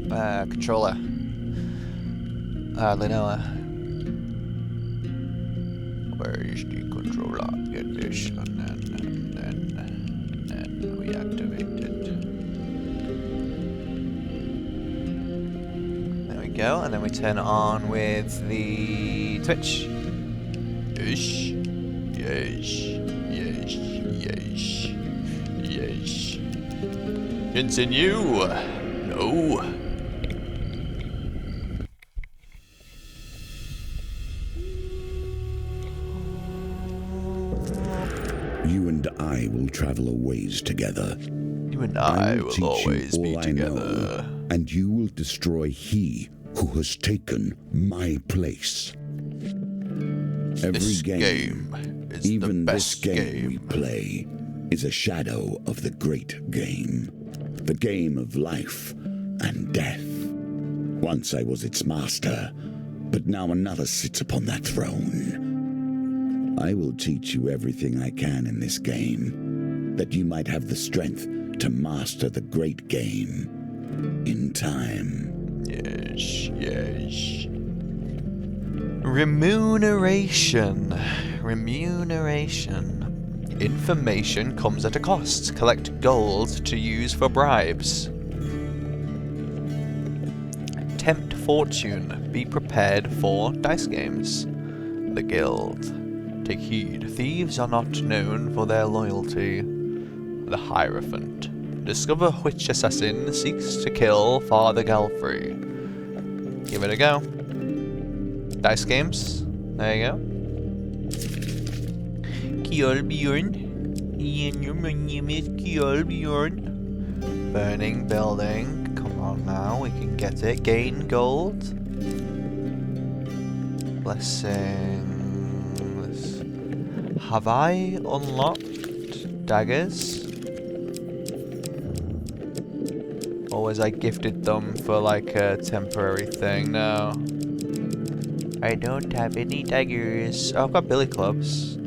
controller. Linoa. Where is the controller? Get this, and then we activate it. There we go, and then we turn it on with the Twitch. Yes, yes, yes, yes, yes. Continue. No. You and I will travel a ways together. You and I will always be together. And you will destroy he who has taken my place. Every game is even the this best game we play, is a shadow of the great game. The game of life and death. Once I was its master, but now another sits upon that throne. I will teach you everything I can in this game, that you might have the strength to master the great game in time. Yes, yes. Remuneration. Remuneration. Information comes at a cost. Collect gold to use for bribes. Tempt fortune. Be prepared for dice games. The Guild. Take heed. Thieves are not known for their loyalty. The Hierophant. Discover which assassin seeks to kill Father Galfrey. Give it a go. Dice games. There you go. Kjolbjorn. My name is Kjolbjorn. Burning building. Come on now, we can get it. Gain gold. Blessings. Have I unlocked daggers? Or was I gifted them for like a temporary thing? No. I don't have any daggers. Oh, I've got billy clubs.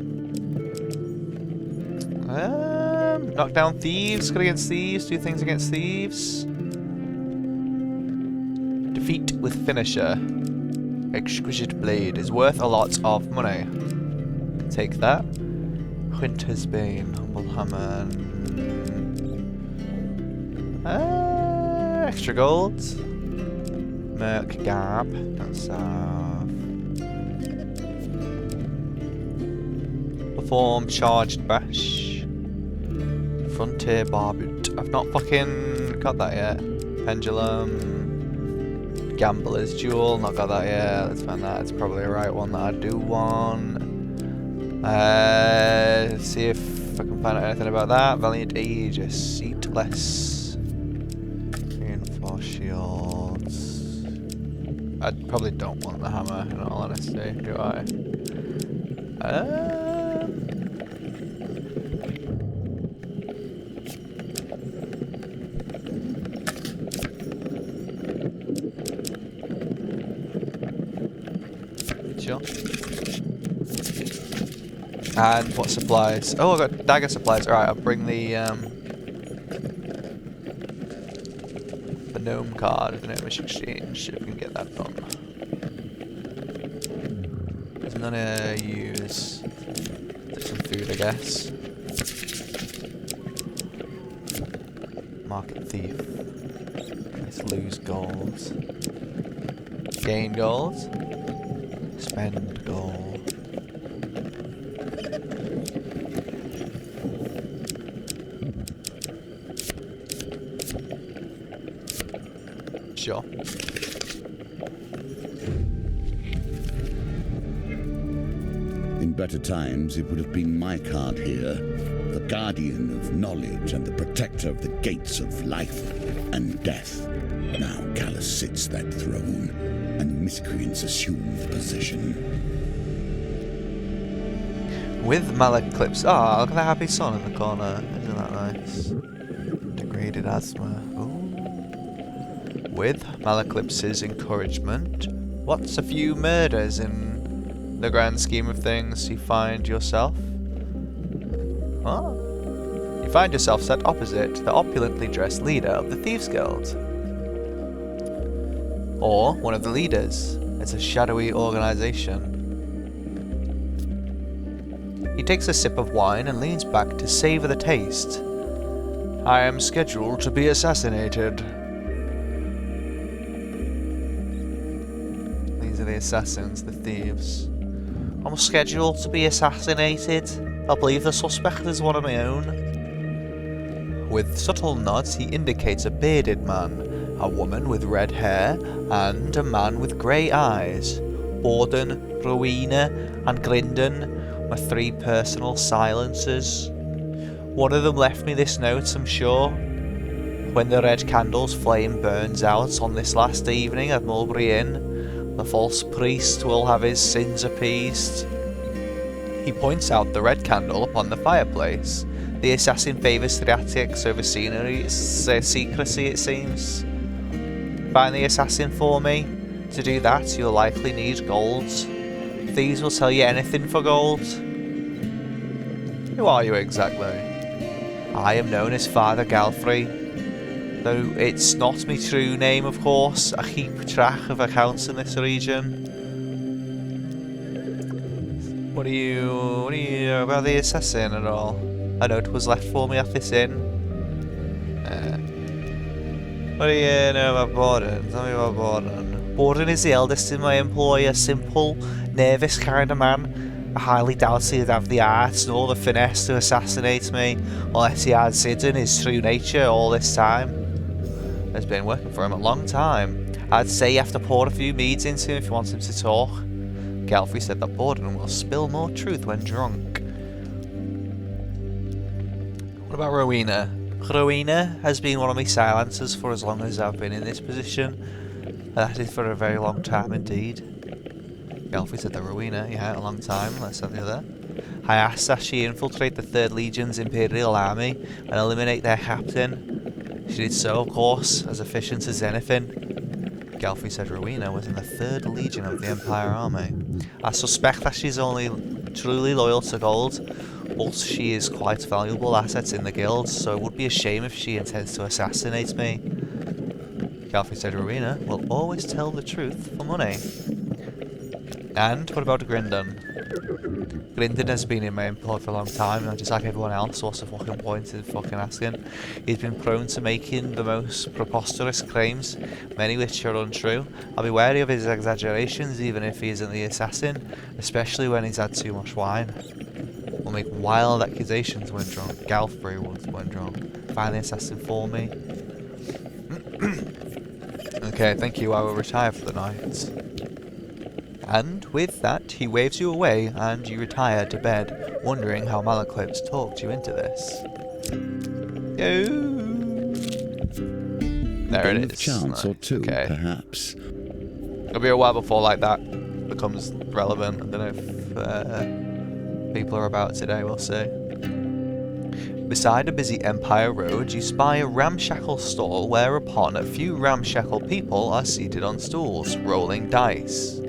Knock down thieves. Good against thieves. Do things against thieves. Defeat with finisher. Exquisite blade is worth a lot of money. Take that. Winter's Bane. Humble hammer. Extra gold. Merc Gab. That's Perform charged bash. Frontier Barbut. I've not fucking got that yet. Pendulum. Gambler's Jewel. Not got that yet. Let's find that. It's probably the right one that I do want. Let's see if I can find out anything about that. Valiant Aegis. Seatless. Reinforced shields. I probably don't want the hammer, in all honesty, do I? Sure. And what supplies? Oh, I got dagger supplies. Alright, I'll bring the gnome card, the gnomish exchange, if we can get that done. There's none to use. There's some food, I guess. Market thief. Let's lose gold. Gain gold. Spend gold. Sure. In better times, it would have been my card here, the guardian of knowledge and the protector of the gates of life and death. Now Callus sits that throne, and miscreants assume the position. With Malaclips. Ah, look at that happy sun in the corner. Isn't that nice? Degraded asthma. Ooh. With Malaclips's encouragement, what's a few murders in the grand scheme of things you find yourself? Huh? You find yourself set opposite the opulently dressed leader of the Thieves' Guild. or one of the leaders. It's a shadowy organization. He takes a sip of wine and leans back to savor the taste. I am scheduled to be assassinated. These are the assassins, the thieves. I'm scheduled to be assassinated. I believe the suspect is one of my own. With subtle nods, he indicates a bearded man, a woman with red hair, and a man with grey eyes. Borden, Rowena, and Grindon were 3 personal silencers. One of them left me this note, I'm sure. When the red candle's flame burns out on this last evening at Mulberry Inn, the false priest will have his sins appeased. He points out the red candle upon the fireplace. The assassin favours theatrics over scenery, secrecy it seems. Find the assassin for me. To do that, you'll likely need gold. Thieves will tell you anything for gold. Who are you exactly? I am known as Father Galfrey, though it's not my true name, of course. I keep track of accounts in this region. What do you know about the assassin at all? A note was left for me at this inn. What do you know about Borden? Tell me about Borden. Borden is the eldest in my employ, a simple, nervous kind of man. I highly doubt he'd have the art nor the finesse to assassinate me, unless he had hidden his true nature all this time. It's been working for him a long time. I'd say you have to pour a few meads into him if you want him to talk. Galfrey said that Borden will spill more truth when drunk. What about Rowena? Rowena has been one of my silencers for as long as I've been in this position. That is for a very long time indeed. Galfrey said that Rowena, yeah, a long time, let's have the other. I asked that she infiltrate the 3rd Legion's Imperial Army and eliminate their captain. She did so, of course, as efficient as anything. Galfrey said Rowena was in the 3rd Legion of the Empire Army. I suspect that she's only truly loyal to gold, but she is quite valuable assets in the guild, so it would be a shame if she intends to assassinate me. Galfrey said Rowena will always tell the truth for money. And what about Grindon? Grindon has been in my employ for a long time, and just like everyone else, what's the fucking point in fucking asking? He's been prone to making the most preposterous claims, many which are untrue. I'll be wary of his exaggerations, even if he isn't the assassin, especially when he's had too much wine. Will make wild accusations when drunk. Galfrey when drunk. Find the assassin for me. Okay, thank you. I will retire for the night. And with that, he waves you away, and you retire to bed, wondering how Malaclips talked you into this. Yo! There it is. Chance or two, okay. perhaps. It'll be a while before like that becomes relevant. I don't know if people are about today. We'll see. Beside a busy Empire Road, you spy a ramshackle stall whereupon a few ramshackle people are seated on stools, rolling dice.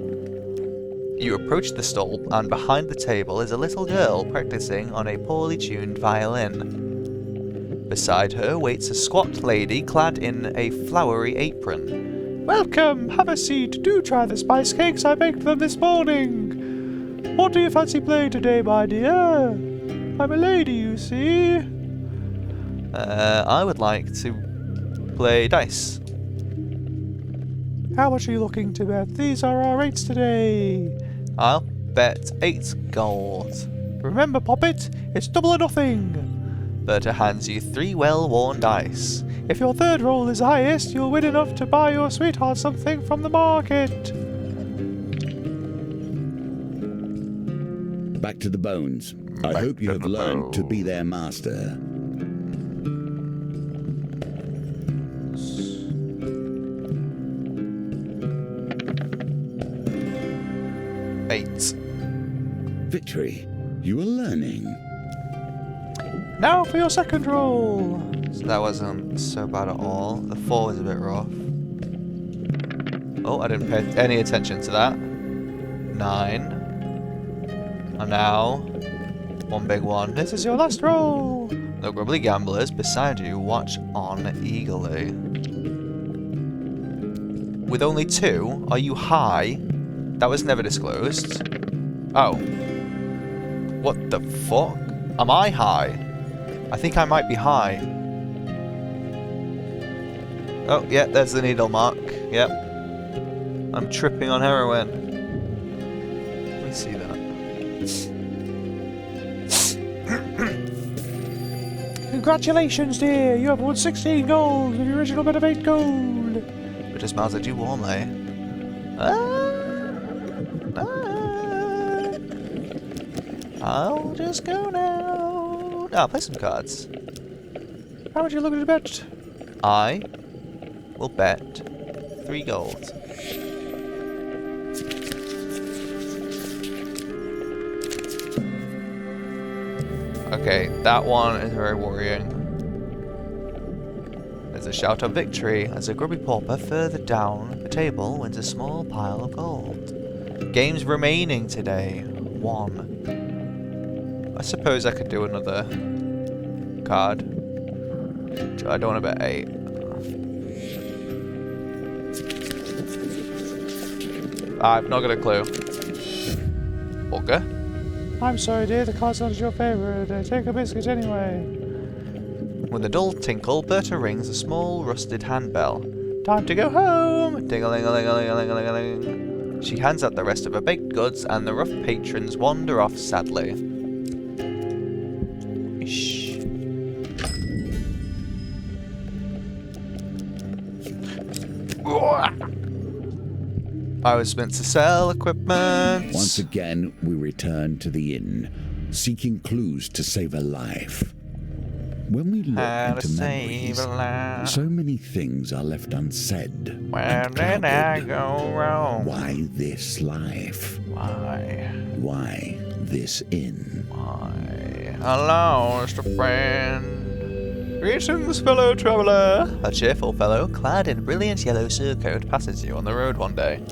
You approach the stall, and behind the table is a little girl practicing on a poorly tuned violin. Beside her waits a squat lady clad in a flowery apron. Welcome! Have a seat! Do try the spice cakes I baked them this morning! What do you fancy playing today, my dear? I'm a lady, you see. I would like to play dice. How much are you looking to bet? These are our rates today. I'll bet 8 gold. Remember, Poppet, it's double or nothing. Berta hands you 3 well-worn dice. If your 3rd roll is highest, you'll win enough to buy your sweetheart something from the market. Back to the bones. I hope you have learned to be their master. Victory. You are learning. Now for your 2nd roll. So that wasn't so bad at all. The 4 was a bit rough. Oh, I didn't pay any attention to that. 9. And now, 1 big one. This is your last roll. The grubbly gamblers beside you watch on eagerly. with only 2? Are you high? That was never disclosed. Oh. What the fuck? Am I high? I think I might be high. Oh, yeah, there's the needle mark. Yep. I'm tripping on heroin. Let me see that. Congratulations, dear! You have won 16 gold with the original bit of 8 gold! But it smells like you warmly. I'll just go now. I'll play some cards. How would you look at a bet? I will bet 3 gold. Okay, that one is very worrying. There's a shout of victory as a grubby pauper further down the table wins a small pile of gold. Games remaining today, 1. I suppose I could do another card. I don't want to bet 8. I've not got a clue. Okay. I'm sorry, dear, the card's not your favourite. Take a biscuit anyway. With a dull tinkle, Berta rings a small rusted handbell. Time to go home! Ding-a-ling-a-ling-a-ling-a-ling-a-ling. She hands out the rest of her baked goods, and the rough patrons wander off sadly. Shh. I was meant to sell equipment. Once again, we return to the inn, seeking clues to save a life. When we look into memories, so many things are left unsaid. Where did I go wrong? Why this life? Why? Why this inn? Why? Hello, Mr. Friend. Greetings, fellow traveller. A cheerful fellow, clad in a brilliant yellow surcoat, passes you on the road one day.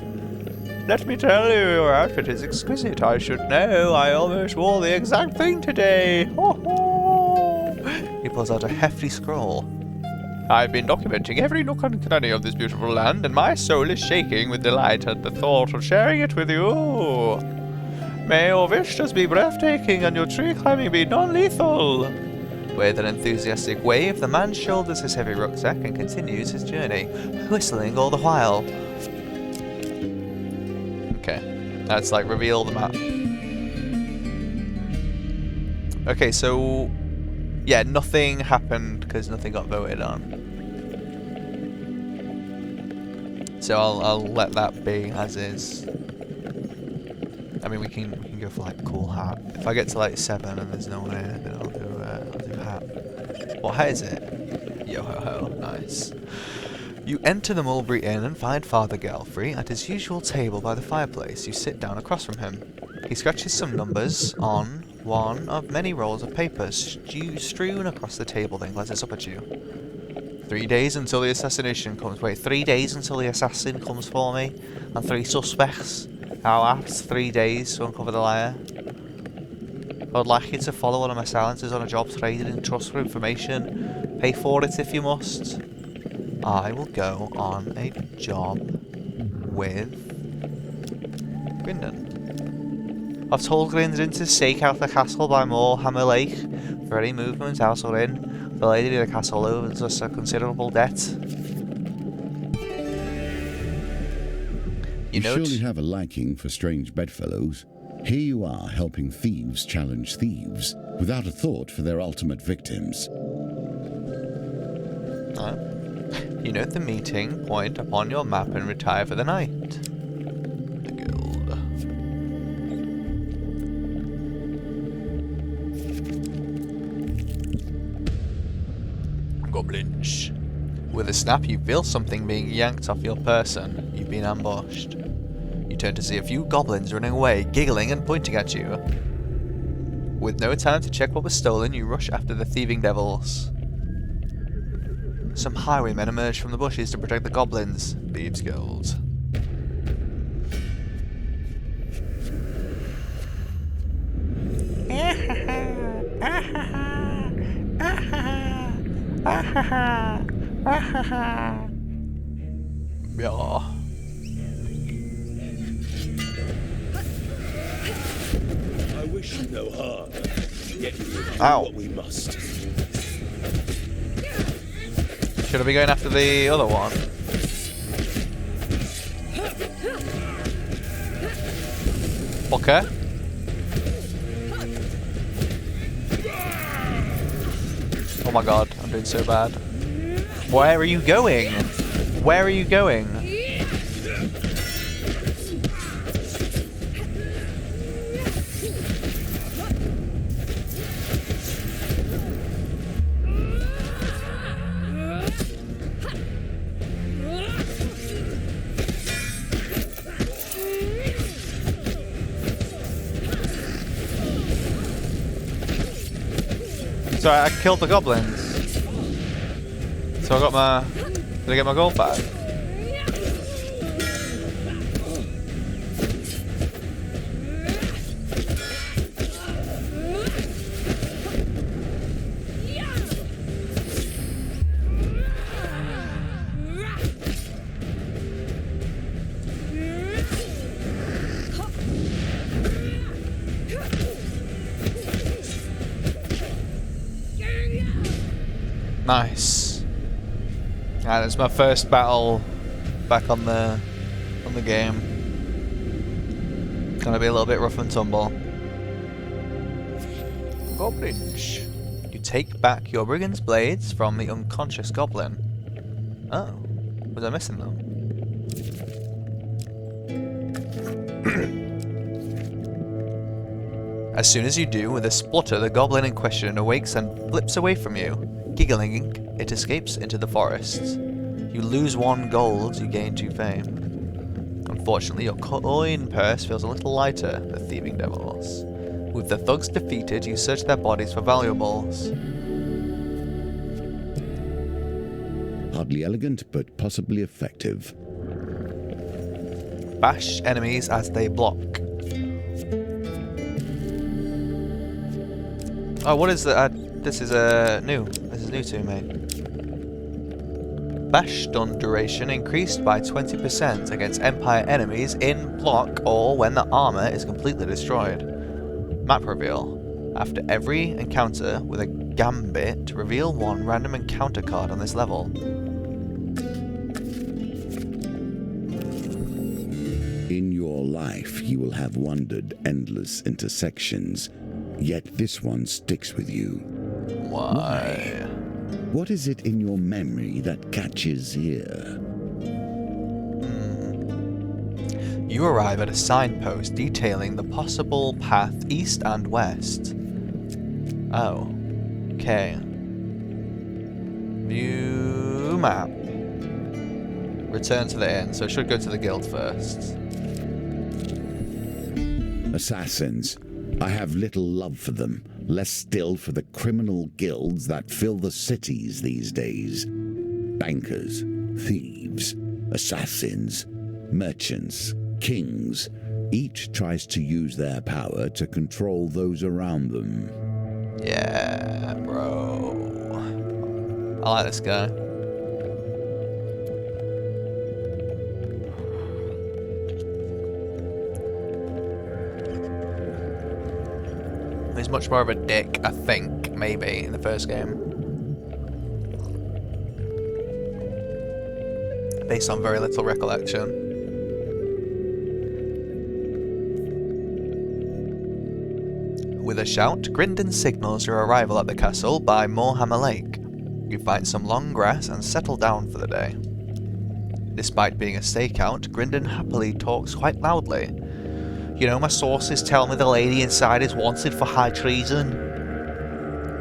Let me tell you, your outfit is exquisite. I should know. I almost wore the exact thing today. Ho ho! He pulls out a hefty scroll. I've been documenting every nook and cranny of this beautiful land, and my soul is shaking with delight at the thought of sharing it with you. May your vistas be breathtaking and your tree climbing be non-lethal. With an enthusiastic wave, the man shoulders his heavy rucksack and continues his journey, whistling all the while. Okay, that's like reveal the map. Okay, so yeah, nothing happened because nothing got voted on. So I'll let that be as is. I mean, we can go for like cool hat. If I get to like 7 and there's no one here, then I'll do hat. What hat is it? Yo ho ho, nice. You enter the Mulberry Inn and find Father Gelfrey at his usual table by the fireplace. You sit down across from him. He scratches some numbers on one of many rolls of paper strewn across the table, then glances up at you. 3 days until the assassination comes. Wait, 3 days until the assassin comes for me? And 3 suspects? How apt, 3 days to uncover the liar. I would like you to follow one of my silences on a job traded in trust for information. Pay for it if you must. I will go on a job with Grindon. I've told Grindon to stake out the castle by Moorhammer Lake. For any movement out or in, the lady of the castle owes us a considerable debt. You surely have a liking for strange bedfellows. Here you are helping thieves challenge thieves, without a thought for their ultimate victims. You note the meeting point upon your map and retire for the night. The guild. Goblins. With a snap, you feel something being yanked off your person. You've been ambushed. You turn to see a few goblins running away, giggling and pointing at you. With no time to check what was stolen, you rush after the thieving devils. Some highwaymen emerge from the bushes to protect the goblins. Thieves Guild. Yeah. wish you no harm, yet we will do Ow. what we must. Should I be going after the other one? Okay. Oh my god, I'm doing so bad. Where are you going? Where are you going? Sorry, I killed the goblins. So I got my... Did I get my gold back? Nice. And it's my first battle back on the game. Gonna be a little bit rough and tumble. Goblins. You take back your brigand's blades from the unconscious goblin. Oh, was I missing them? As soon as you do, with a splutter, the goblin in question awakes and flips away from you. Giggling, it escapes into the forest. You lose 1 gold, you gain 2 fame. Unfortunately, your coin purse feels a little lighter, the thieving devils. With the thugs defeated, you search their bodies for valuables. Hardly elegant, but possibly effective. Bash enemies as they block. Oh, what is that? This is new. This is new to me. Bash stun duration increased by 20% against Empire enemies in block or when the armor is completely destroyed. Map reveal. After every encounter with a gambit, reveal 1 random encounter card on this level. In your life, you will have wandered endless intersections, yet this one sticks with you. Why? What is it in your memory that catches here? You arrive at a signpost detailing the possible path east and west. Oh. Okay. View map. Return to the inn, so I should go to the guild first. Assassins. I have little love for them, less still for the criminal guilds that fill the cities these days. Bankers, thieves, assassins, merchants, kings. Each tries to use their power to control those around them. Yeah, bro. I like this guy. He's much more of a dick, I think, maybe, in the first game. Based on very little recollection. With a shout, Grindon signals your arrival at the castle by Moorhammer Lake. You find some long grass and settle down for the day. Despite being a stakeout, Grindon happily talks quite loudly. You know, my sources tell me the lady inside is wanted for high treason.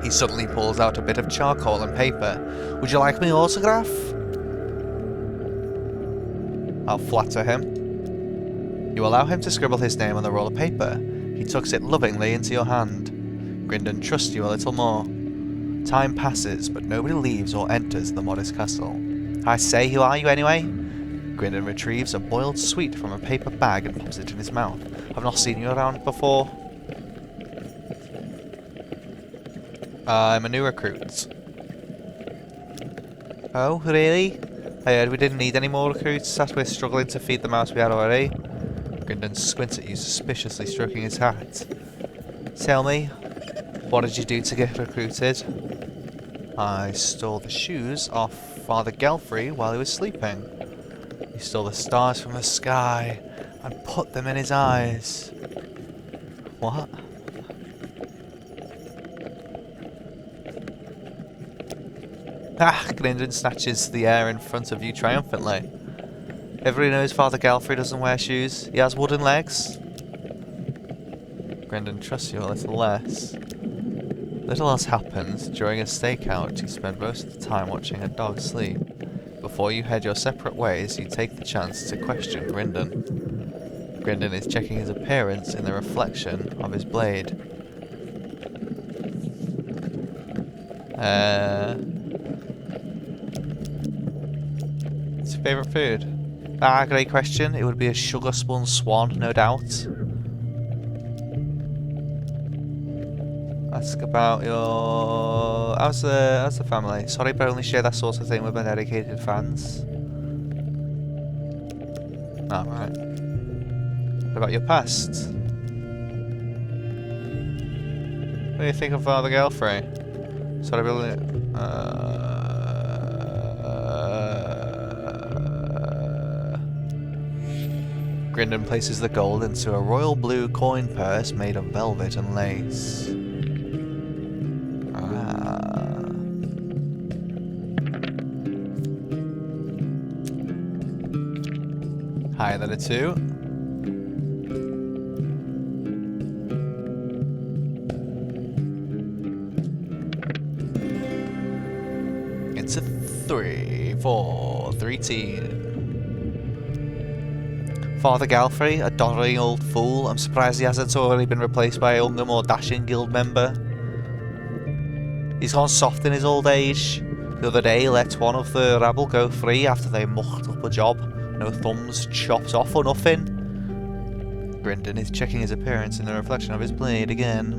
He suddenly pulls out a bit of charcoal and paper. Would you like my autograph? I'll flatter him. You allow him to scribble his name on the roll of paper. He tucks it lovingly into your hand. Grindon trusts you a little more. Time passes, but nobody leaves or enters the modest castle. I say, who are you anyway? Grindon retrieves a boiled sweet from a paper bag and pops it in his mouth. I've not seen you around before. I'm a new recruit. Oh, really? I heard we didn't need any more recruits as we're struggling to feed the mouse we had already. Grindon squints at you, suspiciously stroking his hat. Tell me, what did you do to get recruited? I stole the shoes off Father Gelfrey while he was sleeping. He stole the stars from the sky and put them in his eyes. What? Ah! Grindon snatches the air in front of you triumphantly. Everybody knows Father Gelfrey doesn't wear shoes. He has wooden legs. Grindon trusts you a little less. Little else happens. During a stakeout, you spend most of the time watching a dog sleep. Before you head your separate ways, you take the chance to question Grindon. Grindon is checking his appearance in the reflection of his blade. What's your favourite food? Ah, great question. It would be a sugar spun swan, no doubt. Ask about your... How's the family? Sorry, but I only share that sort of thing with my dedicated fans. Alright. What about your past? What do you think of Father Gelfrey? Sorry, but Grindon places the gold into a royal blue coin purse made of velvet and lace. Higher than a 2. It's a 3, 4, 13. Father Gelfrey, a doddering old fool. I'm surprised he hasn't already been replaced by a younger, more dashing guild member. He's gone soft in his old age. The other day he let one of the rabble go free after they mucked up a job. No thumbs chopped off or nothing. Grindon is checking his appearance in the reflection of his blade again.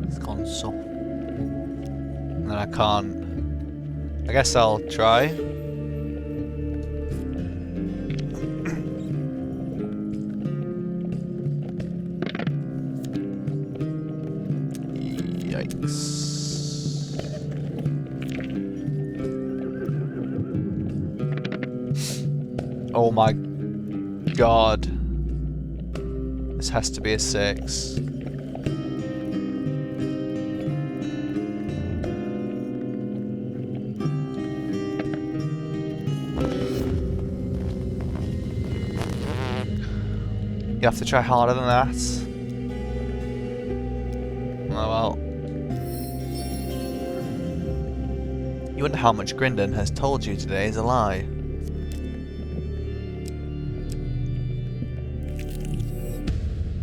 He's gone soft. And then I can't... I guess I'll try. Oh my god. This has to be a 6. You have to try harder than that. Oh well. You wonder how much Grindon has told you today is a lie.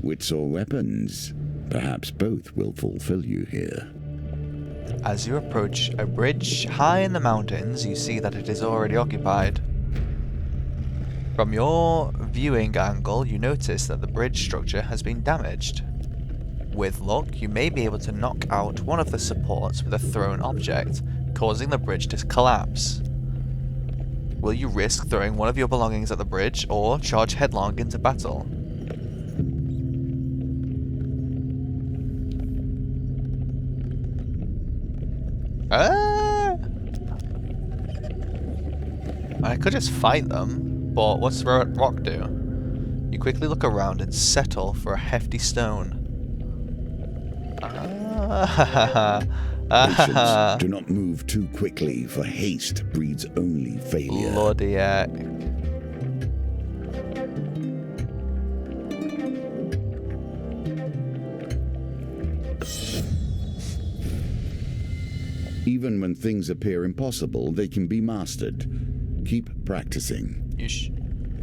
Wits or weapons? Perhaps both will fulfill you here. As you approach a bridge high in the mountains, you see that it is already occupied. From your viewing angle, you notice that the bridge structure has been damaged. With luck, you may be able to knock out one of the supports with a thrown object, causing the bridge to collapse. Will you risk throwing one of your belongings at the bridge, or charge headlong into battle? I could just fight them, but what's rock do? You quickly look around and settle for a hefty stone. Patience, do not move too quickly, for haste breeds only failure. Bloody heck. Even when things appear impossible, they can be mastered. Keep practicing.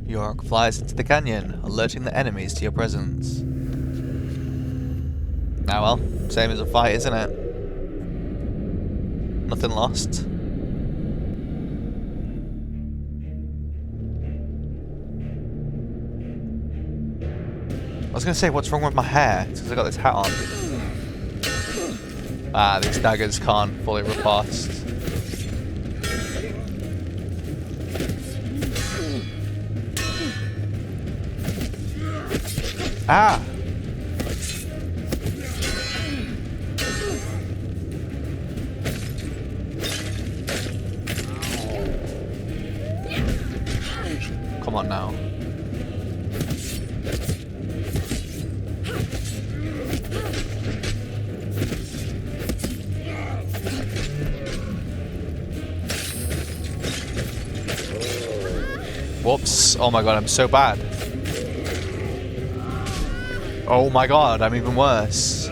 York flies into the canyon, alerting the enemies to your presence. Ah well, same as a fight, isn't it? Nothing lost. I was gonna say, what's wrong with my hair? It's because I got this hat on. Ah, these daggers can't fully riposte. Ah! Come on now. Whoops. Oh my god, I'm so bad. Oh my god, I'm even worse.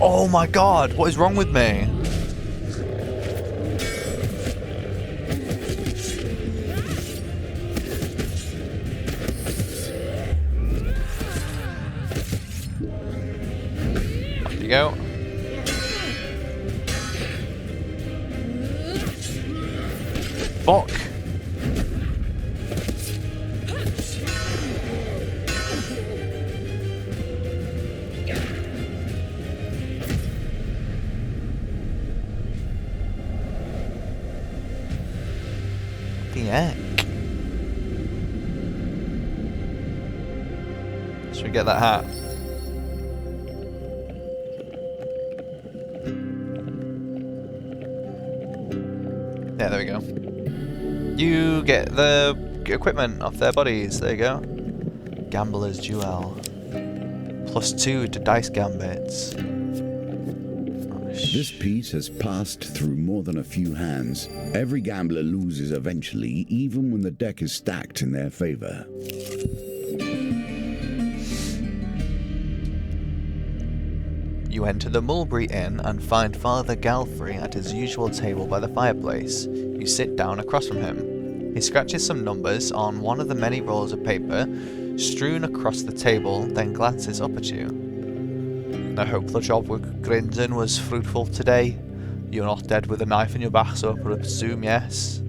Oh my god, what is wrong with me? Off you go. Fuck. The heck? Should we get that hat? Yeah, there we go. You get the equipment off their bodies. There you go. Gambler's Jewel. +2 to dice gambits. This piece has passed through more than a few hands. Every gambler loses eventually, even when the deck is stacked in their favor. You enter the Mulberry Inn and find Father Galfrey at his usual table by the fireplace. You sit down across from him. He scratches some numbers on one of the many rolls of paper strewn across the table, then glances up at you. I hope the job with Grindon was fruitful today. You're not dead with a knife in your back, so I presume yes.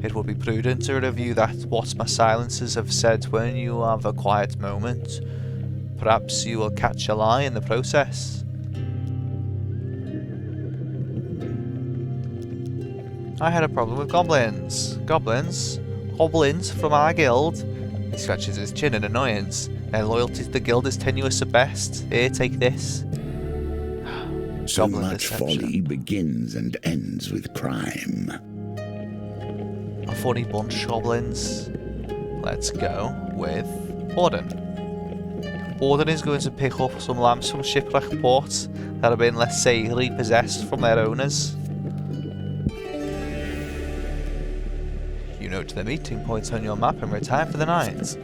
It will be prudent to review what my silencers have said when you have a quiet moment. Perhaps you will catch a lie in the process. I had a problem with goblins. Goblins from our guild. He scratches his chin in annoyance. Their loyalty to the guild is tenuous at best. Here, take this. So Goblin much deception. folly begins and ends with crime. A funny bunch, goblins. Let's go with Borden. Borden is going to pick up some lamps from shipwreck ports that have been, let's say, repossessed from their owners. You note the meeting points on your map and retire for the night.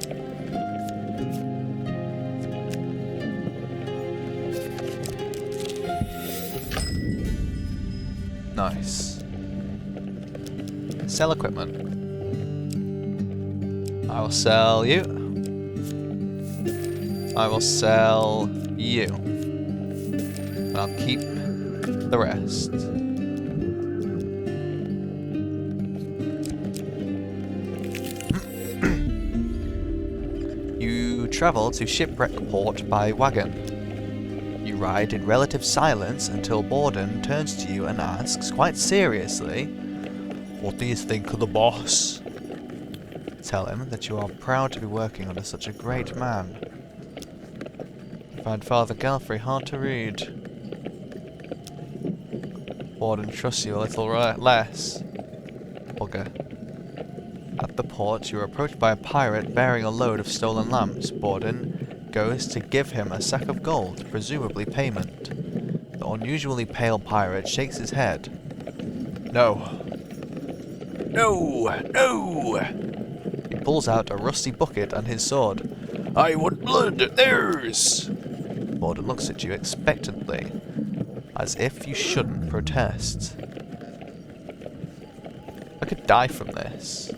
Nice. Sell equipment. I will sell you. I will sell you. And I'll keep the rest. You travel to Shipwreck Port by wagon. You ride in relative silence until Borden turns to you and asks, quite seriously, "What do you think of the boss?" Tell him that you are proud to be working under such a great man. You find Father Galfrey hard to read. Borden trusts you a little less. Bugger. At the port, you are approached by a pirate bearing a load of stolen lamps. Borden goes to give him a sack of gold, presumably payment. The unusually pale pirate shakes his head. No. No! No! He pulls out a rusty bucket and his sword. I want blood! There's! Borden looks at you expectantly, as if you shouldn't protest. I could die from this.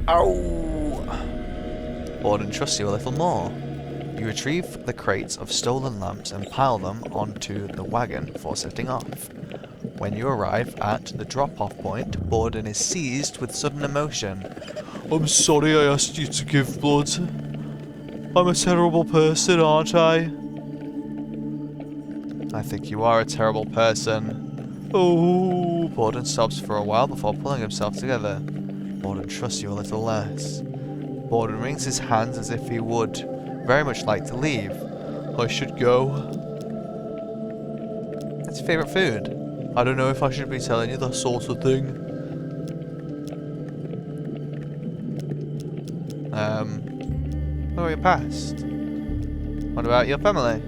Ow! Borden trusts you a little more. You retrieve the crates of stolen lamps and pile them onto the wagon before setting off. When you arrive at the drop-off point, Borden is seized with sudden emotion. I'm sorry I asked you to give blood. I'm a terrible person, aren't I? I think you are a terrible person. Oh, Borden stops for a while before pulling himself together. Borden trusts you a little less. Borden wrings his hands as if he would very much like to leave. I should go. What's your favourite food? I don't know if I should be telling you that sort of thing. What about your past? What about your family?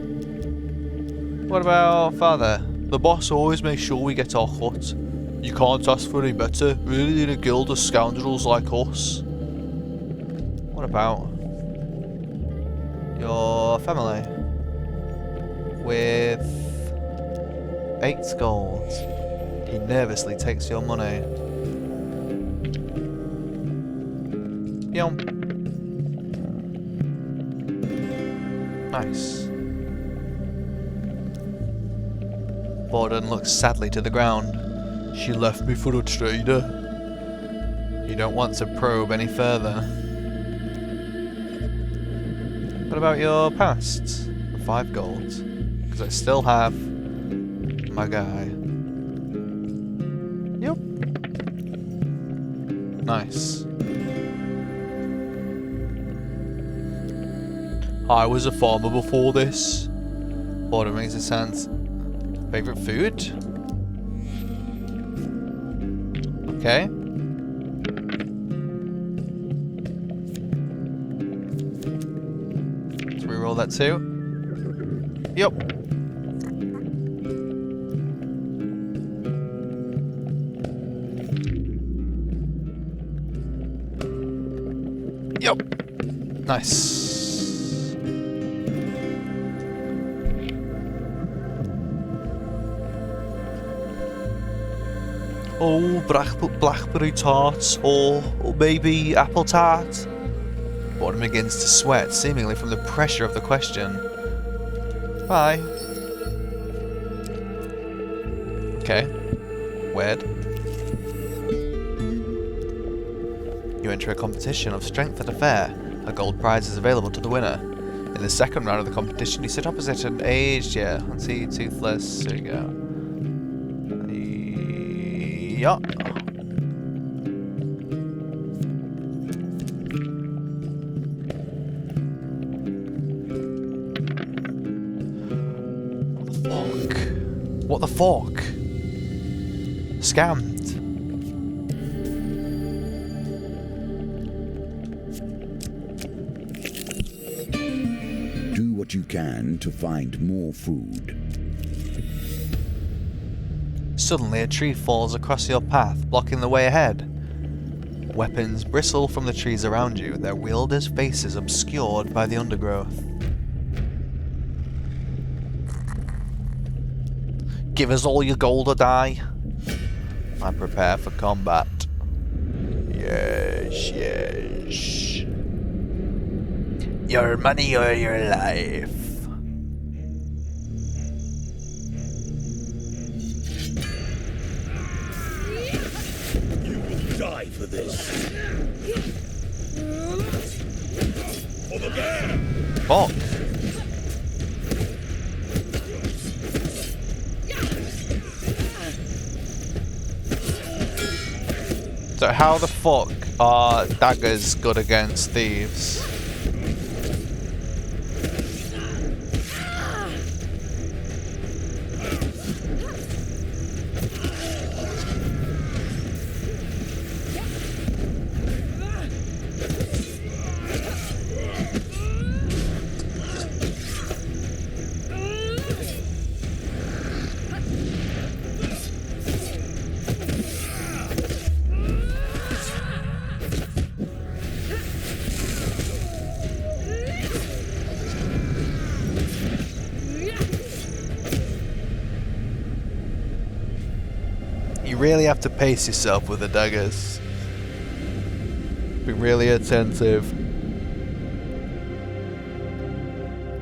What about father? The boss always makes sure we get our cut. You can't ask for any better, really, in a guild of scoundrels like us. What about your family? With 8 gold. He nervously takes your money. Yum. Nice. Borden looks sadly to the ground. She left me for a trader. You don't want to probe any further. What about your past? 5 gold. Because I still have my guy. Yep. Nice. I was a farmer before this. Borden makes a sense. Favorite food? Okay. Let's reroll that too. Yep. Yep. Nice. Oh, blackberry tart, or maybe apple tart. Borden begins to sweat, seemingly from the pressure of the question. Bye. Okay. Weird. You enter a competition of strength at a fair. A gold prize is available to the winner. In the second round of the competition, you sit opposite an aged, let's see, toothless, there you go. Yup. What the fuck? Scammed. Do what you can to find more food. Suddenly, a tree falls across your path, blocking the way ahead. Weapons bristle from the trees around you, their wielders' faces obscured by the undergrowth. Give us all your gold or die. I prepare for combat. Yes, yes. Your money or your life. Die for this. For the bear. Fuck. So how the fuck are daggers good against thieves? You really have to pace yourself with the daggers. Be really attentive.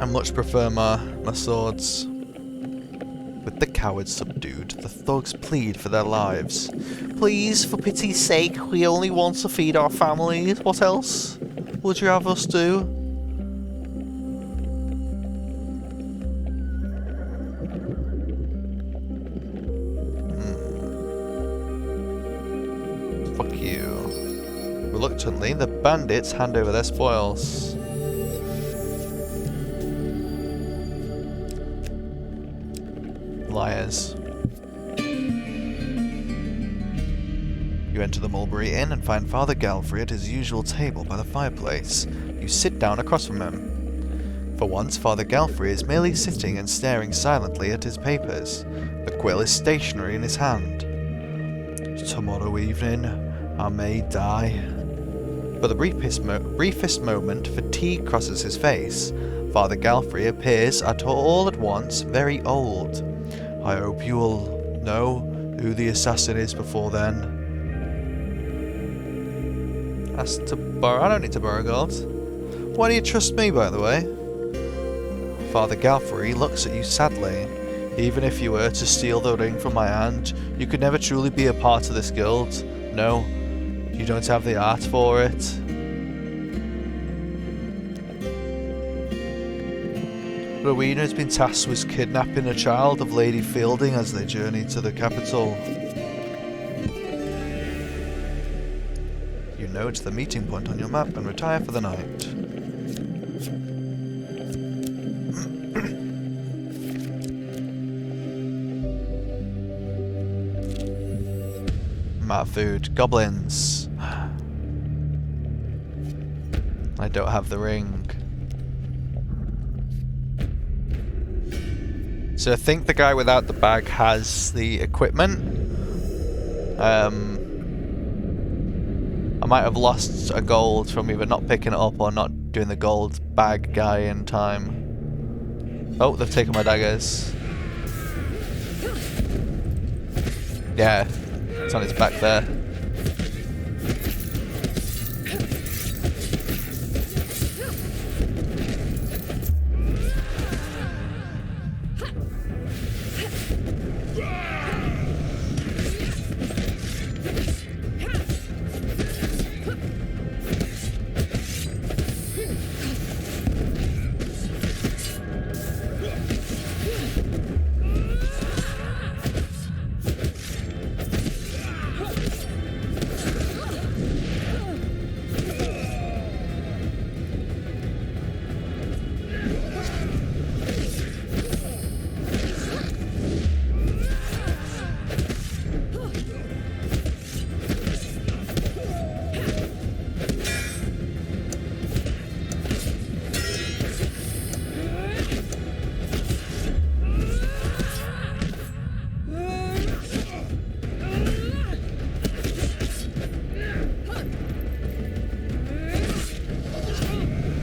I much prefer my swords. With the cowards subdued, the thugs plead for their lives. Please, for pity's sake, we only want to feed our families. What else would you have us do? Reluctantly, the bandits hand over their spoils. Liars. You enter the Mulberry Inn and find Father Galfrey at his usual table by the fireplace. You sit down across from him. For once, Father Galfrey is merely sitting and staring silently at his papers. The quill is stationary in his hand. Tomorrow evening, I may die. For the briefest moment, fatigue crosses his face. Father Galfrey appears all at once very old. I hope you will know who the assassin is before then. That's to borrow. I don't need to borrow gold. Why do you trust me, by the way? Father Galfrey looks at you sadly. Even if you were to steal the ring from my hand, you could never truly be a part of this guild. No, you don't have the art for it. Rowena has been tasked with kidnapping a child of Lady Fielding as they journey to the capital. You note the meeting point on your map and retire for the night. Map food. Goblins. I don't have the ring. So I think the guy without the bag has the equipment. I might have lost a gold from either not picking it up or not doing the gold bag guy in time. Oh, they've taken my daggers. Yeah, it's on his back there.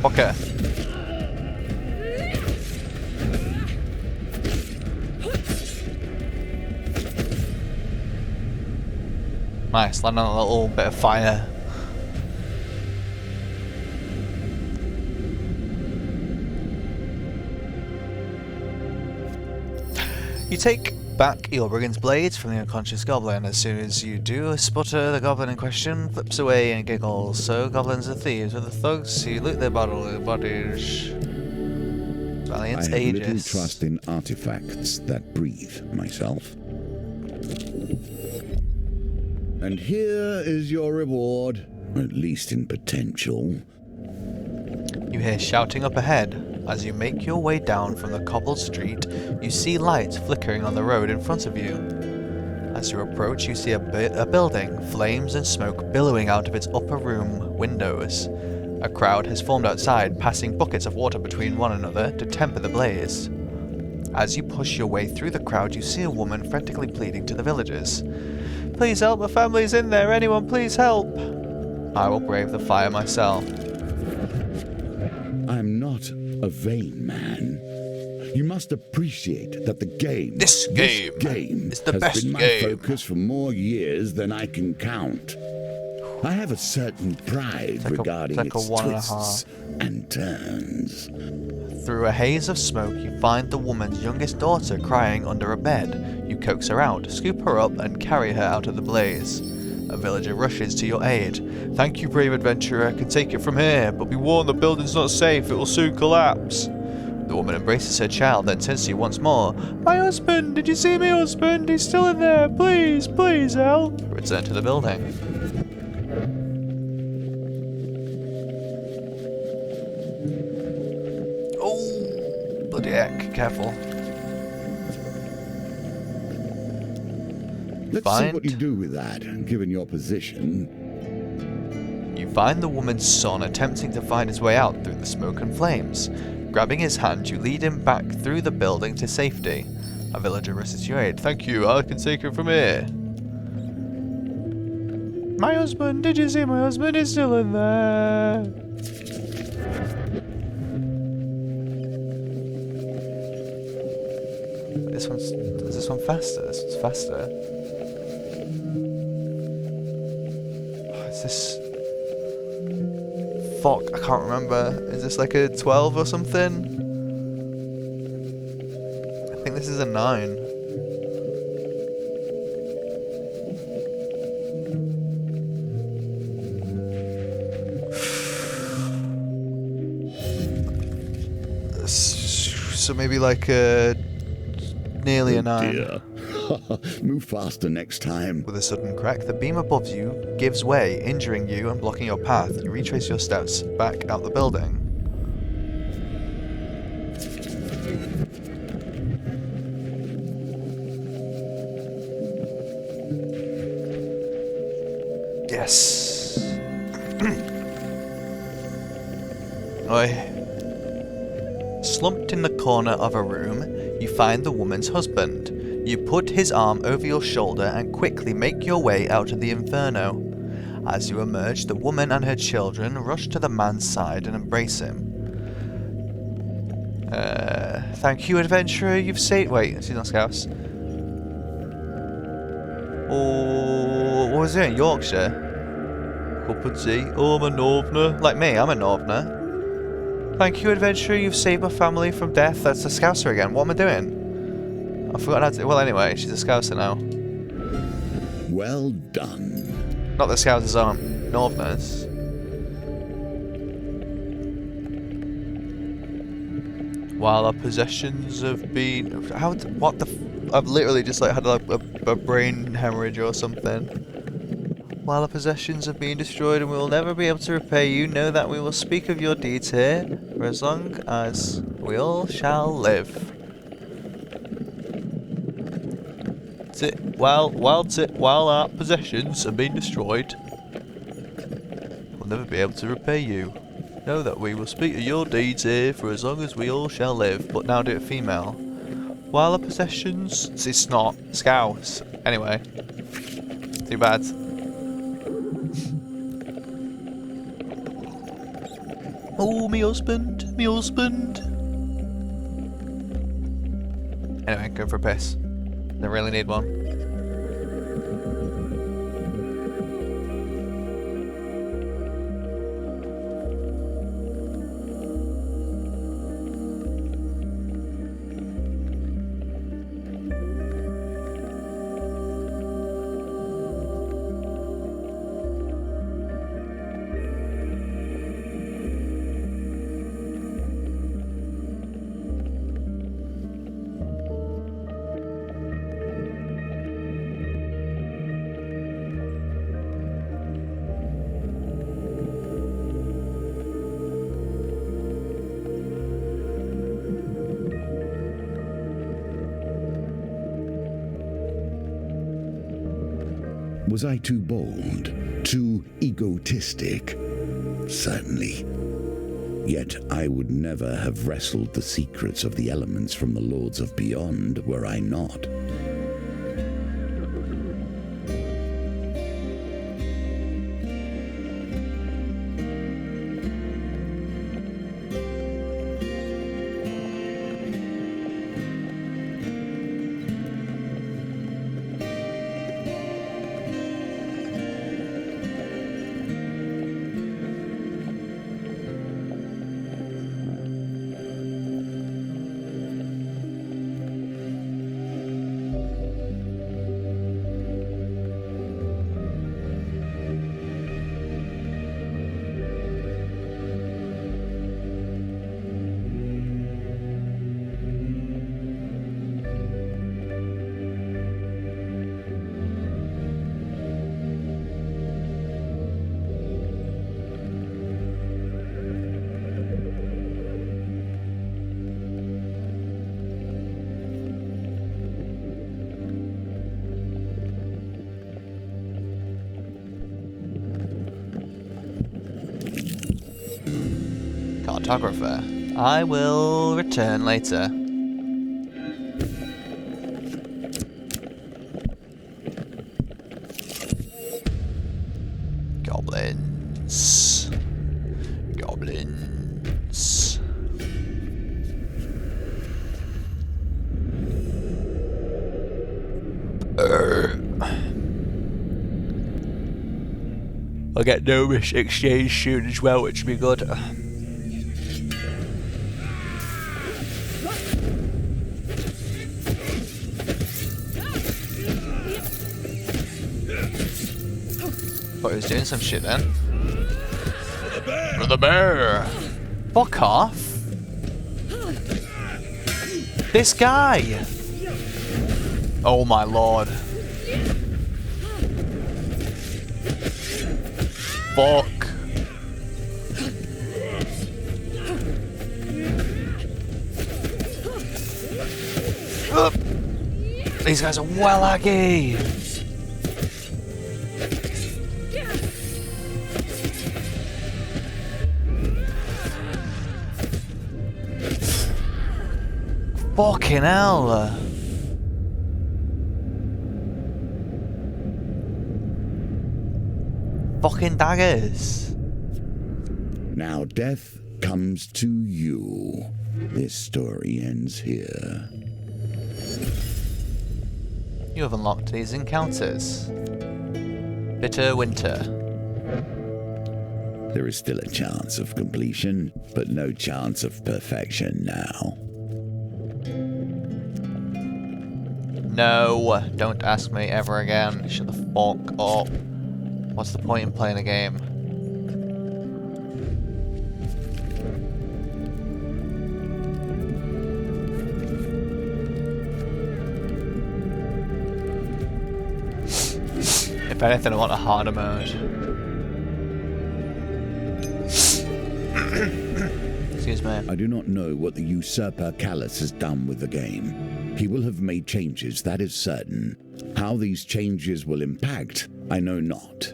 Okay. Nice, land on a little bit of fire. You take back your brigand's blades from the unconscious goblin. As soon as you do, a sputter, the goblin in question flips away and giggles. So goblins are thieves, with the thugs who loot their bodies. Valiant I have little Aegis. trust in artifacts that breathe, myself. And here is your reward, at least in potential. You hear shouting up ahead. As you make your way down from the cobbled street, you see lights flickering on the road in front of you. As you approach, you see a building, flames and smoke billowing out of its upper room windows. A crowd has formed outside, passing buckets of water between one another to temper the blaze. As you push your way through the crowd, you see a woman frantically pleading to the villagers. Please help, my family's in there, anyone please help! I will brave the fire myself. I'm not a vain man. You must appreciate that the game... This game is the has best been my game. focus for more years than I can count. I have a certain pride regarding like a its 1.5. twists and turns. Through a haze of smoke, you find the woman's youngest daughter crying under a bed. You coax her out, scoop her up, and carry her out of the blaze. A villager rushes to your aid. Thank you, brave adventurer. I can take it from here, but be warned the building's not safe. It will soon collapse. The woman embraces her child, then turns to you once more. My husband! Did you see my husband? He's still in there. Please, please help. Return to the building. Bloody heck, careful. Let's see what you do with that, given your position. You find the woman's son attempting to find his way out through the smoke and flames. Grabbing his hand, you lead him back through the building to safety. A villager rushes to your aid. Thank you, I can take it from here. My husband, did you see my husband is still in there? Is this one faster? This one's faster. Oh, is this... Fuck, I can't remember. Is this like a 12 or something? I think this is a 9. So maybe like a... nearly a 9. Dear. Move faster next time. With a sudden crack, the beam above you gives way, injuring you and blocking your path. You retrace your steps back out the building. Yes. Oi. Slumped in the corner of a room, you find the woman's husband. You put his arm over your shoulder and quickly make your way out of the inferno. As you emerge, the woman and her children rush to the man's side and embrace him. Thank you, adventurer, you've saved... Wait, she's not Scouse. Oh, what was it in Yorkshire? Cup of tea. Oh, I'm a Northerner. Like me, I'm a Northerner. Thank you, adventurer, you've saved my family from death. That's a Scouser again. What am I doing? I've forgotten how to... Well, anyway, she's a Scouser now. Well done. Not that Scousers aren't Northerners. While our possessions have been... How... What the... I've literally just like had like a brain hemorrhage or something. While our possessions have been destroyed and we will never be able to repay you, know that we will speak of your deeds here for as long as we all shall live. While our possessions have been destroyed, we'll never be able to repay you. Know that we will speak of your deeds here for as long as we all shall live. But now do it female. While our possessions... It's not. Scouse. Anyway. Too bad. Oh, me husband. Me husband. Anyway, go for a piss. Don't really need one. Was I too bold? Too egotistic? Certainly. Yet I would never have wrestled the secrets of the elements from the Lords of Beyond were I not. photographer. I will return later. Goblins. Goblins. I'll get Gnomish exchange soon as well, which would be good. Thought he was doing some shit then. For the bear! Fuck off! This guy! Oh my lord. Fuck. These guys are well laggy. Fucking hell. Fucking daggers. Now death comes to you. This story ends here. You have unlocked these encounters. Bitter Winter. There is still a chance of completion, but no chance of perfection now. No, don't ask me ever again. Shut the fuck up. What's the point in playing a game? If anything, I want a harder mode. Excuse me. I do not know what the usurper Callus has done with the game. He will have made changes, that is certain. How these changes will impact, I know not.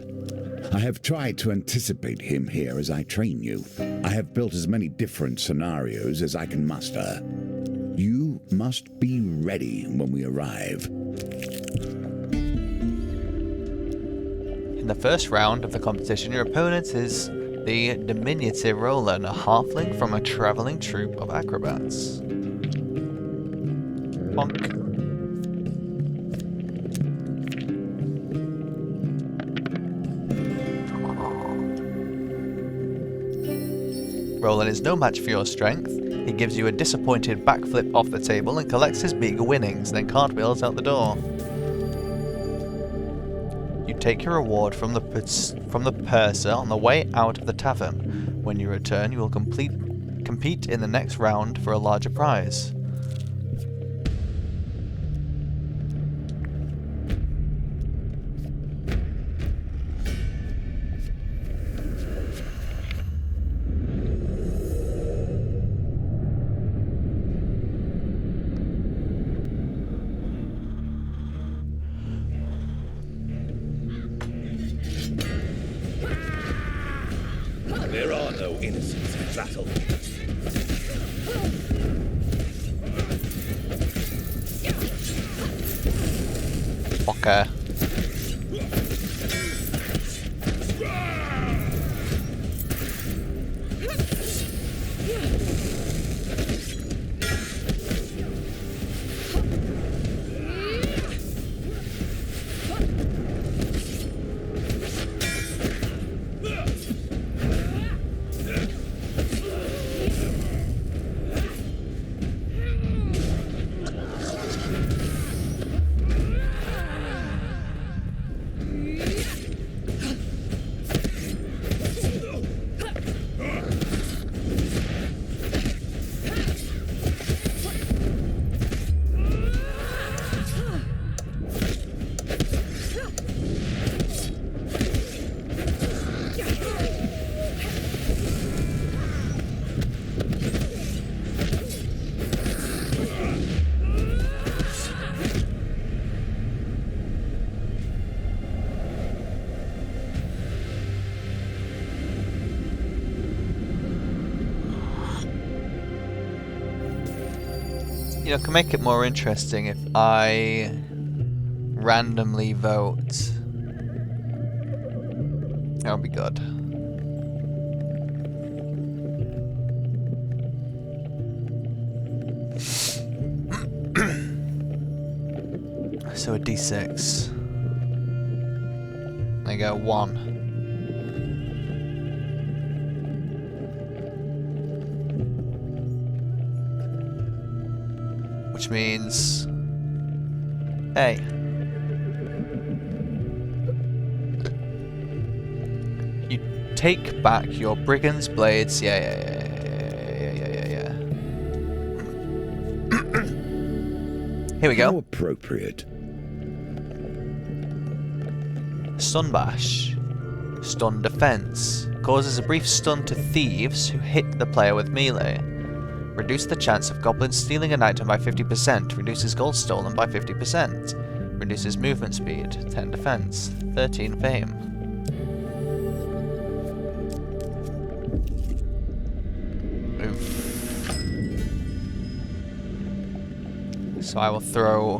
I have tried to anticipate him here as I train you. I have built as many different scenarios as I can muster. You must be ready when we arrive. In the first round of the competition, your opponent is the diminutive Roland, a halfling from a traveling troupe of acrobats. Bonk. Roland is no match for your strength. He gives you a disappointed backflip off the table and collects his meager winnings, then cartwheels out the door. You take your reward from the purser on the way out of the tavern. When you return, you will compete in the next round for a larger prize. There are no innocents in battle. Fucker. You know, I can make it more interesting if I randomly vote. That would be good. So a D6. There you go, 1. Which means... Hey. You take back your brigand's blades. Yeah. Here we go. How appropriate. Stun Bash. Stun Defense. Causes a brief stun to thieves who hit the player with melee. Reduce the chance of goblins stealing an item by 50%. Reduces gold stolen by 50%. Reduces movement speed. 10 defense. 13 fame. Oof. So I will throw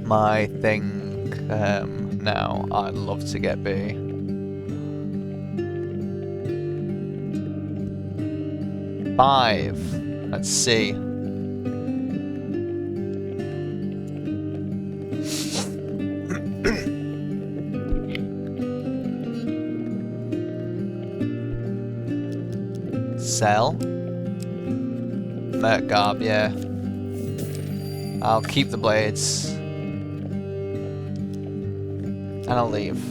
my thing now. I'd love to get B. Five. Let's see. Sell. Merkgarb, yeah. I'll keep the blades. And I'll leave.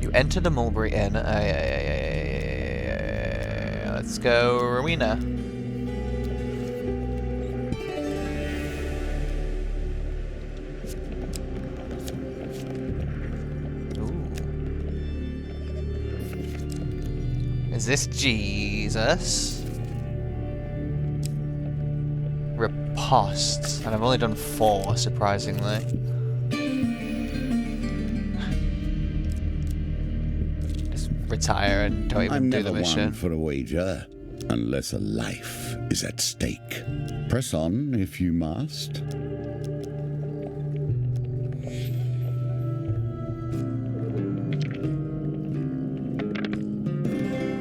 You enter the Mulberry Inn. Let's go, Rowena. Ooh. Is this Jesus? Riposte. And I've only done 4, surprisingly. Just retire and don't even do the mission. I'm never one for a wager, unless a life is at stake. Press on if you must.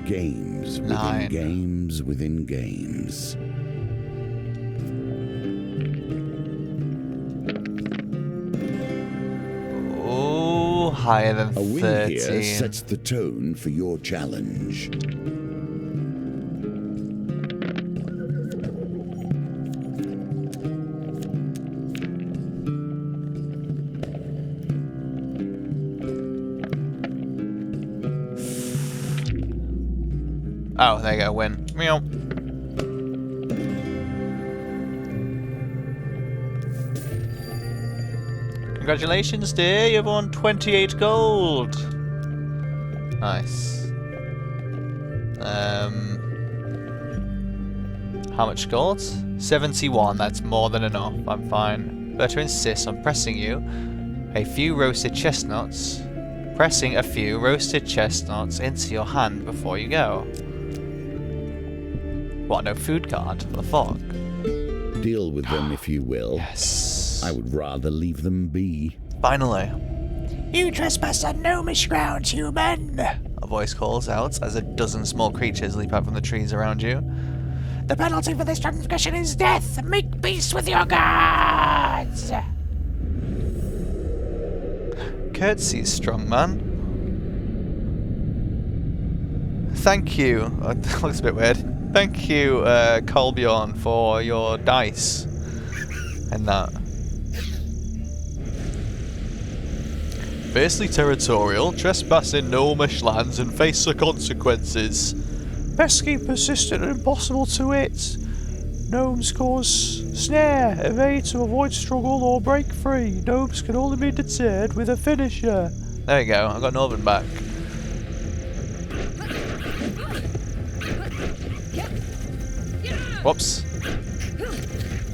Games within 9. games within games. Oh, higher than 13. A win here sets the tone for your challenge. Oh, there you go, win. Meow. Congratulations, dear, you've won 28 gold. Nice. How much gold? 71, that's more than enough, I'm fine. Berta insists on pressing a few roasted chestnuts into your hand before you go. What, no food card? What the fuck? Deal with them if you will. Yes. I would rather leave them be. Finally. You trespass on gnomish ground, human! A voice calls out as a dozen small creatures leap out from the trees around you. The penalty for this transgression is death! Make peace with your gods! Curtsies, strong man. Thank you. That looks a bit weird. Thank you, Kolbjorn, for your dice. And that. Fiercely territorial, trespass in gnomish lands and face the consequences. Pesky, persistent, and impossible to hit. Gnomes cause snare, evade to avoid struggle or break free. Gnomes can only be deterred with a finisher. There you go, I got Northern back. Whoops.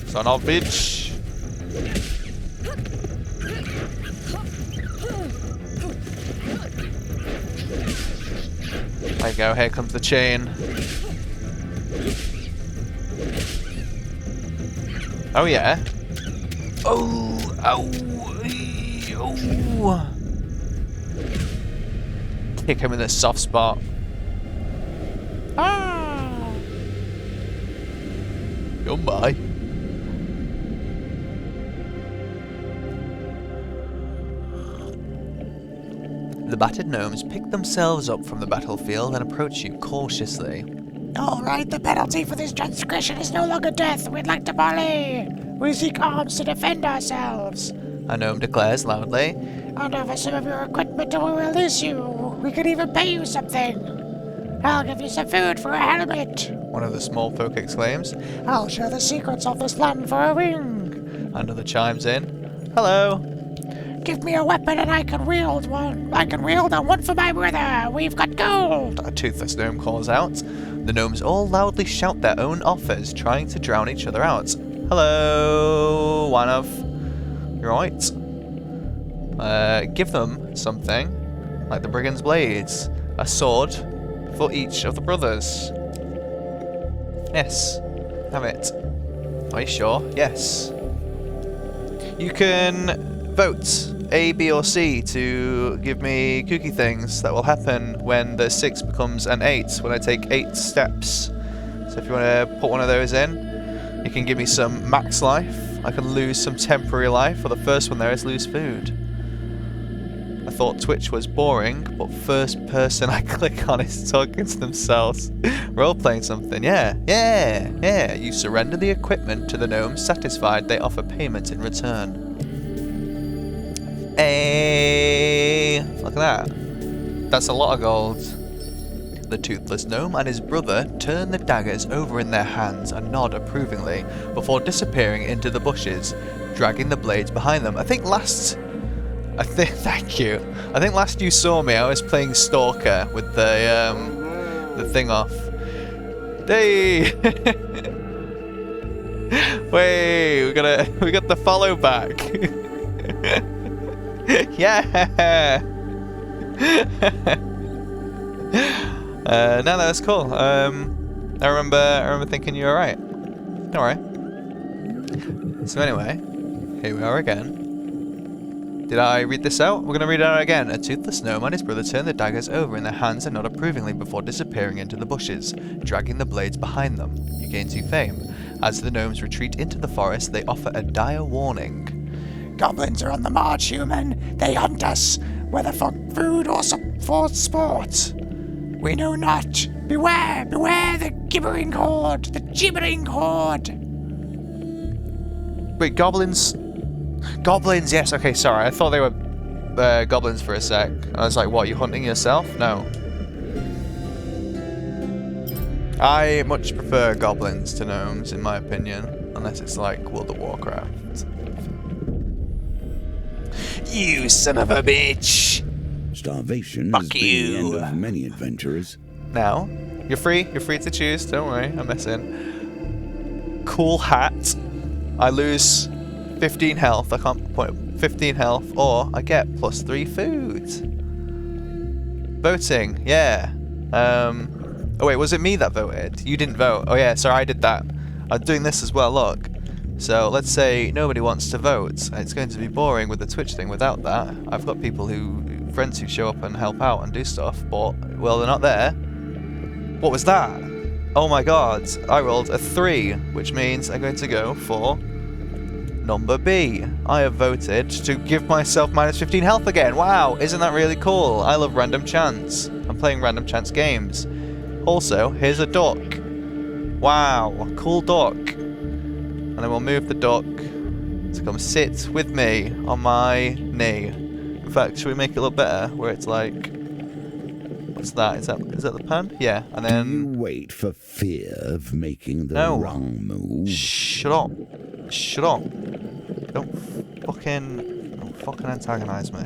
Son of a bitch. There you go, here comes the chain. Oh yeah. Oh, ow, oh. Kick him in the soft spot. Ah. Goodbye. The battered gnomes pick themselves up from the battlefield and approach you cautiously. All right, the penalty for this transgression is no longer death. We'd like to parley. We seek arms to defend ourselves. A gnome declares loudly. Hand over some of your equipment or we will release you. We could even pay you something. I'll give you some food for a helmet. One of the small folk exclaims. I'll share the secrets of this land for a ring. Another chimes in. Hello. Give me a weapon and I can wield one. I can wield one for my brother. We've got gold. A toothless gnome calls out. The gnomes all loudly shout their own offers, trying to drown each other out. Hello, one of. You right? Give them something, like the brigand's blades. A sword for each of the brothers. Yes. Have it. Are you sure? Yes. You can vote A, B, or C to give me kooky things that will happen when the 6 becomes an 8, when I take 8 steps. So if you want to put one of those in, you can give me some max life. I can lose some temporary life, or the first one there is lose food. I thought Twitch was boring, but first person I click on is talking to themselves. Role-playing something, yeah. You surrender the equipment to the gnomes. Satisfied, they offer payment in return. Hey, look at that. That's a lot of gold. The toothless gnome and his brother turn the daggers over in their hands and nod approvingly before disappearing into the bushes, dragging the blades behind them. Thank you. I think last you saw me, I was playing Stalker with the thing off. Hey! Wait, we got the follow back. Yeah. No, that's cool. I remember thinking you were alright. Alright. So anyway, here we are again. Did I read this out? We're gonna read it out again. A toothless gnome and his brother turn the daggers over in their hands and nod approvingly before disappearing into the bushes, dragging the blades behind them. You gain 2 fame. As the gnomes retreat into the forest, they offer a dire warning. Goblins are on the march, human. They hunt us, whether for food or for sport. We know not. Beware, beware the gibbering horde, the gibbering horde. Wait, goblins? Goblins, yes, okay, sorry. I thought they were goblins for a sec. I was like, what, you hunting yourself? No. I much prefer goblins to gnomes, in my opinion. Unless it's like World of Warcraft. You son of a bitch! Starvation Fuck has been the end of many adventurers. Now, you're free to choose, don't worry, I'm messing. Cool hat. I lose 15 health, I can't put 15 health, or I get +3 food. Voting, yeah. Oh wait, was it me that voted? You didn't vote. Oh yeah, sorry, I did that. I'm doing this as well, look. So let's say nobody wants to vote. It's going to be boring with the Twitch thing without that. I've got friends who show up and help out and do stuff, but, well, they're not there. What was that? Oh my god, I rolled a 3, which means I'm going to go for number B. I have voted to give myself -15 health again. Wow, isn't that really cool? I love random chance. I'm playing random chance games. Also, here's a duck. Wow, cool duck. And then we'll move the duck to come sit with me on my knee. In fact, should we make it look better? Where it's like... What's that? Is that the pan? Yeah, and then... Do you wait for fear of making the wrong move? Shut up. Shut up. Don't fucking antagonize me.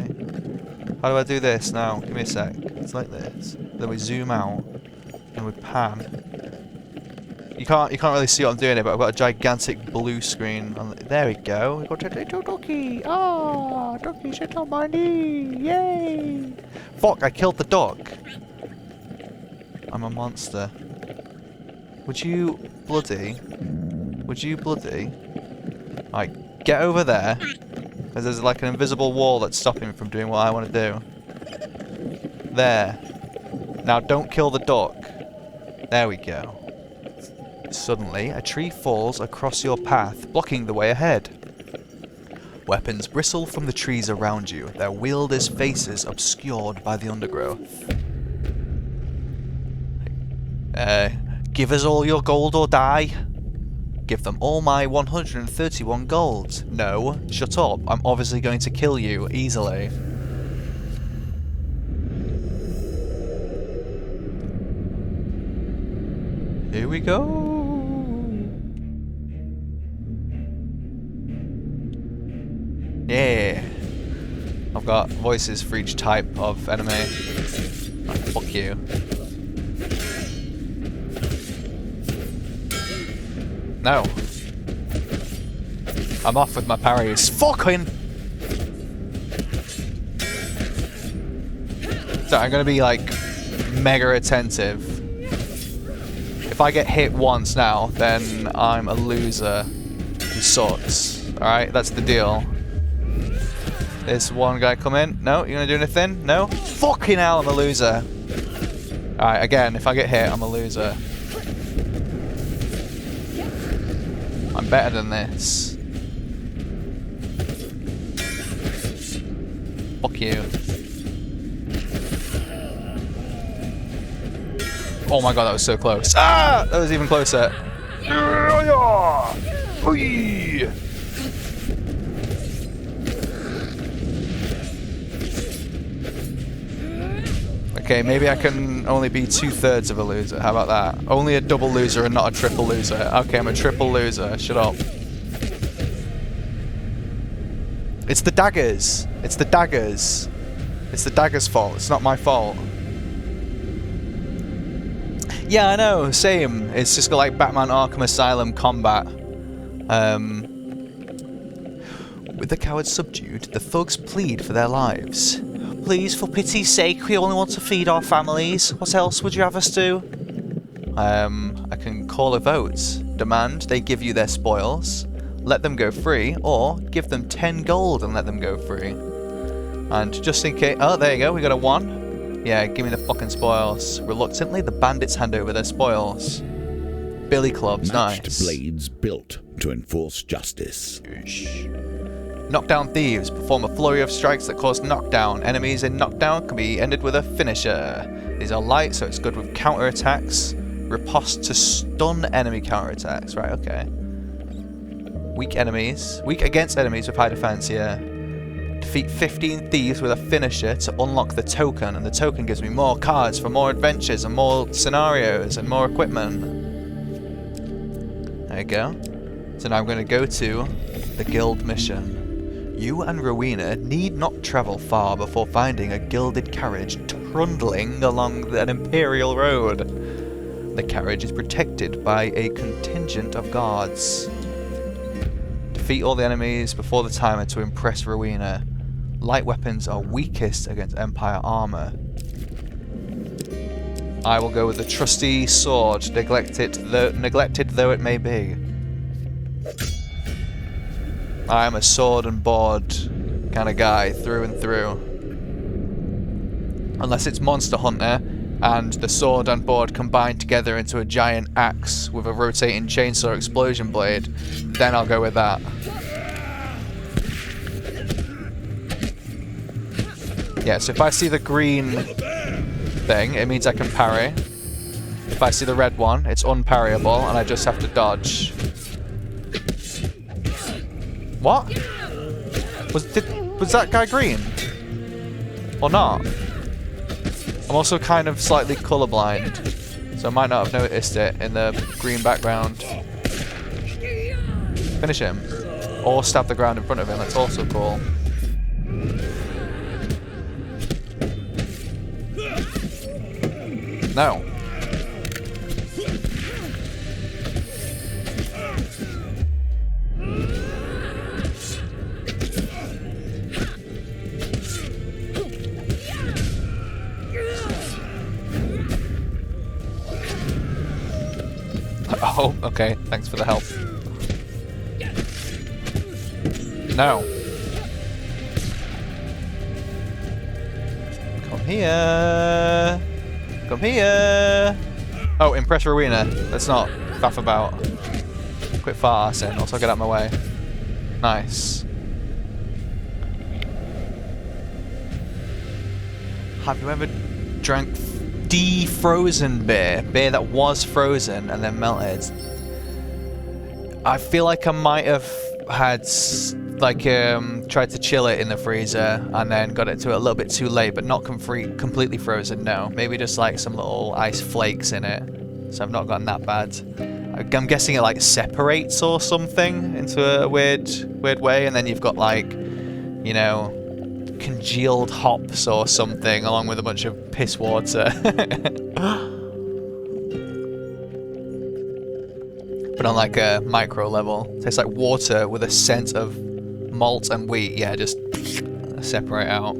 How do I do this now? Give me a sec. It's like this. Then we zoom out and we pan. You can't really see what I'm doing here, but I've got a gigantic blue screen. There we go. We've got a little ducky. Oh, ducky shit on my knee. Yay! Fuck! I killed the duck. I'm a monster. Would you bloody? Alright, get over there. Because there's like an invisible wall that's stopping me from doing what I want to do. There. Now don't kill the duck. There we go. Suddenly, a tree falls across your path, blocking the way ahead. Weapons bristle from the trees around you, their wielders' faces obscured by the undergrowth. Give us all your gold or die. Give them all my 131 gold. No, shut up. I'm obviously going to kill you easily. Here we go. Yeah. I've got voices for each type of enemy. Oh, fuck you. No. I'm off with my parries. Fucking! So I'm gonna be like mega attentive. If I get hit once now, then I'm a loser who sucks. Alright, that's the deal. There's one guy come in. No, you gonna do anything? No? Fucking hell, I'm a loser. Alright, again, if I get hit, I'm a loser. I'm better than this. Fuck you. Oh my god, that was so close. Ah! That was even closer. Okay, maybe I can only be 2/3 of a loser. How about that? Only a double loser and not a triple loser. Okay, I'm a triple loser. Shut up. It's the daggers. It's the daggers. It's the daggers' fault. It's not my fault. Yeah, I know. Same. It's just got like Batman Arkham Asylum combat. With the cowards subdued, the thugs plead for their lives. Please, for pity's sake, we only want to feed our families. What else would you have us do? I can call a vote. Demand they give you their spoils. Let them go free, or give them 10 gold and let them go free. And just in case... Oh, there you go. We got a 1. Yeah, give me the fucking spoils. Reluctantly, the bandits hand over their spoils. Billy clubs, Matched nice. blades built to enforce justice. Knockdown thieves perform a flurry of strikes that cause knockdown. Enemies in knockdown can be ended with a finisher. These are light, so it's good with counterattacks. Riposte to stun enemy counterattacks. Right, okay. Weak enemies. Weak against enemies with high defense, yeah. Defeat 15 thieves with a finisher to unlock the token, and the token gives me more cards for more adventures and more scenarios and more equipment. There you go. So now I'm going to go to the guild mission. You and Rowena need not travel far before finding a gilded carriage trundling along an imperial road. The carriage is protected by a contingent of guards. Defeat all the enemies before the timer to impress Rowena. Light weapons are weakest against Empire armor. I will go with the trusty sword, neglected though it may be. I am a sword and board kind of guy through and through. Unless it's Monster Hunter and the sword and board combined together into a giant axe with a rotating chainsaw explosion blade, then I'll go with that. Yeah, so if I see the green thing, it means I can parry. If I see the red one, it's unparryable and I just have to dodge. What? Was that guy green? Or not? I'm also kind of slightly colorblind, so I might not have noticed it in the green background. Finish him. Or stab the ground in front of him, that's also cool. No. Oh, okay. Thanks for the help. No. Come here. Come here. Oh, impress Rowena. Let's not faff about. Quit farting. Also get out of my way. Nice. Have you ever drank defrozen beer? Beer that was frozen and then melted? I feel like I might have had like tried to chill it in the freezer and then got it to it a little bit too late, but not completely frozen. No, maybe just like some little ice flakes in it. So I've not gotten that bad. I'm guessing it like separates or something into a weird way, and then you've got like, you know, congealed hops or something along with a bunch of piss water. But on like a micro level. Tastes like water with a scent of malt and wheat. Yeah, just separate out.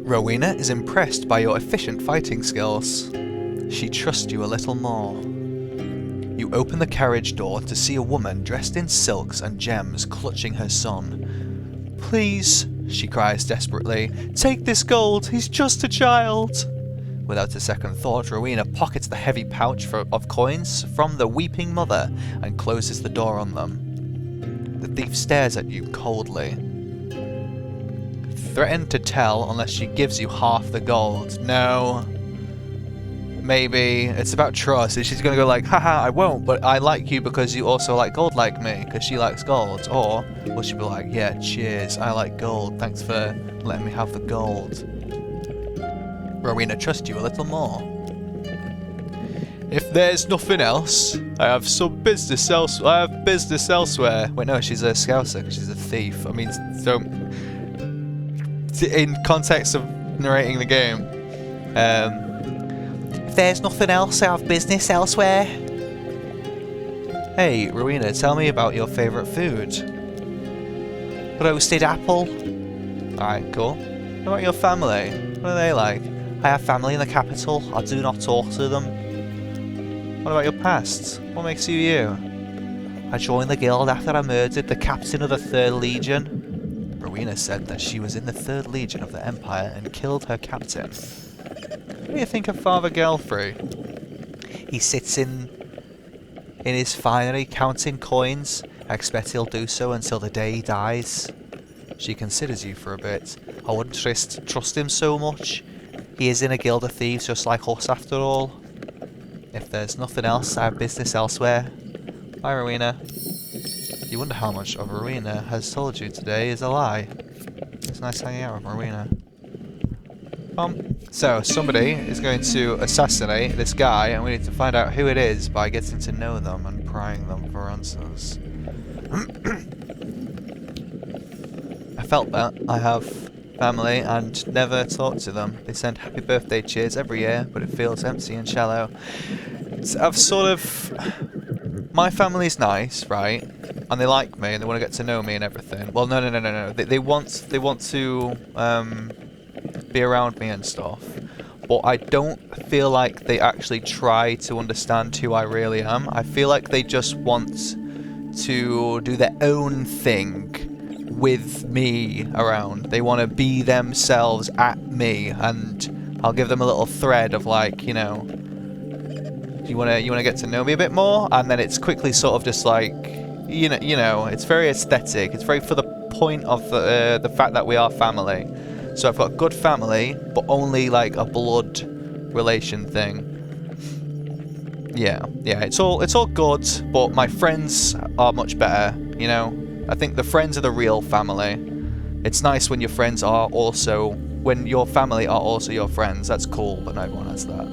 Rowena is impressed by your efficient fighting skills. She trusts you a little more. You open the carriage door to see a woman dressed in silks and gems clutching her son. Please, she cries desperately, take this gold, he's just a child. Without a second thought, Rowena pockets the heavy pouch of coins from the weeping mother and closes the door on them. The thief stares at you coldly. Threaten to tell unless she gives you half the gold. No. Maybe it's about trust. She's gonna go like, haha, I won't, but I like you because you also like gold like me, because she likes gold. Or will she be like, yeah, cheers, I like gold, thanks for letting me have the gold. Rowena trusts you a little more. If there's nothing else, I have some business else. I have business elsewhere. Wait, no, she's a scouser because she's a thief. I mean, so in context of narrating the game, if there's nothing else, I have business elsewhere. Hey, Rowena, tell me about your favourite food. Roasted apple. Alright, cool. What about your family? What are they like? I have family in the capital. I do not talk to them. What about your past? What makes you you? I joined the guild after I murdered the captain of the 3rd Legion. Rowena said that she was in the 3rd Legion of the Empire and killed her captain. What do you think of Father Gelfrey? He sits in his finery counting coins. I expect he'll do so until the day he dies. She considers you for a bit. I wouldn't trust him so much. He is in a guild of thieves just like us after all. If there's nothing else, I have business elsewhere. Bye, Rowena. You wonder how much of Rowena has told you today is a lie. It's nice hanging out with Rowena. So, somebody is going to assassinate this guy, and we need to find out who it is by getting to know them and prying them for answers. I felt that. I have family and never talked to them. They send happy birthday cheers every year, but it feels empty and shallow. I've sort of... My family's nice, right? And they like me and they want to get to know me and everything. Well, no. They want to be around me and stuff. But I don't feel like they actually try to understand who I really am. I feel like they just want to do their own thing with me around. They want to be themselves at me, and I'll give them a little thread of like, you know, you want to get to know me a bit more, and then it's quickly sort of just like, you know, it's very aesthetic. It's very for the point of the fact that we are family. So I've got good family, but only like a blood relation thing. Yeah, it's all good, but my friends are much better, you know. I think the friends are the real family. It's nice when your friends are also, when your family are also your friends. That's cool, but not everyone has that.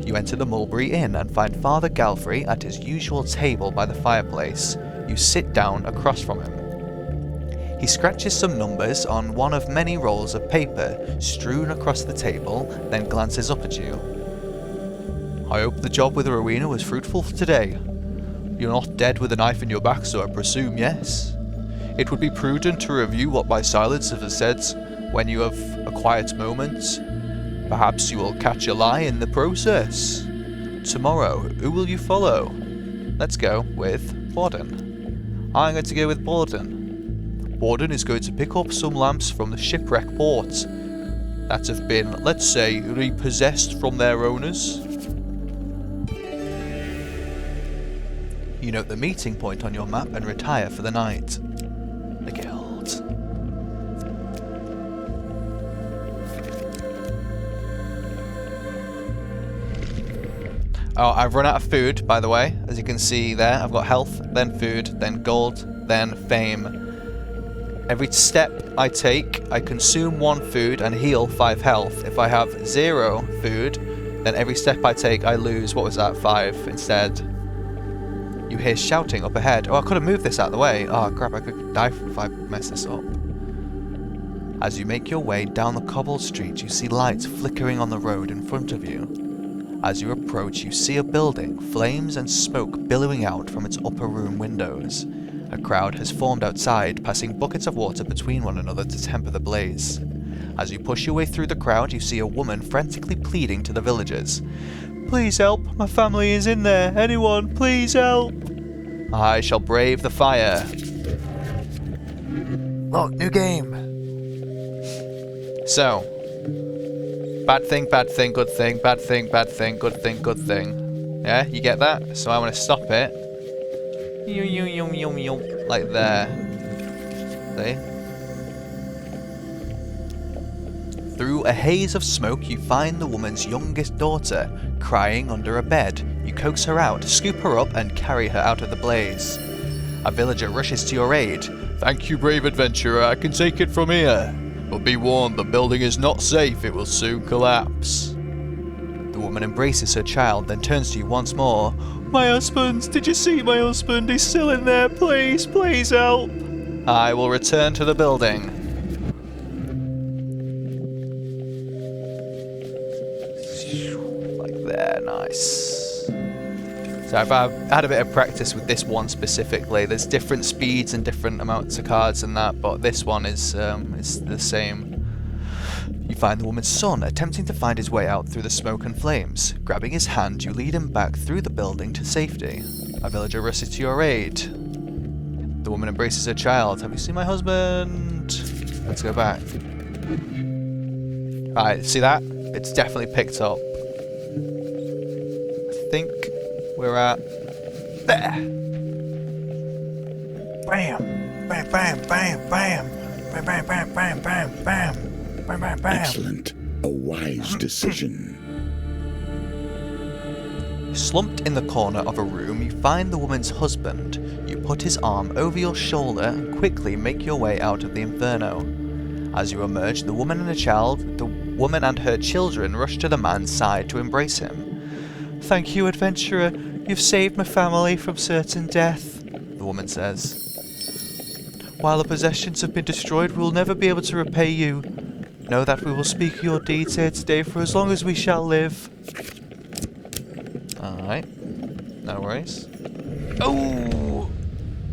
You enter the Mulberry Inn and find Father Galfrey at his usual table by the fireplace. You sit down across from him. He scratches some numbers on one of many rolls of paper strewn across the table, then glances up at you. I hope the job with Rowena was fruitful today. You're not dead with a knife in your back, so I presume yes. It would be prudent to review what my silencer has said when you have a quiet moment. Perhaps you will catch a lie in the process. Tomorrow, who will you follow? Let's go with Borden. I'm going to go with Borden. Borden is going to pick up some lamps from the shipwreck port that have been, let's say, repossessed from their owners. You note the meeting point on your map and retire for the night. The Guild. Oh, I've run out of food, by the way. As you can see there, I've got health, then food, then gold, then fame. Every step I take, I consume 1 food and heal 5 health. If I have 0 food, then every step I take, I lose, what was that, 5 instead. You hear shouting up ahead. Oh, I could have moved this out of the way. Oh, crap, I could die if I mess this up. As you make your way down the cobbled street, you see lights flickering on the road in front of you. As you approach, you see a building, flames and smoke billowing out from its upper room windows. A crowd has formed outside, passing buckets of water between one another to temper the blaze. As you push your way through the crowd, you see a woman frantically pleading to the villagers. Please help, my family is in there. Anyone, please help. I shall brave the fire. Look, new game. So, bad thing, good thing, bad thing, good thing, good thing. Yeah, you get that? So I want to stop it. Like there. See? Through a haze of smoke, you find the woman's youngest daughter, crying under a bed. You coax her out, scoop her up, and carry her out of the blaze. A villager rushes to your aid. Thank you, brave adventurer, I can take it from here. But be warned, the building is not safe, it will soon collapse. The woman embraces her child, then turns to you once more. My husband, did you see my husband? He's still in there, please, please help. I will return to the building. Like there, nice. So I've had a bit of practice with this one specifically. There's different speeds and different amounts of cards and that, but this one is the same. You find the woman's son attempting to find his way out through the smoke and flames. Grabbing his hand, you lead him back through the building to safety. A villager rushes to your aid. The woman embraces her child. Have you seen my husband? Let's go back. Alright, see that? It's definitely picked up. I think we're at there. Bam! Bam, bam, bam, bam! Bam, bam, bam, bam, bam, bam! Bam, bam, bam. Excellent. A wise decision. Slumped in the corner of a room, you find the woman's husband. You put his arm over your shoulder and quickly make your way out of the inferno. As you emerge, the woman and her children rush to the man's side to embrace him. Thank you, adventurer. You've saved my family from certain death, the woman says. While the possessions have been destroyed, we will never be able to repay you. Know that we will speak your deeds here today for as long as we shall live. Alright. No worries. Oh!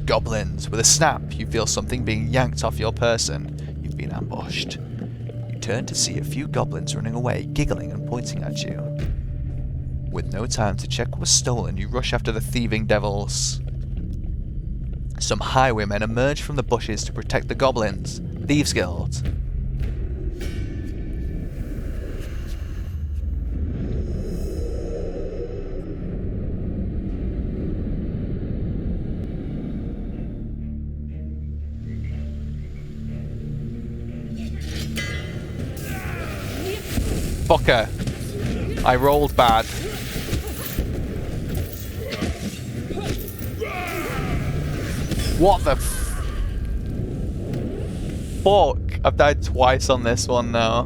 Goblins. With a snap, you feel something being yanked off your person. You've been ambushed. You turn to see a few goblins running away, giggling and pointing at you. With no time to check what was stolen, you rush after the thieving devils. Some highwaymen emerge from the bushes to protect the goblins. Thieves Guild. Fucker. I rolled bad. What the fuck? I've died twice on this one now.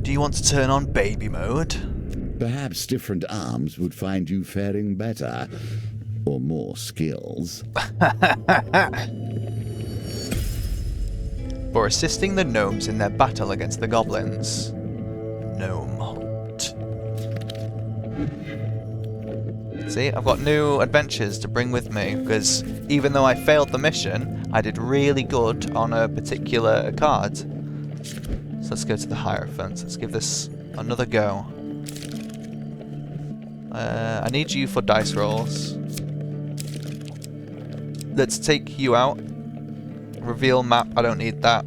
Do you want to turn on baby mode? Perhaps different arms would find you faring better. Or more skills. For assisting the gnomes in their battle against the goblins. Gnome Hunt. See, I've got new adventures to bring with me, because even though I failed the mission, I did really good on a particular card. So let's go to the Hierophant. Let's give this another go. I need you for dice rolls. Let's take you out. Reveal map, I don't need that.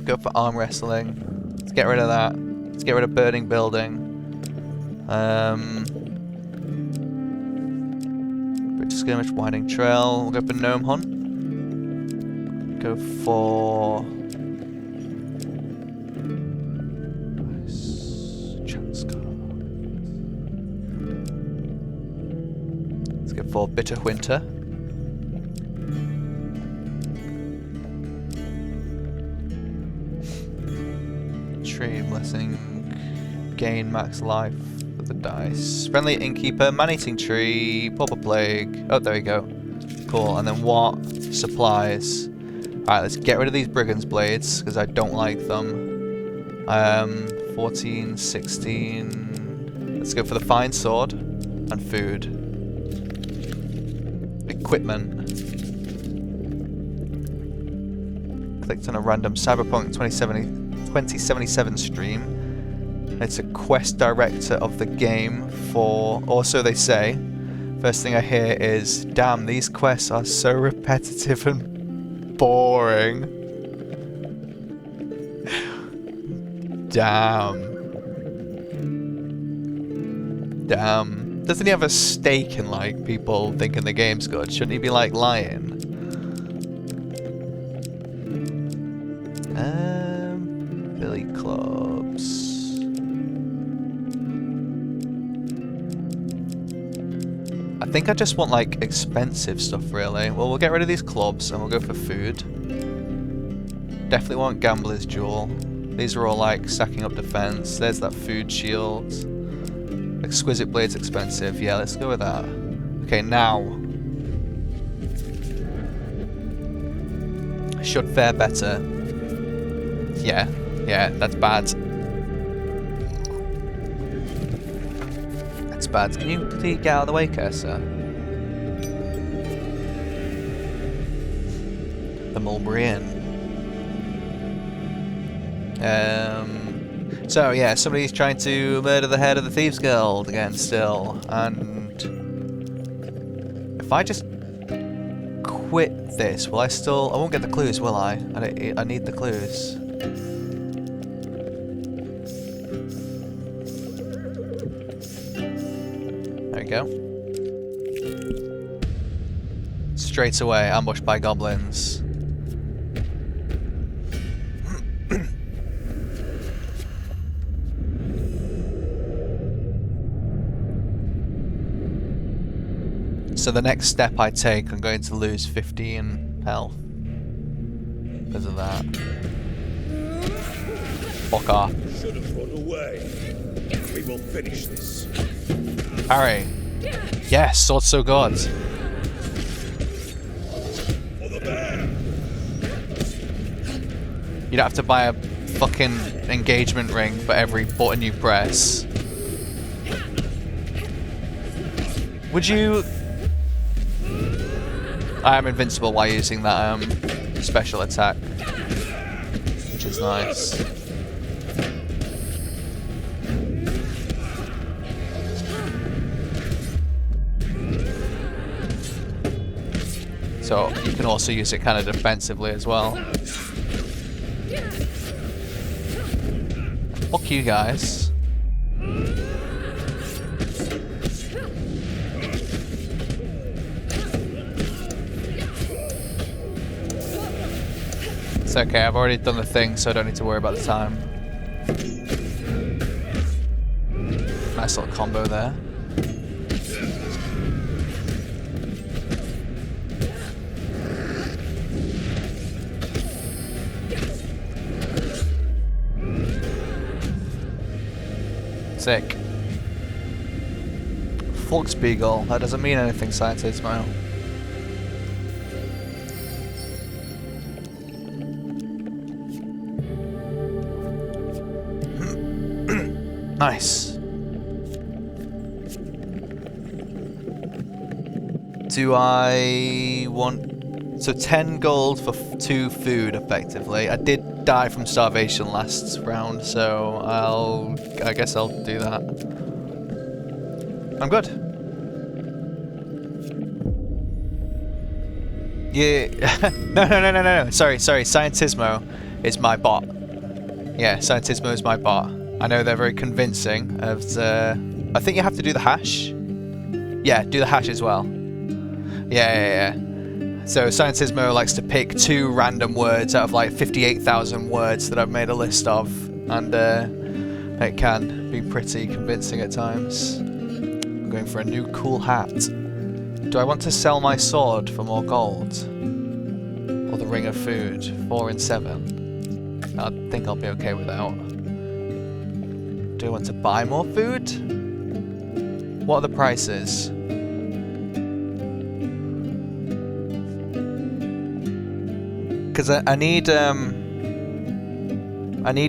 Go for arm wrestling. Let's get rid of that. Let's get rid of burning building. Bridge skirmish, winding trail. We'll go for gnome hunt. Go for... chance card. Let's go for bitter winter. Tree blessing, gain max life with the dice. Friendly innkeeper, man-eating tree, pauper plague. Oh, there we go. Cool. And then what? Supplies. Alright, let's get rid of these brigands blades because I don't like them. 14, 16. Let's go for the fine sword and food. Equipment. Clicked on a random Cyberpunk 2077 stream. It's a quest director of the game for, or so they say. First thing I hear is, damn, these quests are so repetitive and boring. Damn. Doesn't he have a stake in, like, people thinking the game's good? Shouldn't he be, like, lying? Billy clubs. I think I just want, like, expensive stuff, really. Well, we'll get rid of these clubs and we'll go for food. Definitely want Gambler's Jewel. These are all, like, stacking up defense. There's that food shield. Exquisite Blade's expensive. Yeah, let's go with that. Okay, now. Should fare better. Yeah, that's bad. That's bad. Can you please get out of the way, cursor? The Mulberry Inn. So yeah, somebody's trying to murder the head of the Thieves Guild again still, and if I just quit this, will I still... I won't get the clues, will I? I need the clues. There we go. Straight away, ambushed by goblins. So the next step I take, I'm going to lose 15 health because of that. Fuck off. Should have run away. We will finish this. Harry. Yes, sword's so good. For the bear. You don't have to buy a fucking engagement ring for every button you press. Would you... I am invincible while using that special attack, which is nice. So you can also use it kind of defensively as well. Fuck you guys. It's okay, I've already done the thing, so I don't need to worry about the time. Nice little combo there. Sick. Volksbeagle, that doesn't mean anything, Scientist Smile. Nice. Do I want... So 10 gold for 2 food, effectively. I did die from starvation last round, so I guess I'll do that. I'm good. Yeah. No. Sorry. Scientismo is my bot. Yeah, Scientismo is my bot. I know they're very convincing of the... I think you have to do the hash. Yeah, do the hash as well. Yeah. So Scientismo likes to pick 2 random words out of like 58,000 words that I've made a list of, and it can be pretty convincing at times. I'm going for a new cool hat. Do I want to sell my sword for more gold? Or the ring of food? 4 and 7. I think I'll be okay without. Do I want to buy more food? What are the prices? Because I need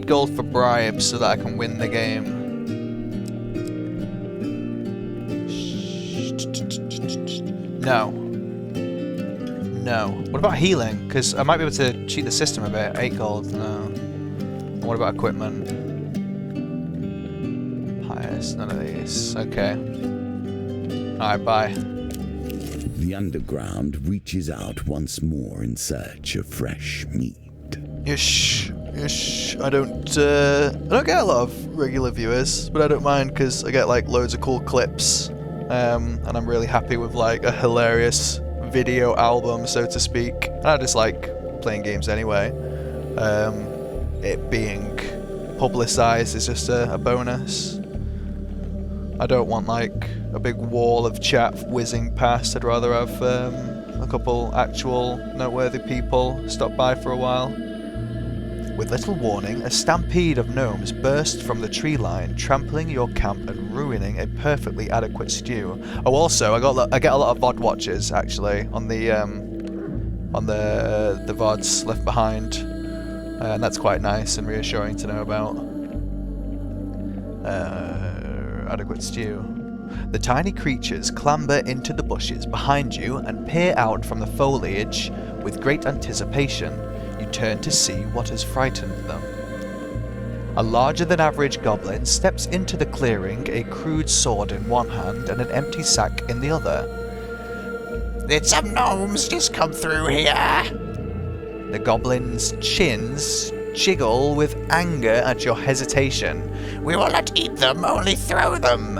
gold for bribes so that I can win the game. No. What about healing? Because I might be able to cheat the system a bit. 8 gold. No. And what about equipment? Pious. None of these. Okay. Alright, bye. The underground reaches out once more in search of fresh meat. Ish. I don't get a lot of regular viewers, but I don't mind because I get like loads of cool clips, and I'm really happy with like a hilarious video album, so to speak. And I just like playing games anyway. It being publicized is just a bonus. I don't want like a big wall of chat whizzing past. I'd rather have a couple actual noteworthy people stop by for a while. With little warning, a stampede of gnomes burst from the tree line, trampling your camp and ruining a perfectly adequate stew. Oh, also, I get a lot of VOD watchers actually on the VODs left behind, and that's quite nice and reassuring to know about. Adequate stew. The tiny creatures clamber into the bushes behind you and peer out from the foliage with great anticipation. You turn to see what has frightened them. A larger-than-average goblin steps into the clearing, a crude sword in one hand and an empty sack in the other. Did some gnomes just come through here? The goblin's chins jiggle with anger at your hesitation. We will not eat them, only throw them.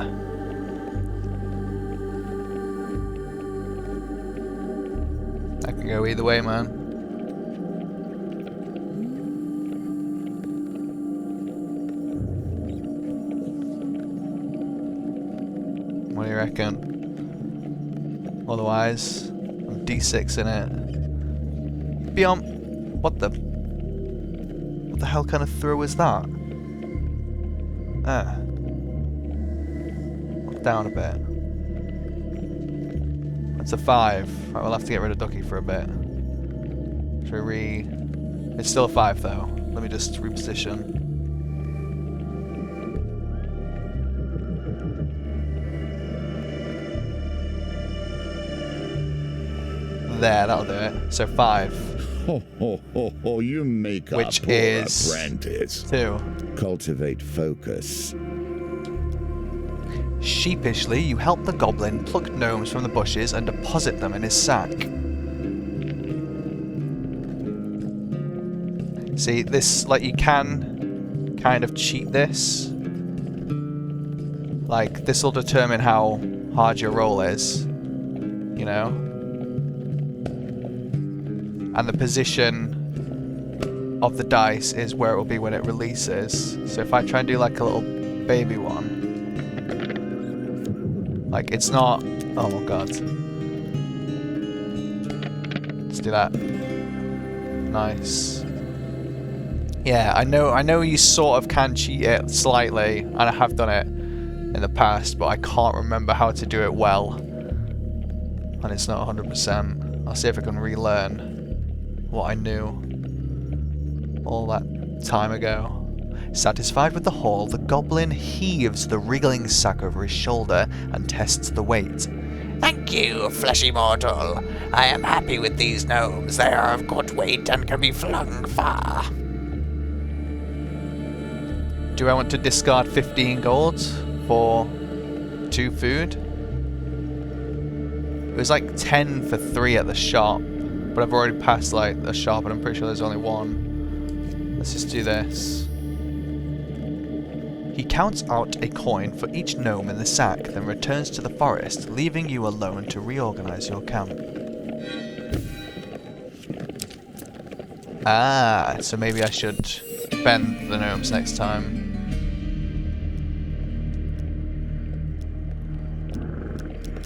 That can go either way, man. What do you reckon? Otherwise, I'm D6 in it. Beyond. What the hell kind of throw is that? Down a bit. That's a 5. Right, we'll have to get rid of Ducky for a bit. Should we It's still a 5 though. Let me just reposition. There, that'll do it. So 5. You make Which up, poor is apprentice. 2. Cultivate focus. Sheepishly, you help the goblin pluck gnomes from the bushes and deposit them in his sack. See, this, like, you can kind of cheat this. Like, this will determine how hard your roll is, you know? And the position of the dice is where it will be when it releases. So if I try and do like a little baby one, like it's not, oh my god. Let's do that. Nice. Yeah, I know you sort of can cheat it slightly, and I have done it in the past, but I can't remember how to do it well. And it's not 100%. I'll see if I can relearn what I knew all that time ago. Satisfied with the haul, the goblin heaves the wriggling sack over his shoulder and tests the weight. Thank you, fleshy mortal. I am happy with these gnomes. They are of good weight and can be flung far. do I want to discard 15 gold for 2 food? It was like 10 for 3 at the shop, but I've already passed like the shop and I'm pretty sure there's only one. Let's just do this. He counts out a coin for each gnome in the sack, then returns to the forest, leaving you alone to reorganize your camp. Ah, so maybe I should bend the gnomes next time.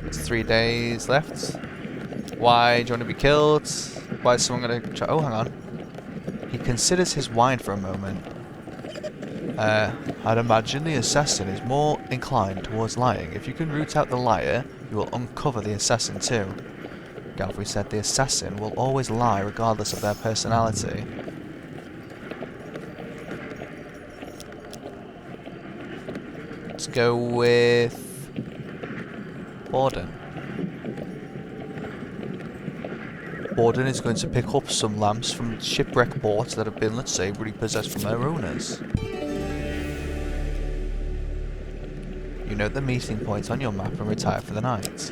It's 3 days left. Why do you want to be killed? Why is someone going to try? Oh, hang on. He considers his wine for a moment. I'd imagine the assassin is more inclined towards lying. If you can root out the liar, you will uncover the assassin too. Galfrey said the assassin will always lie regardless of their personality. Let's go with Borden. Borden is going to pick up some lamps from shipwreck ports that have been, let's say, repossessed from their owners. You note the meeting point on your map and retire for the night.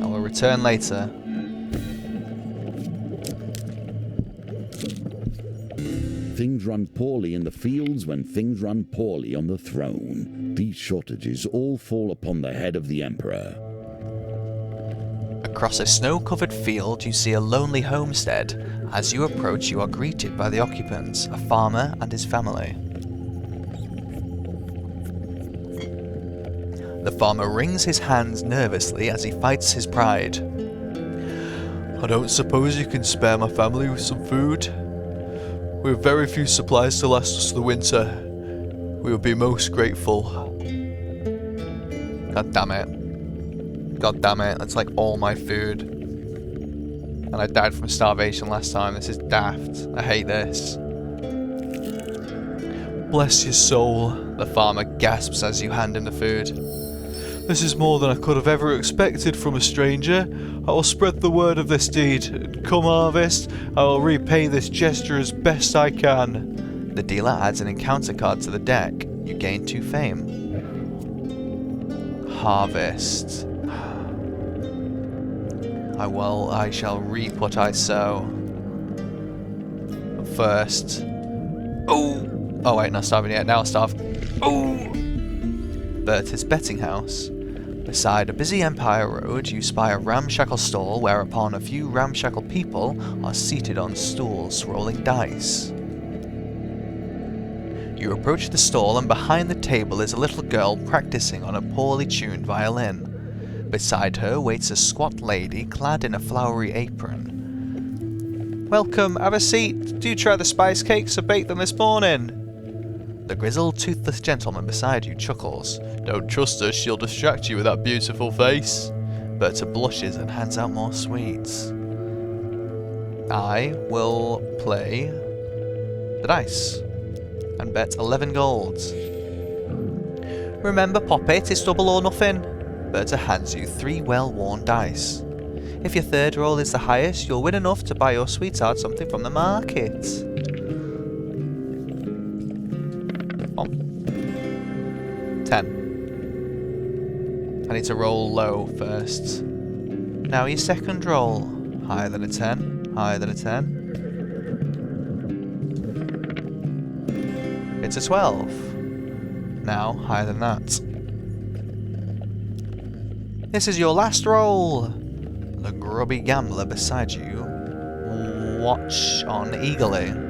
I will return later. Things run poorly in the fields when things run poorly on the throne. These shortages all fall upon the head of the Emperor. Across a snow-covered field, you see a lonely homestead. As you approach, you are greeted by the occupants, a farmer and his family. The farmer wrings his hands nervously as he fights his pride. I don't suppose you can spare my family with some food? We have very few supplies to last us the winter. We would be most grateful. God damn it. God damn it, that's like all my food. And I died from starvation last time. This is daft. I hate this. Bless your soul, the farmer gasps as you hand him the food. This is more than I could have ever expected from a stranger. I will spread the word of this deed. Come harvest, I will repay this gesture as best I can. The dealer adds an encounter card to the deck. You gain 2 fame. Harvest. I shall reap what I sow. But first... Oh! Oh wait, not starving yet. Now I'll starve. Oh! Berta's betting house. Beside a busy Empire Road, you spy a ramshackle stall whereupon a few ramshackle people are seated on stools rolling dice. You approach the stall and behind the table is a little girl practicing on a poorly tuned violin. Beside her waits a squat lady clad in a flowery apron. Welcome, have a seat. Do try the spice cakes, I baked them this morning. The grizzled, toothless gentleman beside you chuckles. Don't trust her, she'll distract you with that beautiful face. Berta blushes and hands out more sweets. I will play the dice and bet 11 golds. Remember, Poppet, it's double or nothing. Berta hands you 3 well-worn dice. If your third roll is the highest, you'll win enough to buy your sweetheart something from the market. 10. I need to roll low first. Now your second roll. Higher than a 10. Higher than a 10. It's a 12. Now higher than that. This is your last roll. The grubby gambler beside you watch on eagerly.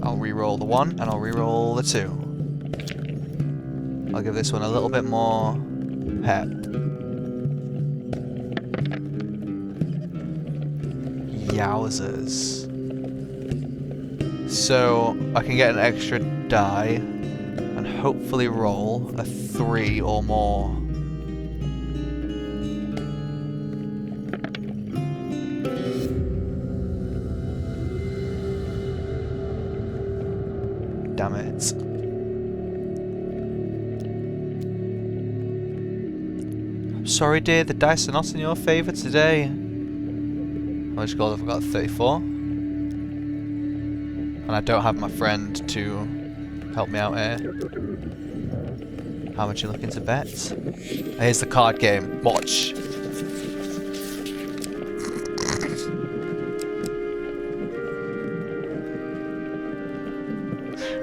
I'll re-roll the 1 and I'll re-roll the 2. I'll give this one a little bit more pep. Yowzers. So I can get an extra die and hopefully roll a 3 or more. Damn it. Sorry, dear, the dice are not in your favour today. How much gold have I got? 34. And I don't have my friend to help me out here. How much are you looking to bet? Here's the card game. Watch.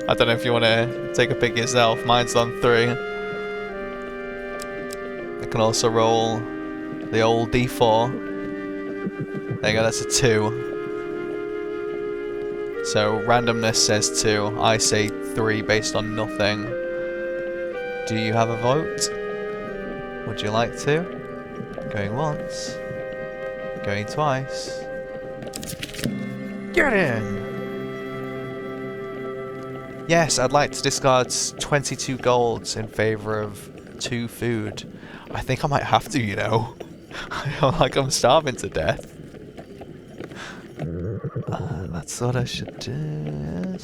I don't know if you want to take a pick yourself. Mine's on 3. I can also roll the old D4. There you go, that's a 2. So randomness says 2. I say 3 based on nothing. Do you have a vote? Would you like to? Going once. Going twice. Get in! Yes, I'd like to discard 22 golds in favour of 2 food. I think I might have to, you know. I feel like I'm starving to death. That's what I should do.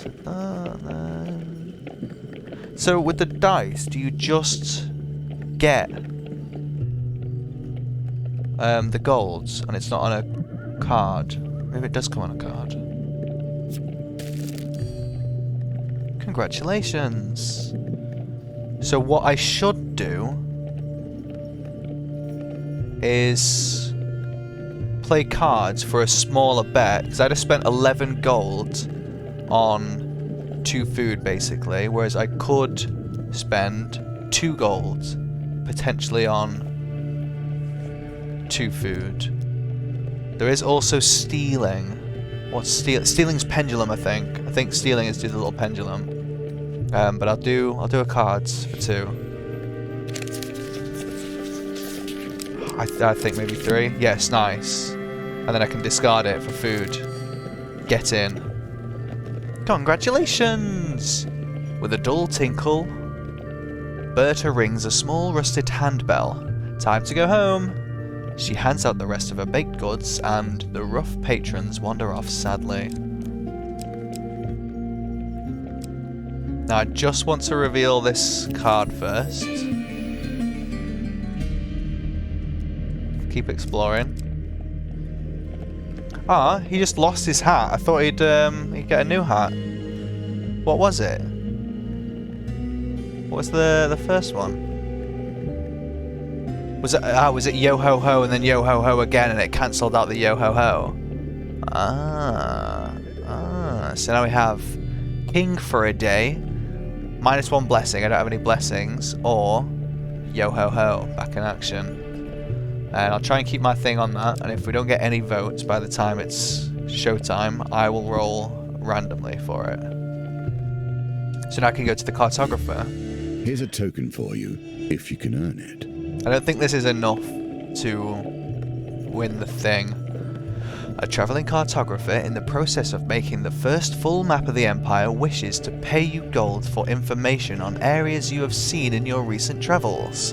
So with the dice, do you just get the golds and it's not on a card? Maybe it does come on a card. Congratulations. So what I should do is play cards for a smaller bet, because I just spent 11 gold on 2 food basically, whereas I could spend 2 gold potentially on 2 food. There is also stealing. What's stealing's pendulum, I think. I think stealing is just a little pendulum. But I'll do a cards for 2. I think maybe 3. Yes, nice. And then I can discard it for food. Get in. Congratulations! With a dull tinkle, Berta rings a small rusted handbell. Time to go home. She hands out the rest of her baked goods, and the rough patrons wander off sadly. Now I just want to reveal this card first. Keep exploring. Ah, he just lost his hat. I thought he'd get a new hat. What was it? What was the first one? Was it yo ho ho and then yo ho ho again and it cancelled out the yo ho ho? So now we have King for a day, -1 blessing, I don't have any blessings, or yo ho ho, back in action. And I'll try and keep my thing on that, and if we don't get any votes by the time it's showtime, I will roll randomly for it. So now I can go to the cartographer. Here's a token for you, if you can earn it. I don't think this is enough to win the thing. A travelling cartographer in the process of making the first full map of the Empire wishes to pay you gold for information on areas you have seen in your recent travels.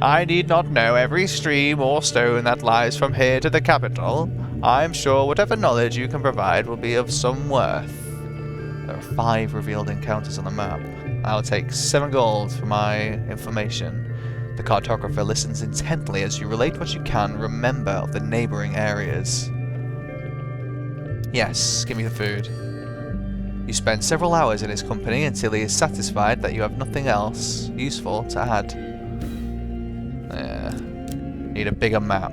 I need not know every stream or stone that lies from here to the capital. I am sure whatever knowledge you can provide will be of some worth. There are 5 revealed encounters on the map. I'll take 7 gold for my information. The cartographer listens intently as you relate what you can remember of the neighbouring areas. Yes, give me the food. You spend several hours in his company until he is satisfied that you have nothing else useful to add. Need a bigger map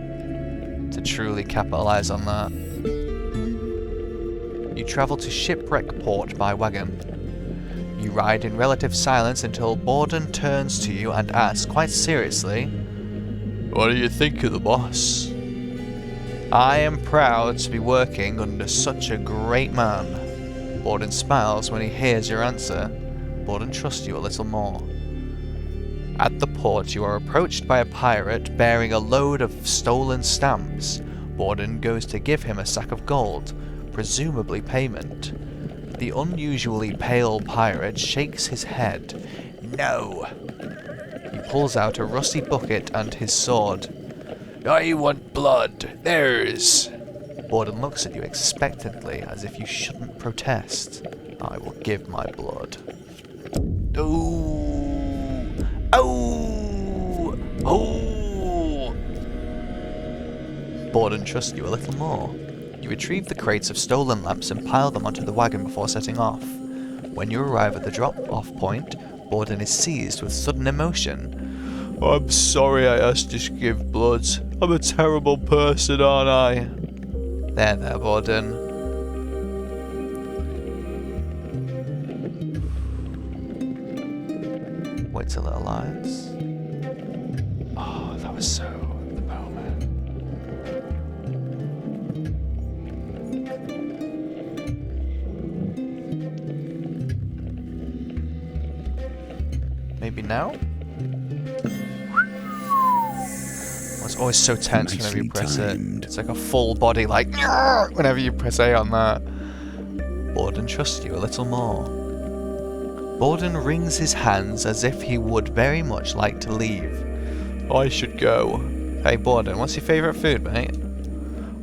to truly capitalise on that. You travel to Shipwreck Port by wagon. You ride in relative silence until Borden turns to you and asks quite seriously, "What do you think of the boss?" "I am proud to be working under such a great man." Borden smiles when he hears your answer. Borden trusts you a little more. At the port, you are approached by a pirate bearing a load of stolen stamps. Borden goes to give him a sack of gold, presumably payment. The unusually pale pirate shakes his head. "No." He pulls out a rusty bucket and his sword. "I want blood. There's..." Borden looks at you expectantly, as if you shouldn't protest. "I will give my blood." "Ooh. Oh! Oh! Borden trust you a little more. You retrieve the crates of stolen lamps and pile them onto the wagon before setting off. When you arrive at the drop-off point, Borden is seized with sudden emotion. I'm sorry I asked you to give blood. I'm a terrible person, aren't I? There, Borden. Wait till it aligns. Oh, that was so the moment. Maybe now? Oh, it's always so tense whenever you press it. It's like a full body, like, whenever you press A on that. Borden trusts you a little more. Borden wrings his hands as if he would very much like to leave. I should go. Hey Borden, what's your favourite food, mate?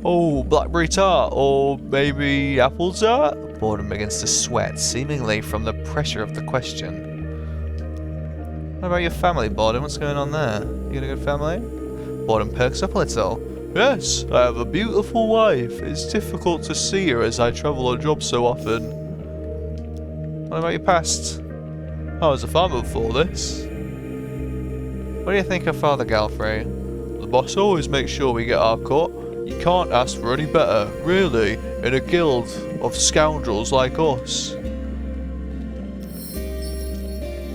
Oh, blackberry tart, or maybe apple tart? Borden begins to sweat, seemingly from the pressure of the question. What about your family, Borden? What's going on there? You got a good family? Borden perks up a little. Yes, I have a beautiful wife. It's difficult to see her as I travel on jobs so often. What about your past? I was a farmer before this. What do you think of Father Galfrey? The boss always makes sure we get our cut. You can't ask for any better, really, in a guild of scoundrels like us.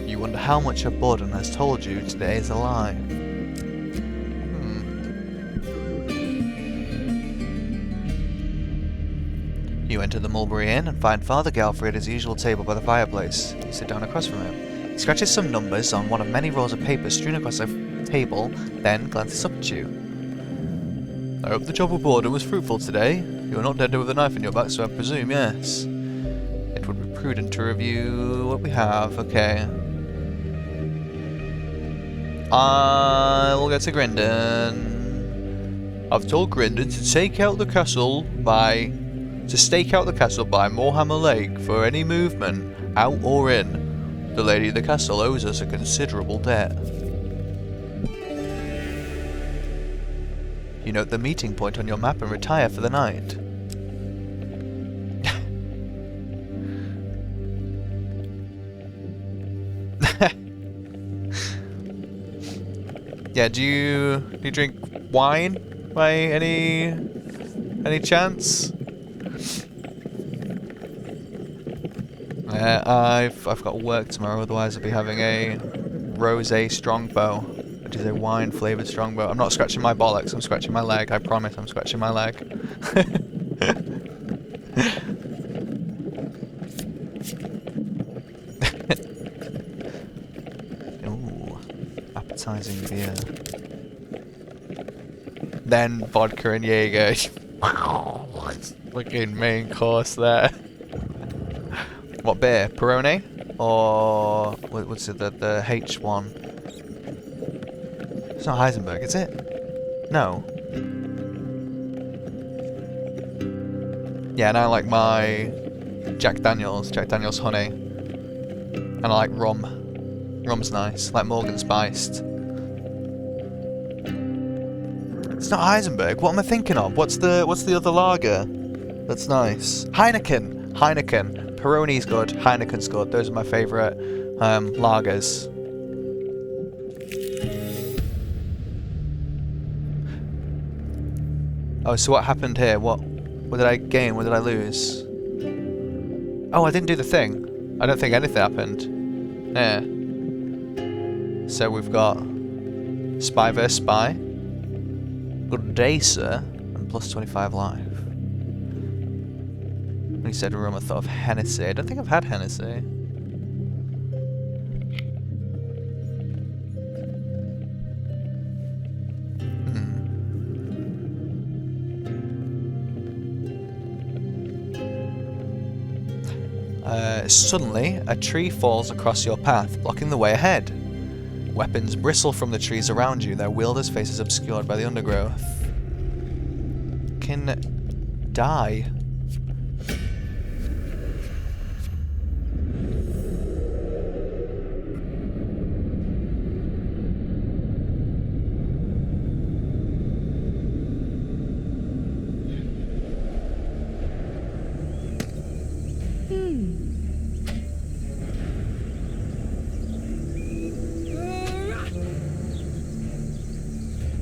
You wonder how much of Borden has told you today is a lie. You enter the Mulberry Inn and find Father Galfrey at his usual table by the fireplace. You sit down across from him. He scratches some numbers on one of many rolls of paper strewn across the table, then glances up at you. I hope the job with Borden was fruitful today. You are not dead with a knife in your back, so I presume yes. It would be prudent to review what we have. Okay. I will go to Grindon. I've told Grindon to stake out the castle by Moorhammer Lake for any movement, out or in. The lady of the castle owes us a considerable debt. You note the meeting point on your map and retire for the night. Yeah, do you drink wine by any chance? I've got work tomorrow, otherwise I'll be having a rosé strongbow, which is a wine-flavoured strongbow. I'm not scratching my bollocks, I'm scratching my leg, I promise I'm scratching my leg. Ooh, appetizing beer. Then vodka and Jaeger. Fucking main course there. What beer? Peroni? Or what's it? The H one? It's not Heisenberg, is it? No. Yeah, and I like my Jack Daniels honey. And I like rum. Rum's nice, like Morgan spiced. It's not Heisenberg. What am I thinking of? What's the other lager? That's nice. Heineken. Peroni's good. Heineken's good. Those are my favourite lagers. Oh, so what happened here? What did I gain? What did I lose? Oh, I didn't do the thing. I don't think anything happened. Yeah. So we've got Spy vs Spy. Good day, sir. And plus 25 life. When he said rum, I thought of Hennessy. I don't think I've had Hennessy. Suddenly, a tree falls across your path, blocking the way ahead. Weapons bristle from the trees around you, their wielders' faces obscured by the undergrowth. Can die.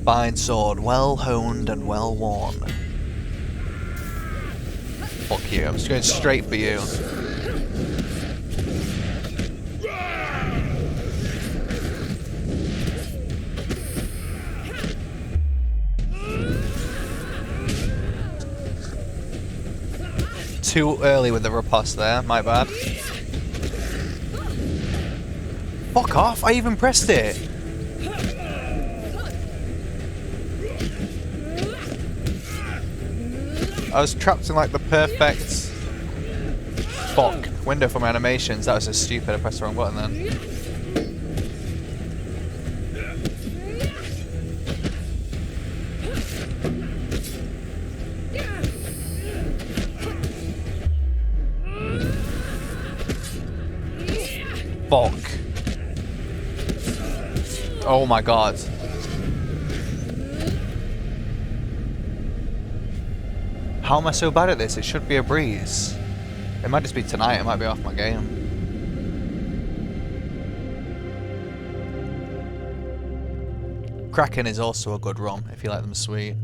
fine sword, well honed and well worn. Fuck you, I'm just going straight for you. Too early with the riposte there, my bad. Fuck off, I even pressed it! I was trapped in like the perfect... Fuck. Window for my animations. That was just stupid, I pressed the wrong button then. Fuck. Oh my god. How am I so bad at this? It should be a breeze. It might just be tonight, it might be off my game. Kraken is also a good rum, if you like them sweet.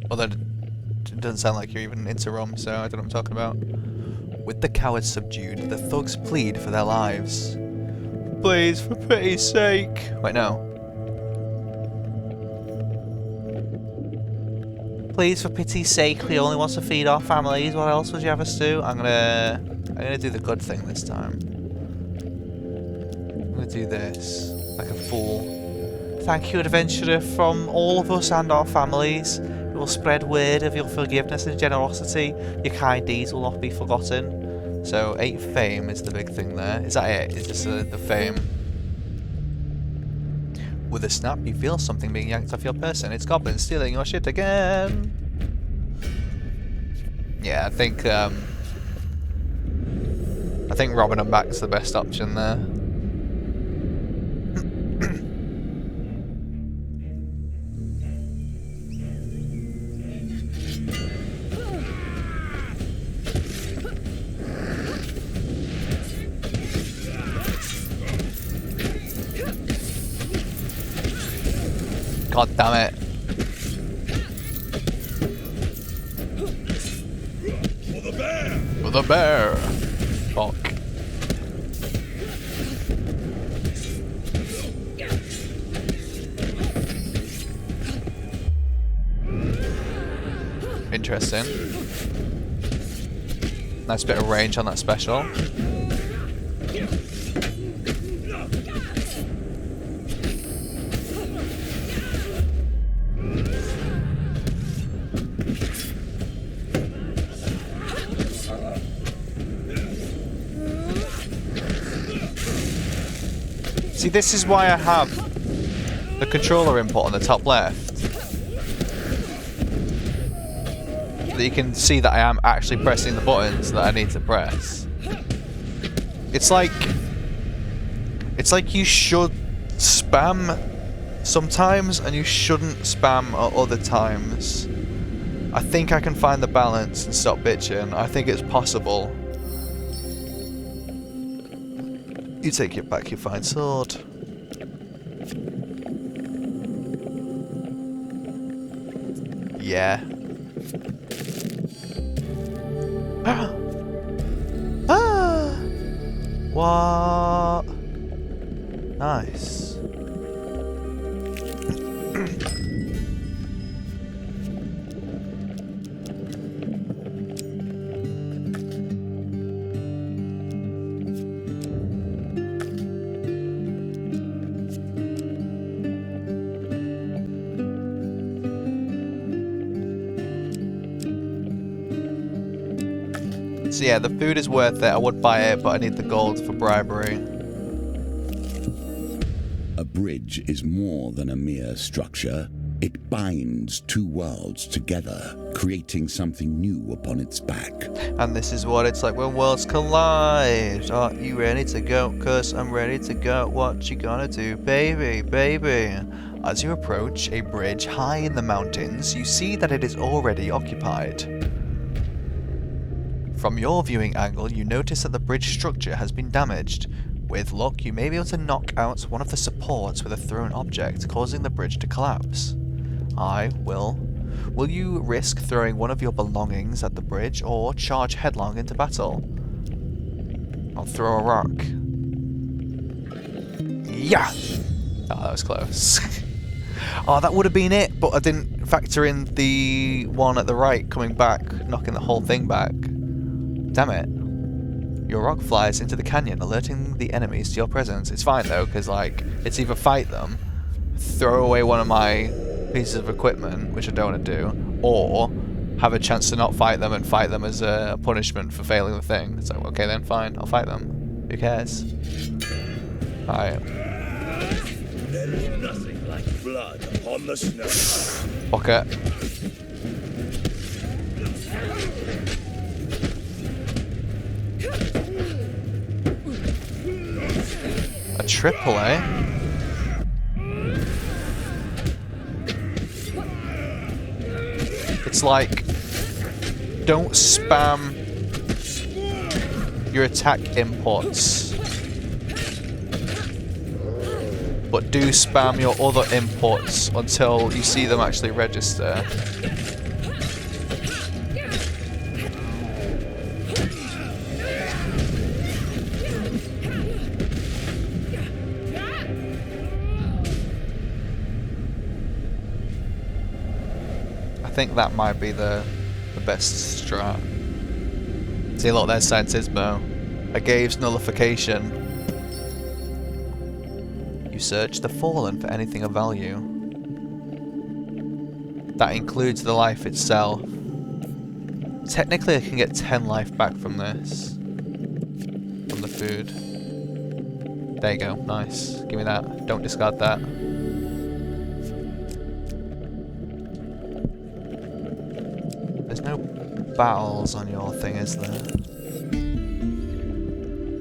Although it doesn't sound like you're even into rum, so I don't know what I'm talking about. With the cowards subdued, the thugs plead for their lives. Please, for pity's sake. Wait, no. Please, for pity's sake, we only want to feed our families. What else would you have us do? I'm gonna do the good thing this time. I'm gonna do this like a fool. Thank you, adventurer, from all of us and our families. We will spread word of your forgiveness and generosity. Your kind deeds will not be forgotten. So 8 fame is the big thing there. Is that it? Is this the fame? With a snap, you feel something being yanked off your person. It's goblins stealing your shit again. Yeah, I think robbing them back is the best option there. God damn it. For the bear! For the bear! Fuck. Interesting. Nice bit of range on that special. See, this is why I have the controller input on the top left. So that you can see that I am actually pressing the buttons that I need to press. It's like you should spam sometimes and you shouldn't spam at other times. I think I can find the balance and stop bitching. I think it's possible. You take it back, you fine sword. Yeah. Ah! What? Nice. So yeah, the food is worth it. I would buy it, but I need the gold for bribery. A bridge is more than a mere structure. It binds two worlds together, creating something new upon its back. And this is what it's like when worlds collide. Are you ready to go? 'Cause I'm ready to go. What you gonna do, baby, baby? As you approach a bridge high in the mountains, you see that it is already occupied. From your viewing angle, you notice that the bridge structure has been damaged. With luck, you may be able to knock out one of the supports with a thrown object, causing the bridge to collapse. I will. Will you risk throwing one of your belongings at the bridge or charge headlong into battle? I'll throw a rock. Yeah! Oh, that was close. Oh, that would have been it, but I didn't factor in the one at the right coming back, knocking the whole thing back. Damn it. Your rock flies into the canyon, alerting the enemies to your presence. It's fine though, because like, it's either fight them, throw away one of my pieces of equipment, which I don't want to do, or have a chance to not fight them and fight them as a punishment for failing the thing. So, okay then, fine, I'll fight them. Who cares? Alright. There is nothing like blood upon the snow. Pocket. A triple, eh? It's like, don't spam your attack inputs, but do spam your other inputs until you see them actually register. I think that might be the best strat. See, look, there's Sentismo. A Gave's nullification. You search the Fallen for anything of value. That includes the life itself. Technically, I can get 10 life back from this. From the food. There you go, nice. Give me that. Don't discard that. There's no battles on your thing, is there?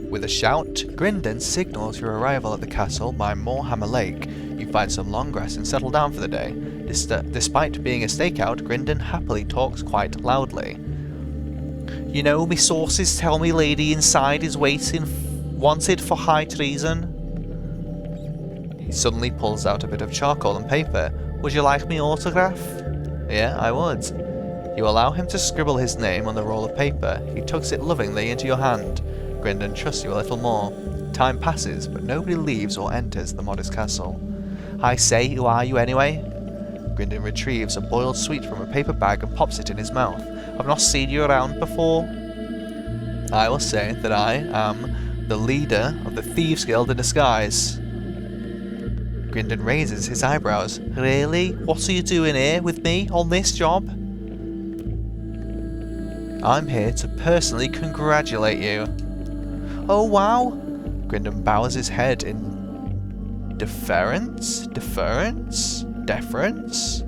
With a shout, Grindon signals your arrival at the castle by Moorhammer Lake. You find some long grass and settle down for the day. Despite being a stakeout, Grindon happily talks quite loudly. You know, me sources tell me lady inside is wanted for high treason. He suddenly pulls out a bit of charcoal and paper. Would you like me autograph? Yeah, I would. You allow him to scribble his name on the roll of paper. He tucks it lovingly into your hand. Grindon trusts you a little more. Time passes, but nobody leaves or enters the modest castle. I say, who are you anyway? Grindon retrieves a boiled sweet from a paper bag and pops it in his mouth. I've not seen you around before. I will say that I am the leader of the Thieves Guild in disguise. Grindon raises his eyebrows. Really? What are you doing here with me on this job? I'm here to personally congratulate you. Oh wow! Grindon bows his head in deference? Deference? Deference?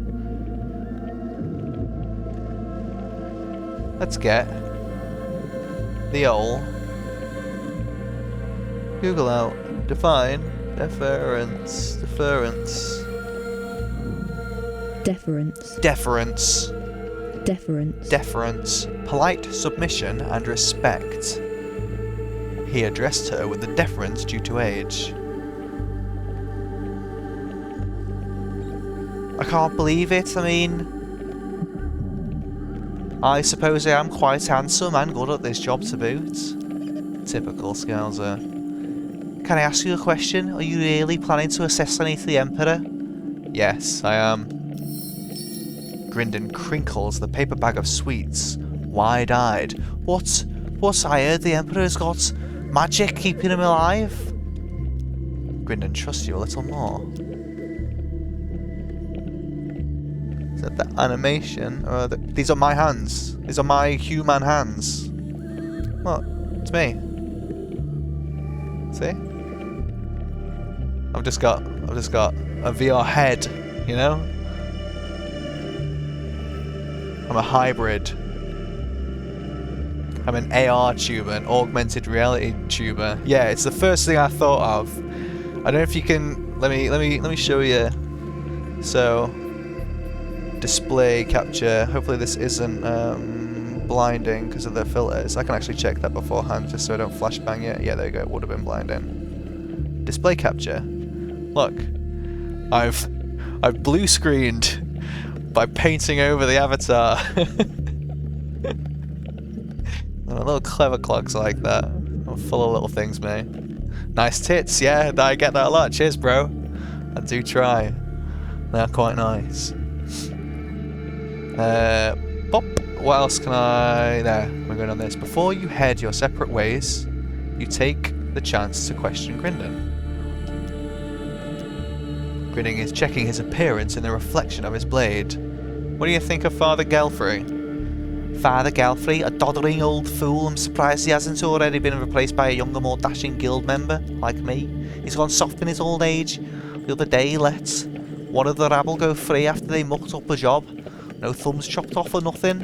Let's get the old Google out. Define deference. Deference. Deference. Deference. Deference. Deference. Polite submission and respect. He addressed her with the deference due to age. I can't believe it, I mean... I suppose I am quite handsome and good at this job to boot. Typical Scouser. Can I ask you a question? Are you really planning to assassinate the Emperor? Yes, I am. Grindon crinkles the paper bag of sweets, wide-eyed. What? I heard the Emperor's got magic keeping him alive? Grindon trusts you a little more. Is that the animation? Or these are my hands. These are my human hands. What? It's me. See? I've just got a VR head, you know? I'm a hybrid. I'm an AR tuber, an augmented reality tuber. Yeah, it's the first thing I thought of. I don't know if you can. Let me show you. So, display capture. Hopefully this isn't blinding because of the filters. I can actually check that beforehand just so I don't flashbang it. Yeah, there you go. It would have been blinding. Display capture. Look, I've blue screened by painting over the avatar. Little clever clocks like that. I'm full of little things, mate. Nice tits, yeah, I get that a lot. Cheers, bro. I do try. They're quite nice. Bop. What else can I... There, we're going on this. Before you head your separate ways, you take the chance to question Grindon. Grindon is checking his appearance in the reflection of his blade. What do you think of Father Gelfrey? Father Gelfrey, a doddering old fool. I'm surprised he hasn't already been replaced by a younger, more dashing guild member, like me. He's gone soft in his old age. The other day he let one of the rabble go free after they mucked up a job. No thumbs chopped off or nothing.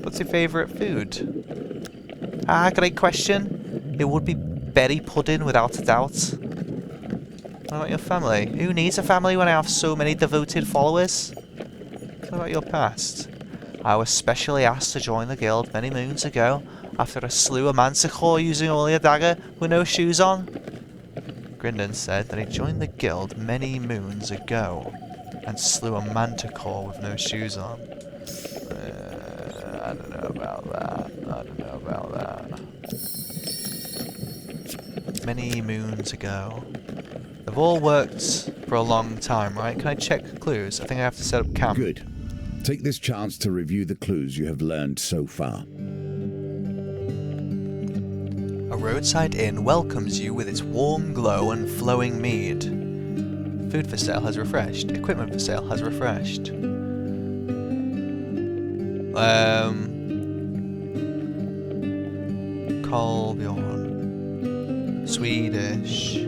What's your favourite food? Ah, great question. It would be berry pudding without a doubt. What about your family? Who needs a family when I have so many devoted followers? What about your past? I was specially asked to join the guild many moons ago after I slew a manticore using only a dagger with no shoes on. Grindon said that he joined the guild many moons ago and slew a manticore with no shoes on. I don't know about that. I don't know about that. Many moons ago. They've all worked for a long time, right? Can I check clues? I think I have to set up camp. Good. Take this chance to review the clues you have learned so far. A roadside inn welcomes you with its warm glow and flowing mead. Food for sale has refreshed. Equipment for sale has refreshed. Kolbjorn. Swedish.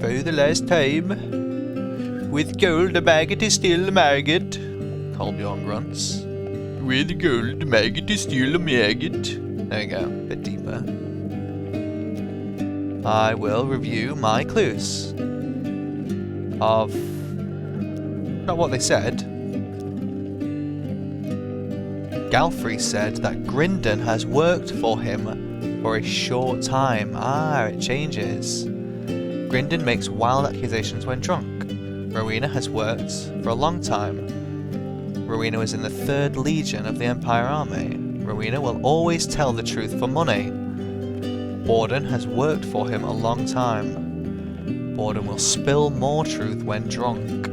For the last time. With gold, a maggot is still a maggot. Kolbjorn grunts. With gold, a maggot is still a maggot. There you go, a bit deeper. I will review my clues. Of... not what they said. Galfrey said that Grindon has worked for him for a short time. Ah, it changes. Grindon makes wild accusations when drunk. Rowena has worked for a long time. Rowena was in the 3rd Legion of the Empire Army. Rowena will always tell the truth for money. Borden has worked for him a long time. Borden will spill more truth when drunk.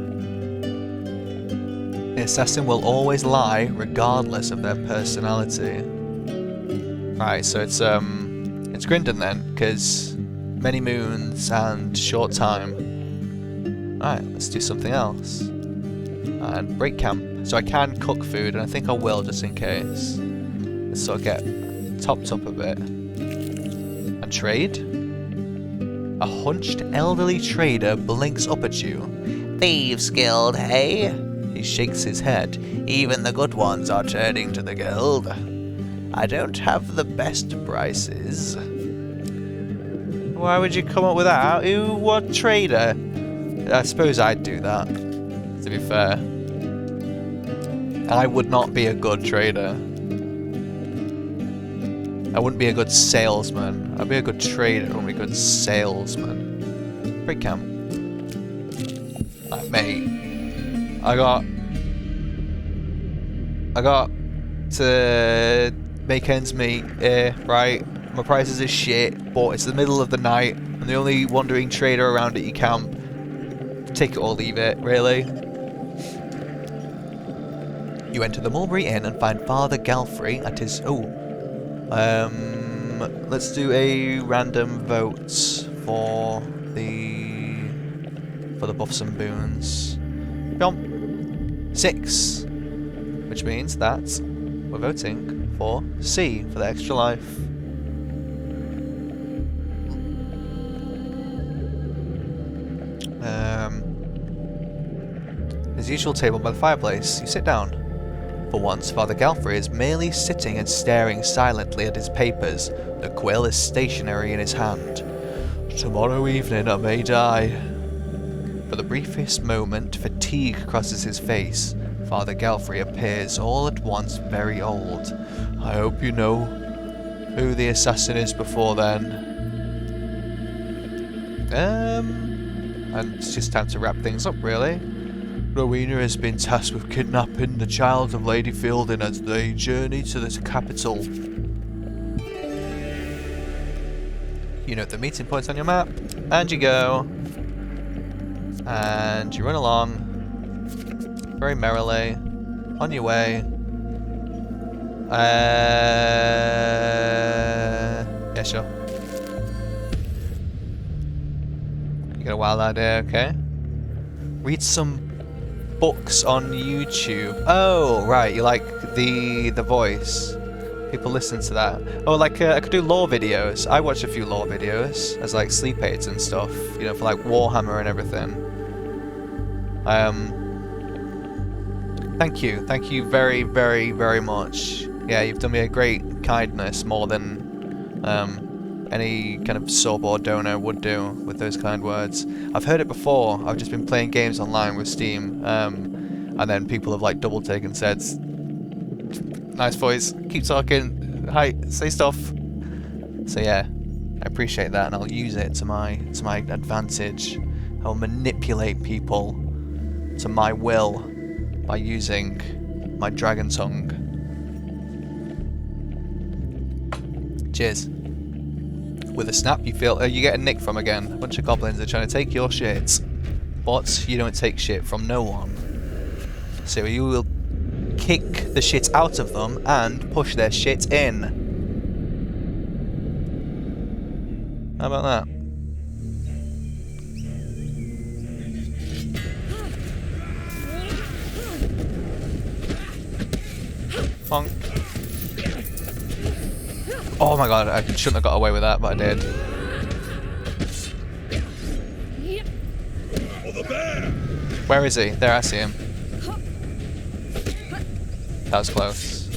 The assassin will always lie regardless of their personality. Right, so it's Grindon then, because many moons and short time. Alright, let's do something else. And break camp. So I can cook food, and I think I will just in case. Let's sort of get topped up a bit. And trade? A hunched elderly trader blinks up at you. Thieves Guild, hey? He shakes his head. Even the good ones are turning to the guild. I don't have the best prices. Why would you come up with that? Who? What trader? I suppose I'd do that, to be fair. I would not be a good trader. I wouldn't be a good salesman. I'd be a good trader, I wouldn't be a good salesman. Break camp. Like, mate, I got to make ends meet here, right? My prices are shit, but it's the middle of the night. I'm the only wandering trader around at your camp. Take it or leave it, really. You enter the Mulberry Inn and find Father Galfrey at his... let's do a random vote for the buffs and boons. Jump. 6. Which means that we're voting for C, for the extra life. His usual table by the fireplace. You sit down. For once, Father Galfrey is merely sitting and staring silently at his papers. The quill is stationary in his hand. Tomorrow evening I may die. For the briefest moment, fatigue crosses his face. Father Galfrey appears all at once very old. I hope you know who the assassin is before then. And it's just time to wrap things up, really. Rowena has been tasked with kidnapping the child of Lady Fielding as they journey to the capital. You note the meeting points on your map, and you go. And you run along very merrily on your way. Yeah, sure. You got a wild idea, okay. Read some books on YouTube. Oh, right, you like the voice. People listen to that. Oh, like, I could do lore videos. I watch a few lore videos as, like, sleep aids and stuff. You know, for, like, Warhammer and everything. Thank you. Thank you very, very, very much. Yeah, you've done me a great kindness, more than any kind of sub or donor would do with those kind words. I've heard it before. I've just been playing games online with Steam, and then people have like double taken said, "Nice voice, keep talking, hi, say stuff." So yeah, I appreciate that, and I'll use it to my advantage. I'll manipulate people to my will by using my dragon tongue. Cheers. With a snap, you feel you get a nick from again. A bunch of goblins are trying to take your shit, but you don't take shit from no one. So you will kick the shit out of them and push their shit in. How about that? Bonk. Oh my god, I shouldn't have got away with that, but I did. Where is he? There, I see him. That was close.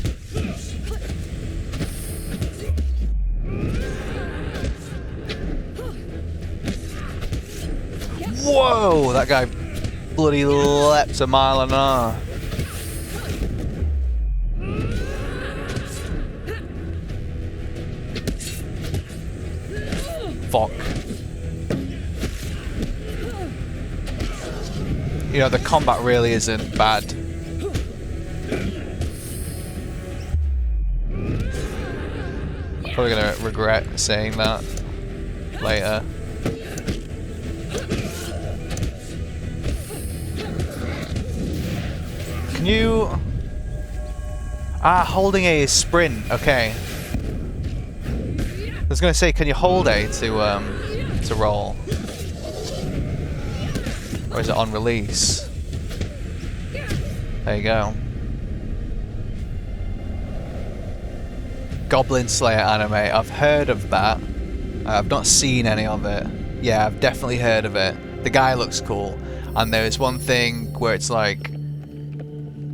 Whoa! That guy bloody leapt a mile an hour. Fuck. You know, the combat really isn't bad. I'm probably gonna regret saying that later. Can you... holding A is sprint, okay. I was gonna say, can you hold A to roll? Or is it on release? There you go. Goblin Slayer anime. I've heard of that. I've not seen any of it. Yeah, I've definitely heard of it. The guy looks cool. And there's one thing where it's like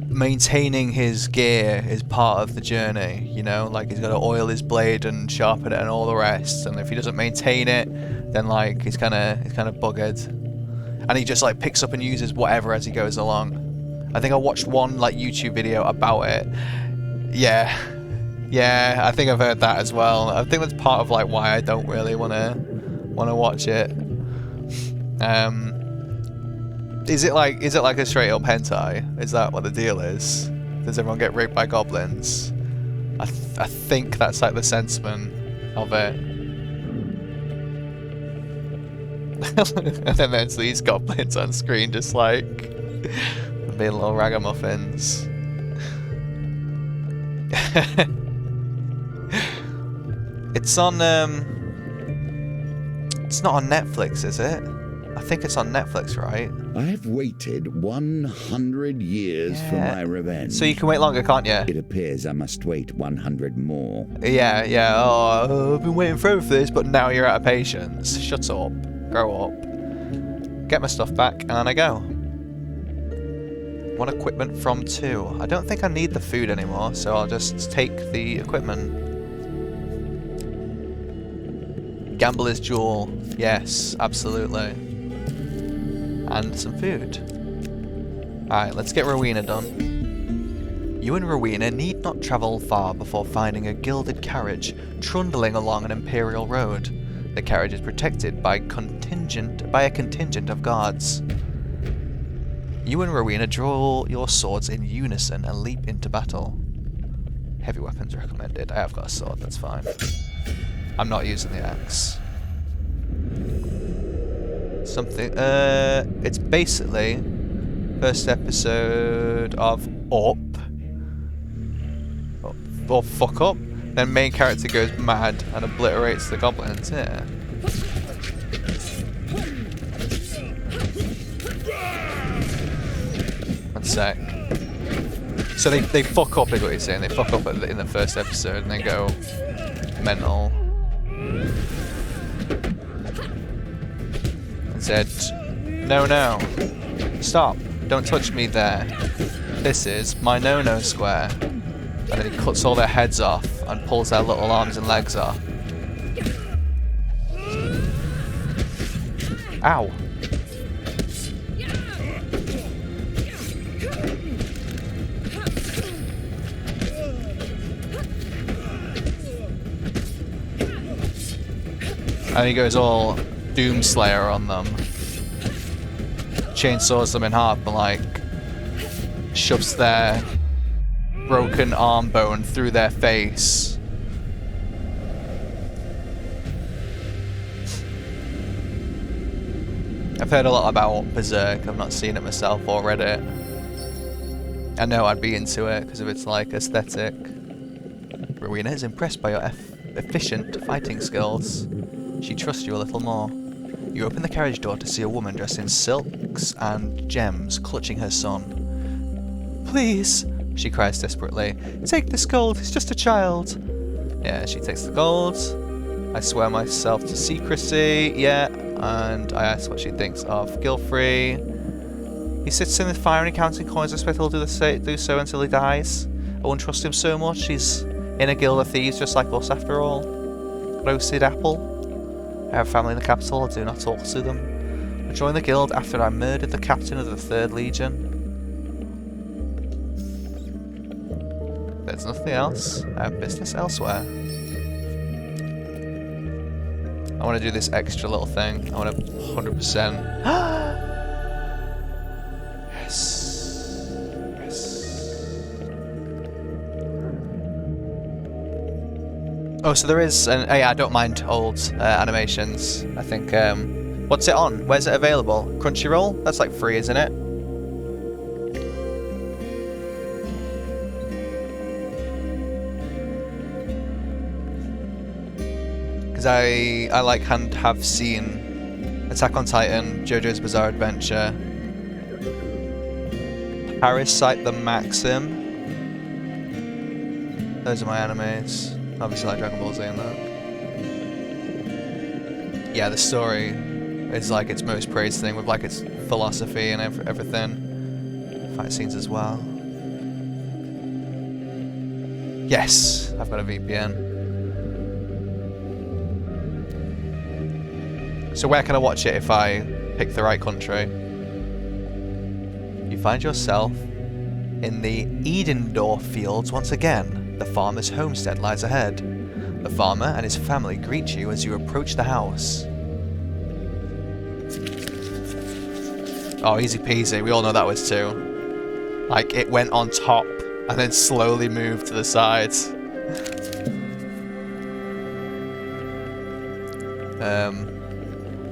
maintaining his gear is part of the journey, you know? Like he's got to oil his blade and sharpen it and all the rest. And if he doesn't maintain it, then like he's kind of buggered. And he just like picks up and uses whatever as he goes along. I think I watched one like YouTube video about it. Yeah, I think I've heard that as well. I think that's part of like why I don't really wanna watch it. Is it like a straight up hentai? Is that what the deal is? Does everyone get raped by goblins? I think that's like the sentiment of it. And then there's these goblins on screen just like being little ragamuffins. It's on it's not on Netflix, is it? I think it's on Netflix, right? I have waited 100 years for my revenge. So you can wait longer, can't you? It appears I must wait 100 more. Yeah. Oh, I've been waiting forever for this, but now you're out of patience. Shut up. Grow up. Get my stuff back, and I go. 1 equipment from 2. I don't think I need the food anymore, so I'll just take the equipment. Gambler's Jewel. Yes, absolutely. And some food. Alright, let's get Rowena done. You and Rowena need not travel far before finding a gilded carriage trundling along an imperial road. The carriage is protected by a contingent of guards. You and Rowena draw your swords in unison and leap into battle. Heavy weapons recommended. I have got a sword, that's fine. I'm not using the axe. Something, it's basically first episode of Up. Or Fuck Up. Then main character goes mad and obliterates the goblins, yeah. One sec. So they fuck up, is what you're saying. They fuck up in the first episode and they go mental. And said, no, stop, don't touch me there. This is my no-no square. And then he cuts all their heads off and pulls their little arms and legs off. Ow. And he goes all Doomslayer on them. Chainsaws them in half and like shoves their broken arm bone through their face. I've heard a lot about Berserk. I've not seen it myself or read it. I know I'd be into it because of its like aesthetic. Rowena is impressed by your efficient fighting skills. She trusts you a little more. You open the carriage door to see a woman dressed in silks and gems clutching her son. Please, she cries desperately. Take this gold, he's just a child. Yeah, she takes the gold. I swear myself to secrecy, yeah, and I ask what she thinks of Gilfrey. He sits in the fire and counting coins. I expect he'll do so until he dies. I won't trust him so much. He's in a guild of thieves just like us after all. Roasted apple. I have family in the capital, I do not talk to them. I joined the guild after I murdered the captain of the 3rd Legion. There's nothing else. I have business elsewhere. I want to do this extra little thing. I want to 100%. Yes. Oh, so there is an... yeah, I don't mind old animations. I think... what's it on? Where's it available? Crunchyroll? That's like free, isn't it? Because I like have seen Attack on Titan, JoJo's Bizarre Adventure, Parasite the Maxim. Those are my animes. Obviously like Dragon Ball Z and that. Yeah, the story is like its most praised thing with like its philosophy and everything. Fight scenes as well. Yes, I've got a VPN. So where can I watch it if I pick the right country? You find yourself in the Edendorf fields once again. The farmer's homestead lies ahead. The farmer and his family greet you as you approach the house. Oh, easy peasy. We all know that was too. Like, it went on top and then slowly moved to the sides.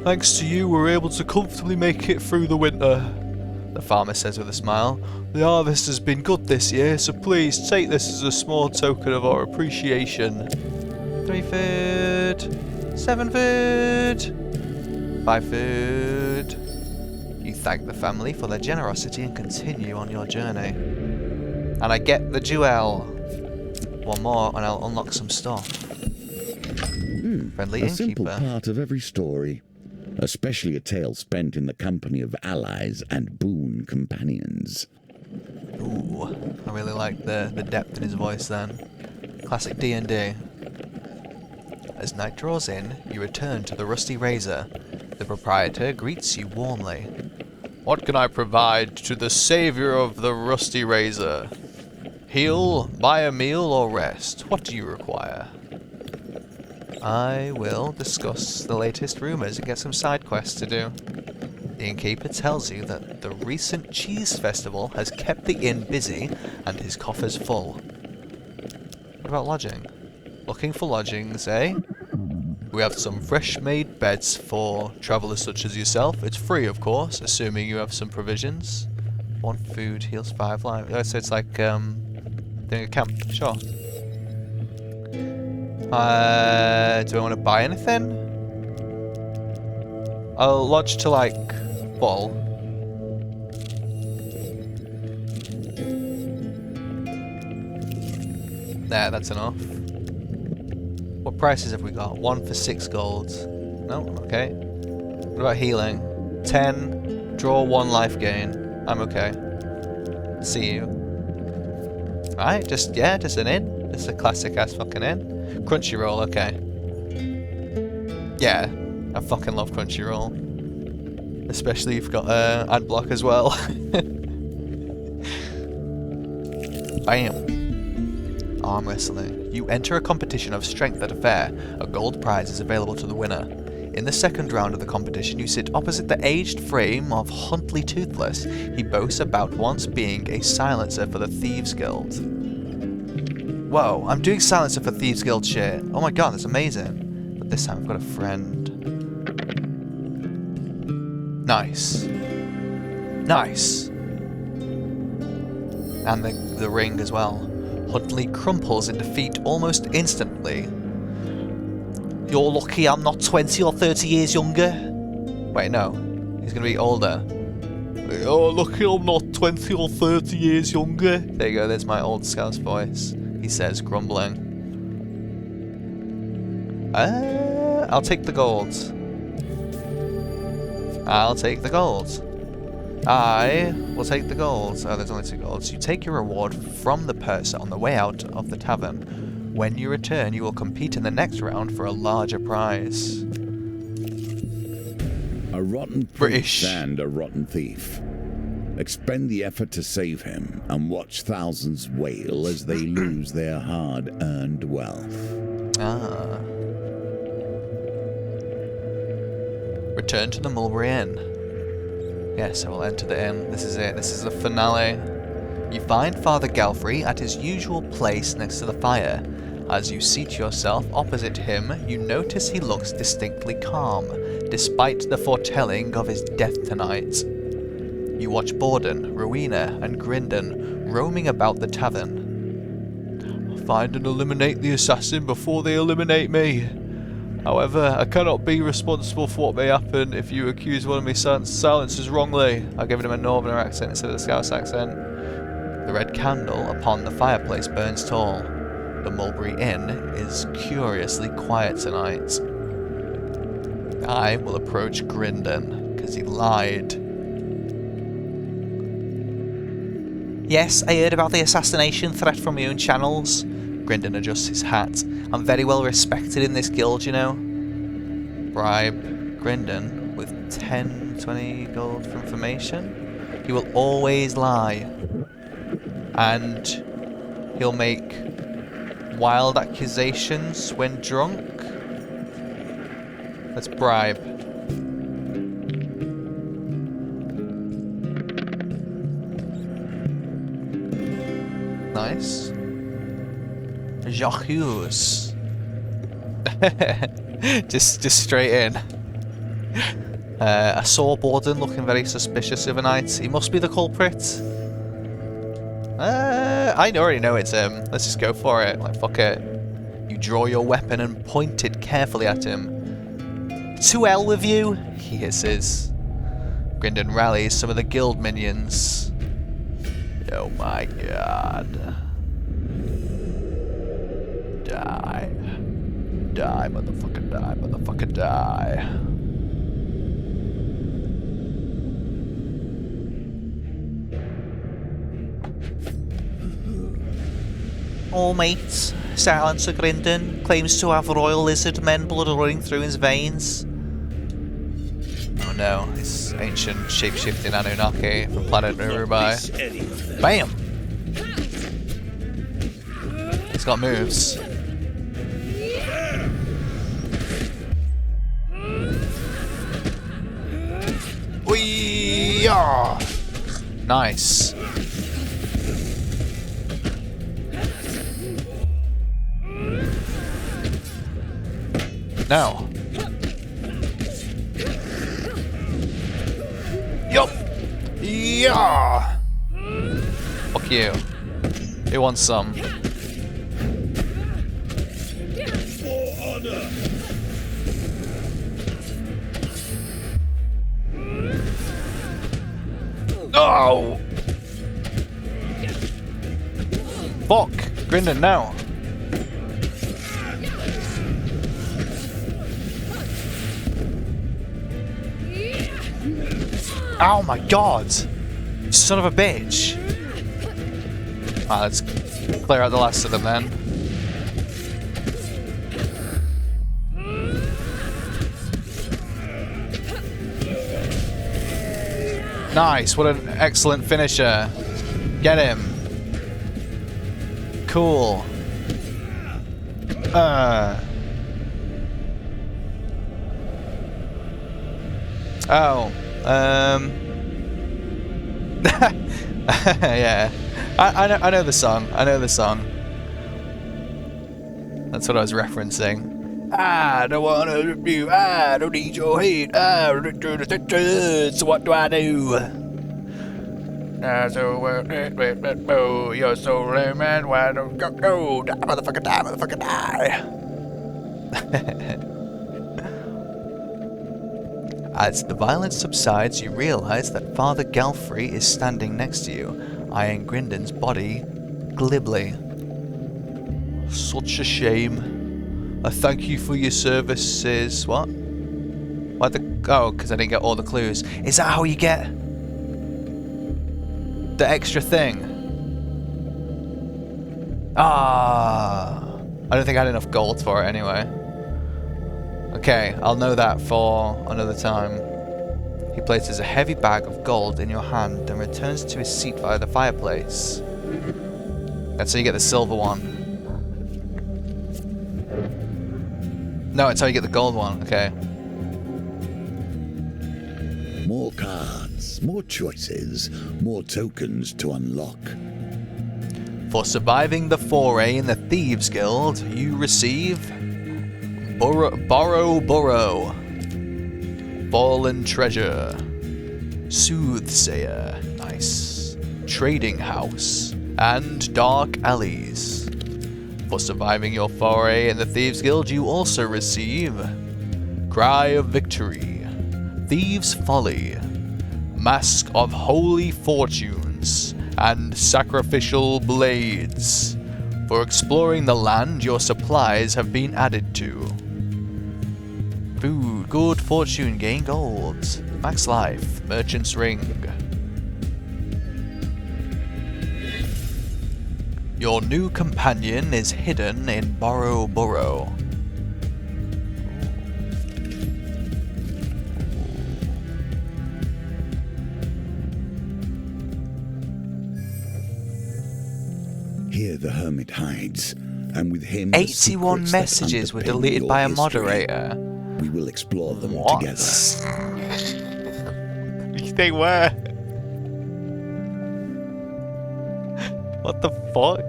Thanks to you, we're able to comfortably make it through the winter, the farmer says with a smile. The harvest has been good this year, so please take this as a small token of our appreciation. 3 food, 7 food, 5 food. You thank the family for their generosity and continue on your journey. And I get the jewel. One more and I'll unlock some stuff. Friendly a innkeeper. simple part of every story. Especially a tale spent in the company of allies and boon companions. Ooh, I really like the depth in his voice then. Classic D&D. As night draws in, you return to the Rusty Razor. The proprietor greets you warmly. What can I provide to the savior of the Rusty Razor? Heal, buy a meal, or rest? What do you require? I will discuss the latest rumours and get some side quests to do. The innkeeper tells you that the recent cheese festival has kept the inn busy and his coffers full. What about lodging? Looking for lodgings, eh? We have some fresh-made beds for travellers such as yourself. It's free, of course, assuming you have some provisions. 1 food heals 5 life. Oh, so it's like, doing a camp. Sure. Do I want to buy anything? I'll lodge to, like, full. There, that's enough. What prices have we got? 1 for 6 gold. No? Okay. What about healing? 10. Draw 1 life gain. I'm okay. See you. Alright, just an inn. Just a classic ass fucking inn. Crunchyroll, okay. Yeah, I fucking love Crunchyroll. Especially if you've got ad block as well. Bam. Arm wrestling. You enter a competition of strength at a fair. A gold prize is available to the winner. In the second round of the competition, you sit opposite the aged frame of Huntley Toothless. He boasts about once being a silencer for the Thieves Guild. Whoa, I'm doing silencer for Thieves Guild shit. Oh my god, that's amazing. But this time I've got a friend. Nice. Nice. And the ring as well. Huntley crumples in defeat almost instantly. You're lucky I'm not 20 or 30 years younger. Wait, no. He's going to be older. You're lucky I'm not 20 or 30 years younger. There you go, there's my old scout's voice. He says, grumbling. I'll take the gold. I'll take the gold. I will take the gold. Oh, there's only 2 golds. You take your reward from the purser on the way out of the tavern. When you return, you will compete in the next round for a larger prize. A rotten British. priest and a rotten thief. Expend the effort to save him and watch thousands wail as they lose their hard-earned wealth. Ah. Return to the Mulberry Inn. Yes, I will enter the inn. This is it. This is the finale. You find Father Galfrey at his usual place next to the fire. As you seat yourself opposite him, you notice he looks distinctly calm, despite the foretelling of his death tonight. You watch Borden, Rowena, and Grindon roaming about the tavern. Find and eliminate the assassin before they eliminate me. However, I cannot be responsible for what may happen if you accuse one of my silencers wrongly. I given him a northerner accent instead of the Scouse accent. The red candle upon the fireplace burns tall. The Mulberry Inn is curiously quiet tonight. I will approach Grindon, because he lied. Yes, I heard about the assassination threat from your own channels. Grindon adjusts his hat. I'm very well respected in this guild, you know. Bribe Grindon with 10, 20 gold for information. He will always lie. And he'll make wild accusations when drunk. Let's bribe. Nice. Jacques Hughes. just straight in. I saw Borden looking very suspicious overnight. He must be the culprit. I already know it's him. Let's just go for it. Like, fuck it. You draw your weapon and point it carefully at him. To hell with you, he hisses. Grindon rallies some of the guild minions. Oh my god. Die. Die, motherfucker, die, motherfucker, die. All mates, Silencer Grindon claims to have royal lizard men blood running through his veins. Oh no, it's ancient shape-shifting Anunnaki from planet Urubai. Bam! He's got moves. Yeah! Nice. No. Yup! Yeah! Fuck you. Who wants some? For honor. No! Fuck! Grindon, now! Oh my god! Son of a bitch! Alright, let's clear out the last of them then. Nice, what an excellent finisher. Get him. Cool. Oh. Yeah. I know the song. I know the song. That's what I was referencing. I don't wanna do. I don't need your hate. So what do I do? So you're so lame, man. Why don't you go? Die, motherfucker, die, motherfucker, die. As the violence subsides, you realize that Father Galfrey is standing next to you, eyeing Grindon's body glibly. Such a shame. I thank you for your services. What? Why the? Oh, because I didn't get all the clues. Is that how you get the extra thing? Ah, I don't think I had enough gold for it anyway. Okay, I'll know that for another time. He places a heavy bag of gold in your hand and returns to his seat by the fireplace. That's how you get the silver one. No, it's how you get the gold one. Okay. More cards, more choices, more tokens to unlock. For surviving the foray in the Thieves Guild, you receive Borrow, Fallen Treasure, Soothsayer, nice, Trading House, and Dark Alleys. For surviving your foray in the Thieves Guild, you also receive Cry of Victory, Thieves' Folly, Mask of Holy Fortunes, and Sacrificial Blades. For exploring the land, your supplies have been added to. Food, good fortune, gain gold. Max life, Merchant's Ring. Your new companion is hidden in Borrow. Here the hermit hides, and with him the 81 secrets that messages were underpin deleted your by a history. moderator. We will explore them What? together. They were. What the fuck?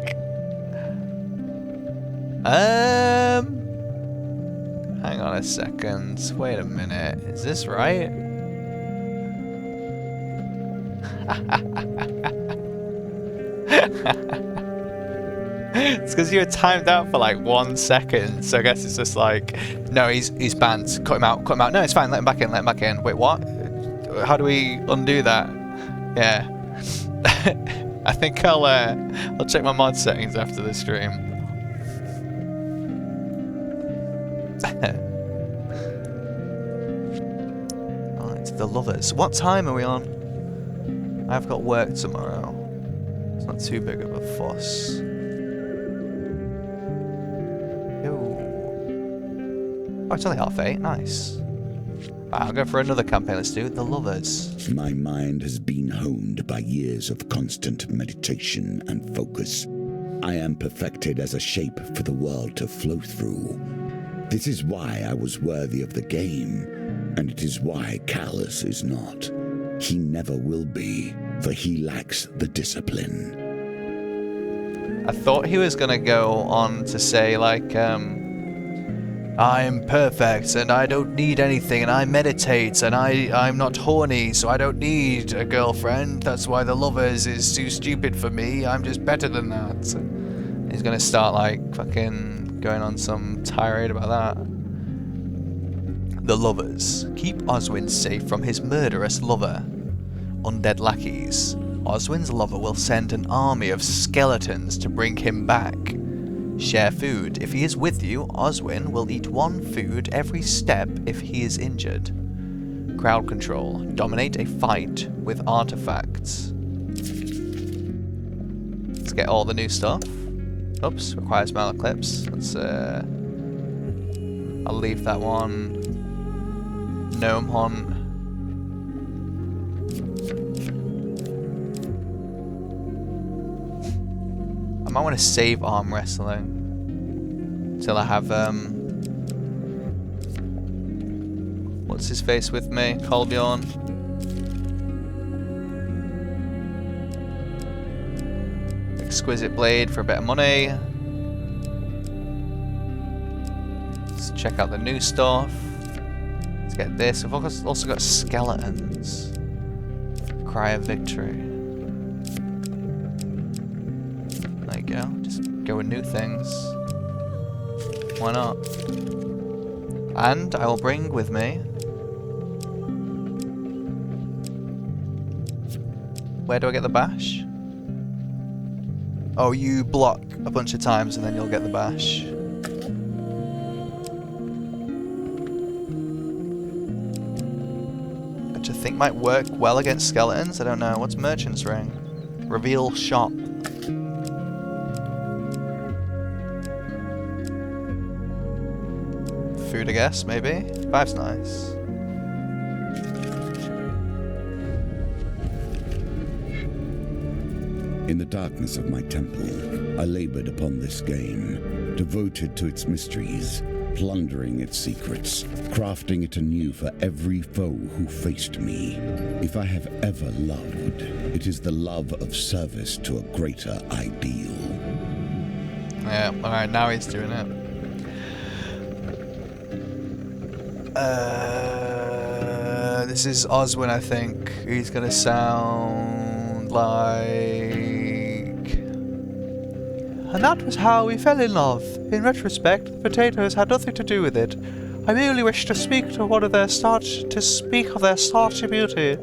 Hang on a second. Wait a minute. Is this right? It's because you were timed out for like 1 second, so I guess it's just like, no, he's banned. Cut him out. No, it's fine. Let him back in. Wait, what? How do we undo that? Yeah. I think I'll check my mod settings after the stream. Alright, the lovers. What time are we on? I've got work tomorrow. It's not too big of a fuss. Oh, it's only 8:30. Nice. Right, I'll go for another campaign. Let's do the lovers. My mind has been honed by years of constant meditation and focus. I am perfected as a shape for the world to flow through. This is why I was worthy of the game, and it is why Callus is not. he never will be, for he lacks the discipline. I thought he was gonna go on to say, like, I'm perfect and I don't need anything and I meditate and I'm not horny, so I don't need a girlfriend. That's why The Lovers is too stupid for me. I'm just better than that. He's gonna start, like, fucking going on some tirade about that. The Lovers. Keep Oswin safe from his murderous lover. Undead lackeys. Oswin's lover will send an army of skeletons to bring him back. Share food. If he is with you, Oswin will eat one food every step if he is injured. Crowd control. Dominate a fight with artifacts. Let's get all the new stuff. Oops, requires mallet clips. Let's, I'll leave that one. Gnome Hunt. I might want to save arm wrestling till I have what's his face with me? Kolbjorn. Exquisite blade for a bit of money. Let's check out the new stuff. Let's get this. We've also got skeletons. Cry of victory. Go. Just go with new things. Why not? And I will bring with me... Where do I get the bash? Oh, you block a bunch of times and then you'll get the bash. Which I think might work well against skeletons. I don't know. What's Merchant's Ring? Reveal shop. Food, I guess, maybe? 5's nice. In the darkness of my temple, I labored upon this game, devoted to its mysteries, plundering its secrets, crafting it anew for every foe who faced me. If I have ever loved, it is the love of service to a greater ideal. Yeah, alright, now he's doing it. This is Oswin, I think. He's gonna sound like... And that was how we fell in love. In retrospect, the potatoes had nothing to do with it. I merely wished to speak of their starchy beauty.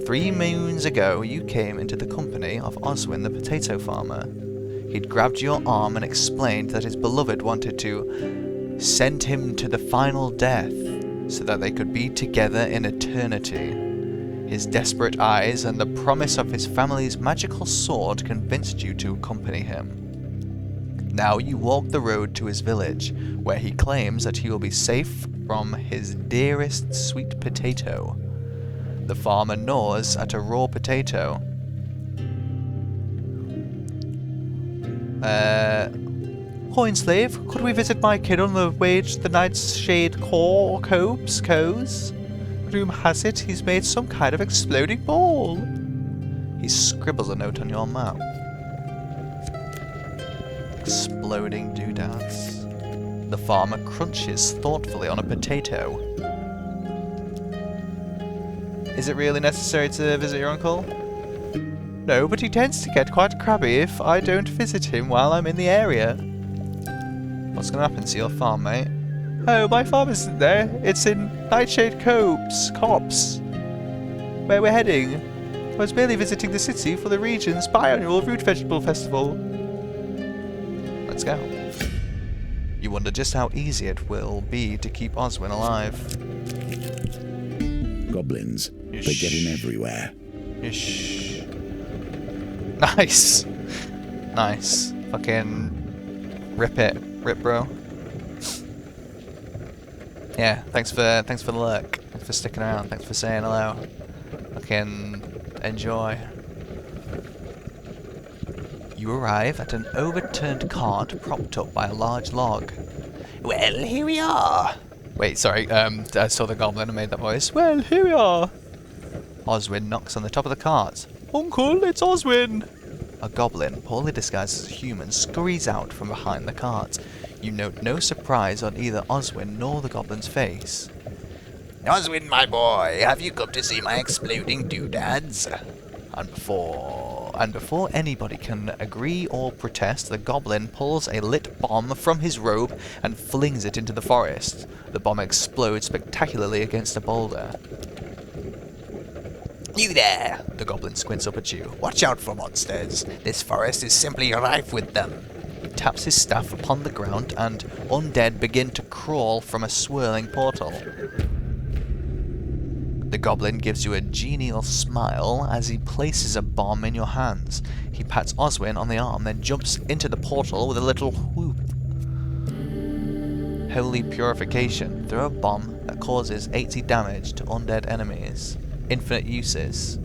3 moons ago, you came into the company of Oswin the potato farmer. He'd grabbed your arm and explained that his beloved wanted to send him to the final death, so that they could be together in eternity. His desperate eyes and the promise of his family's magical sword convinced you to accompany him. Now you walk the road to his village, where he claims that he will be safe from his dearest sweet potato. The farmer gnaws at a raw potato. Coinslave, could we visit my kid on the way to the Night's Shade Coves? Room has it, he's made some kind of exploding ball. He scribbles a note on your map. Exploding doodads. The farmer crunches thoughtfully on a potato. Is it really necessary to visit your uncle? No, but he tends to get quite crabby if I don't visit him while I'm in the area. What's gonna happen to your farm, mate? Oh, my farm isn't there. It's in Nightshade Copse, where we're heading. I was merely visiting the city for the region's biannual root vegetable festival. Let's go. You wonder just how easy it will be to keep Oswin alive. Goblins, they get in everywhere. Ish. Nice. Nice. Fucking rip it. Rip, bro. Yeah, thanks for the lurk. Thanks for sticking around. Thanks for saying hello. Fucking enjoy. You arrive at an overturned cart propped up by a large log. Well, here we are. Wait, sorry. I saw the goblin and made that voice. Well, here we are. Oswin knocks on the top of the cart. Uncle, it's Oswin! A goblin, poorly disguised as a human, scurries out from behind the cart. You note no surprise on either Oswin nor the goblin's face. Oswin, my boy, have you come to see my exploding doodads? And before anybody can agree or protest, the goblin pulls a lit bomb from his robe and flings it into the forest. The bomb explodes spectacularly against a boulder. You there! The goblin squints up at you. Watch out for monsters. This forest is simply rife with them. He taps his staff upon the ground and undead begin to crawl from a swirling portal. The goblin gives you a genial smile as he places a bomb in your hands. He pats Oswin on the arm, then jumps into the portal with a little whoop. Holy Purification. Throw a bomb that causes 80 damage to undead enemies. Infinite uses.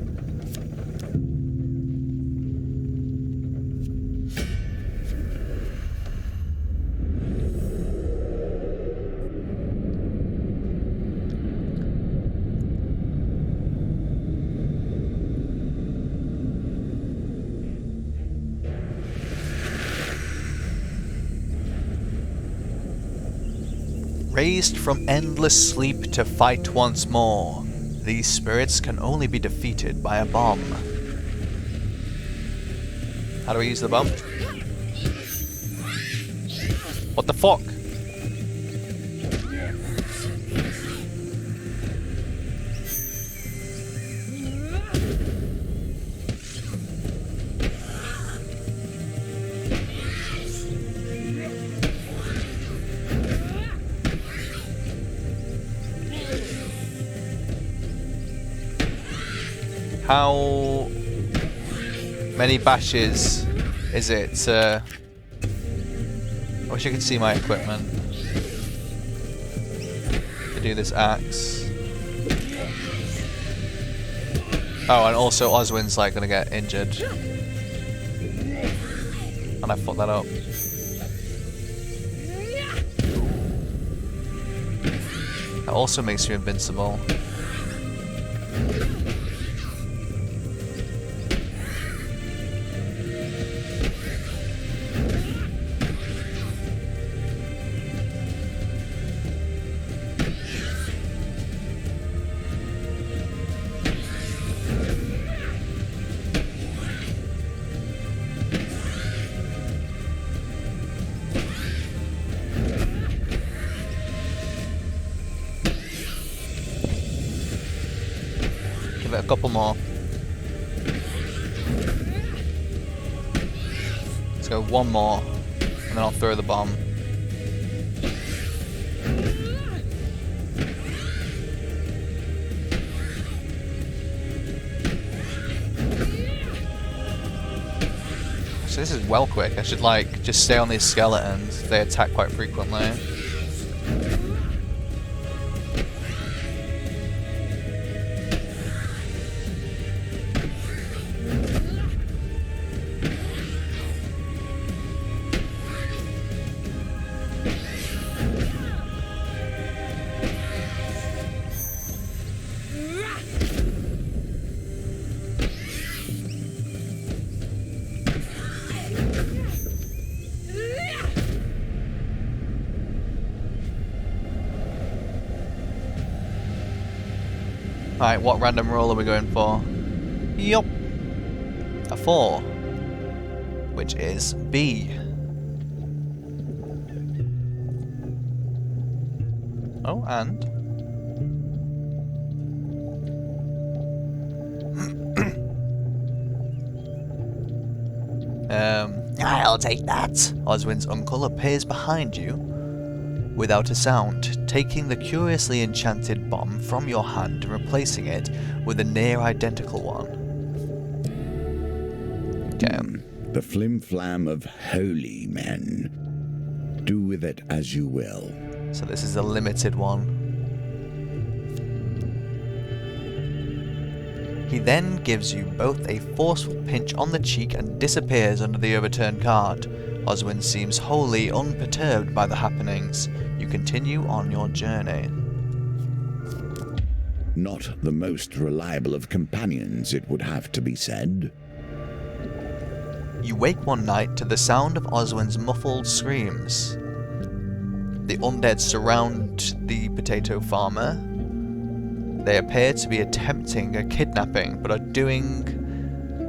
Raised from endless sleep to fight once more, these spirits can only be defeated by a bomb. How do we use the bomb? What the fuck? How many bashes is it? I wish you could see my equipment. To do this axe. Oh, and also Oswin's like gonna get injured. And I fucked that up. That also makes you invincible. Give it a couple more. Let's go one more, and then I'll throw the bomb. So this is well quick. I should like just stay on these skeletons. They attack quite frequently. Alright, what random roll are we going for? Yup. A 4. Which is B. Oh, and... I'll take that. Oswin's uncle appears behind you without a sound, taking the curiously enchanted bomb from your hand and replacing it with a near identical one. Okay. The flim-flam of holy men. Do with it as you will. So this is a limited one. He then gives you both a forceful pinch on the cheek and disappears under the overturned card. Oswin seems wholly unperturbed by the happenings. You continue on your journey. not the most reliable of companions, it would have to be said. You wake one night to the sound of Oswin's muffled screams. The undead surround the potato farmer. They appear to be attempting a kidnapping, but are doing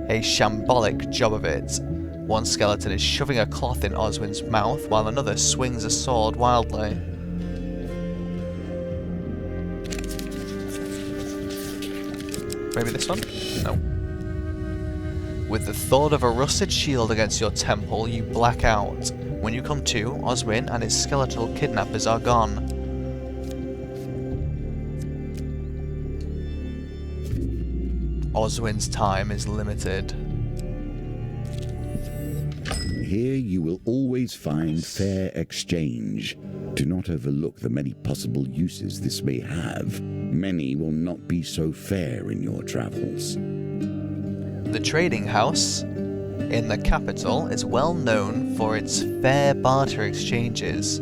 a shambolic job of it. One skeleton is shoving a cloth in Oswin's mouth, while another swings a sword wildly. Maybe this one? No. With the thought of a rusted shield against your temple, you black out. When you come to, Oswin and his skeletal kidnappers are gone. Oswin's time is limited. Here you will always find fair exchange. Do not overlook the many possible uses this may have. Many will not be so fair in your travels. The trading house in the capital is well known for its fair barter exchanges.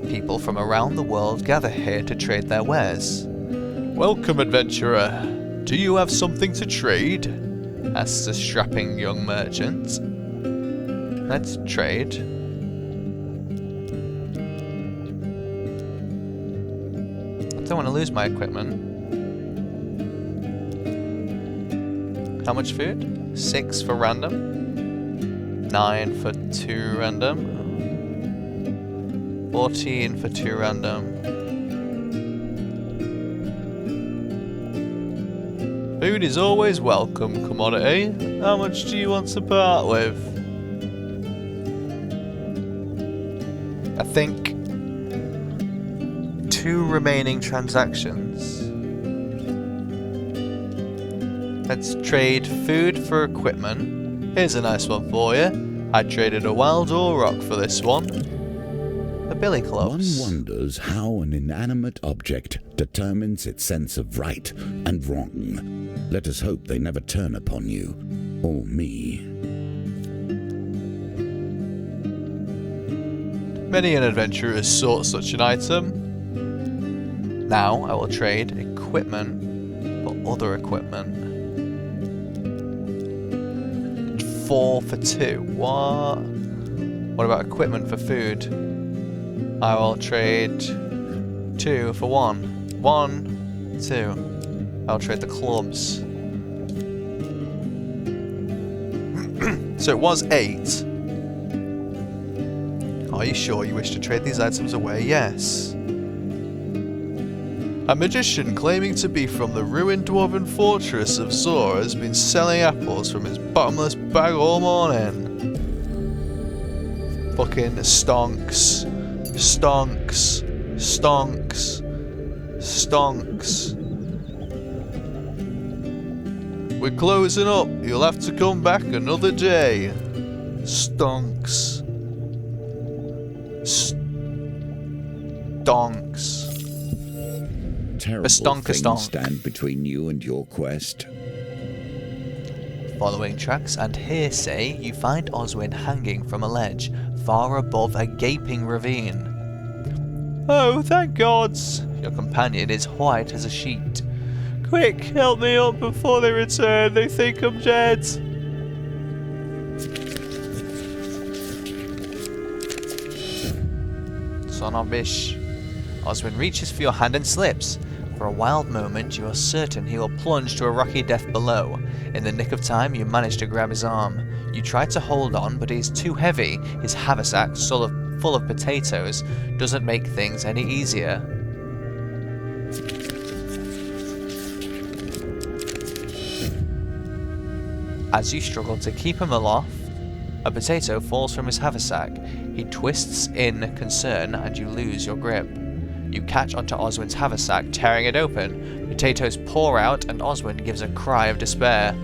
People from around the world gather here to trade their wares. Welcome, adventurer. Do you have something to trade? Asks a strapping young merchant. Let's trade. I don't want to lose my equipment. How much food? 6 for random. 9 for 2 random. 14 for 2 random. Food is always welcome, commodity. How much do you want to part with? I think 2 remaining transactions. Let's trade food for equipment. Here's a nice one for you. I traded a wild ore rock for this one. The billy clubs. One wonders how an inanimate object determines its sense of right and wrong. Let us hope they never turn upon you, or me. Many an adventurer has sought such an item. Now I will trade equipment for other equipment. 4 for 2. What? What about equipment for food? I will trade 2 for 1. 1, 2. I'll trade the clubs. So it was 8. Are you sure you wish to trade these items away? Yes. A magician claiming to be from the ruined dwarven fortress of Zor has been selling apples from his bottomless bag all morning. Fucking stonks. Stonks. Stonks. Stonks. We're closing up. You'll have to come back another day. Stonks. Stonks. Terrible things stand between you and your quest. Following tracks and hearsay, you find Oswin hanging from a ledge, far above a gaping ravine. Oh, thank gods! Your companion is white as a sheet. Quick, help me up before they return. They think I'm dead. Son of bish. Oswin reaches for your hand and slips. For a wild moment, you are certain he will plunge to a rocky death below. In the nick of time, you manage to grab his arm. You try to hold on, but he is too heavy. His haversack, full of potatoes, doesn't make things any easier. As you struggle to keep him aloft, a potato falls from his haversack. He twists in concern, and you lose your grip. You catch onto Oswin's haversack, tearing it open. Potatoes pour out, and Oswin gives a cry of despair.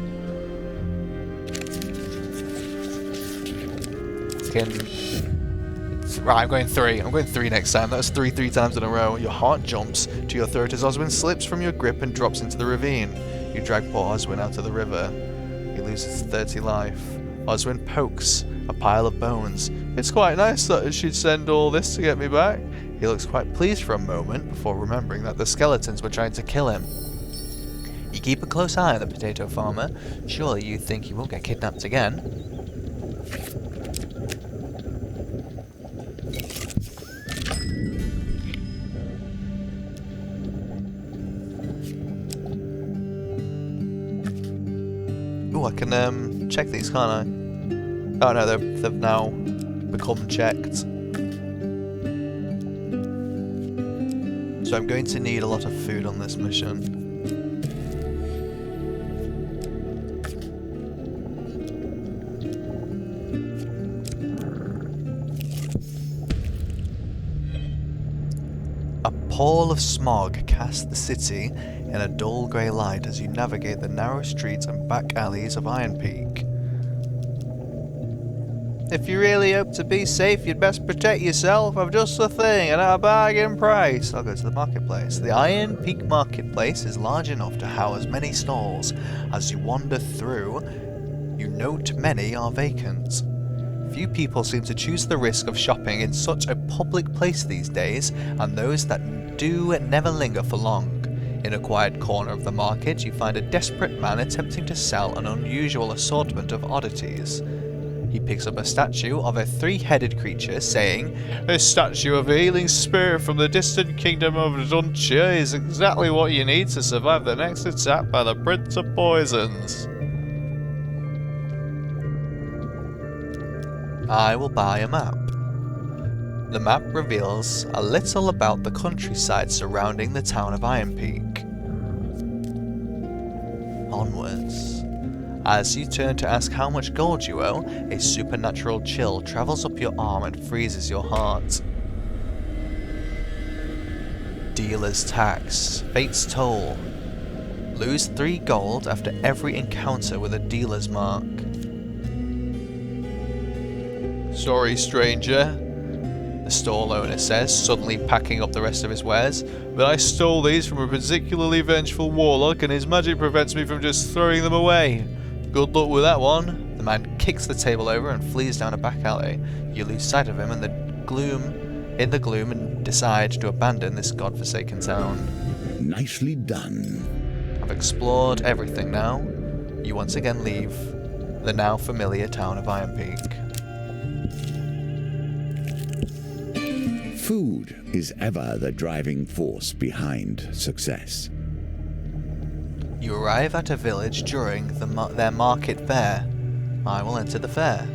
Right, I'm going 3. I'm going 3 next time. That's 3 times in a row. Your heart jumps to your throat as Oswin slips from your grip and drops into the ravine. You drag poor Oswin out of the river. He loses 30 life. Oswin pokes a pile of bones. It's quite nice that she'd send all this to get me back. He looks quite pleased for a moment before remembering that the skeletons were trying to kill him. You keep a close eye on the potato farmer. Surely you think he won't get kidnapped again. Ooh, I can check these, can't I? Oh no, they've now become checked. So I'm going to need a lot of food on this mission. A pall of smog casts the city in a dull grey light as you navigate the narrow streets and back alleys of Iron Peak. If you really hope to be safe, you'd best protect yourself. I've just the thing and at a bargain price. I'll go to the marketplace. The Iron Peak marketplace is large enough to house many stalls. As you wander through, you note many are vacant. Few people seem to choose the risk of shopping in such a public place these days, and those that do never linger for long. In a quiet corner of the market, you find a desperate man attempting to sell an unusual assortment of oddities. He picks up a statue of a three-headed creature, saying, "This statue of a healing spirit from the distant kingdom of Duntia is exactly what you need to survive the next attack by the Prince of Poisons." I will buy a map. The map reveals a little about the countryside surrounding the town of Iron Peak. Onwards. As you turn to ask how much gold you owe, a supernatural chill travels up your arm and freezes your heart. Dealer's tax. Fate's toll. Lose 3 gold after every encounter with a dealer's mark. Sorry, stranger, the stall owner says, suddenly packing up the rest of his wares, but I stole these from a particularly vengeful warlock and his magic prevents me from just throwing them away. Good luck with that one. The man kicks the table over and flees down a back alley. You lose sight of him in the gloom and decide to abandon this godforsaken town. Nicely done. I've explored everything now. You once again leave the now familiar town of Iron Peak. Food is ever the driving force behind success. You arrive at a village during their market fair. I will enter the fair.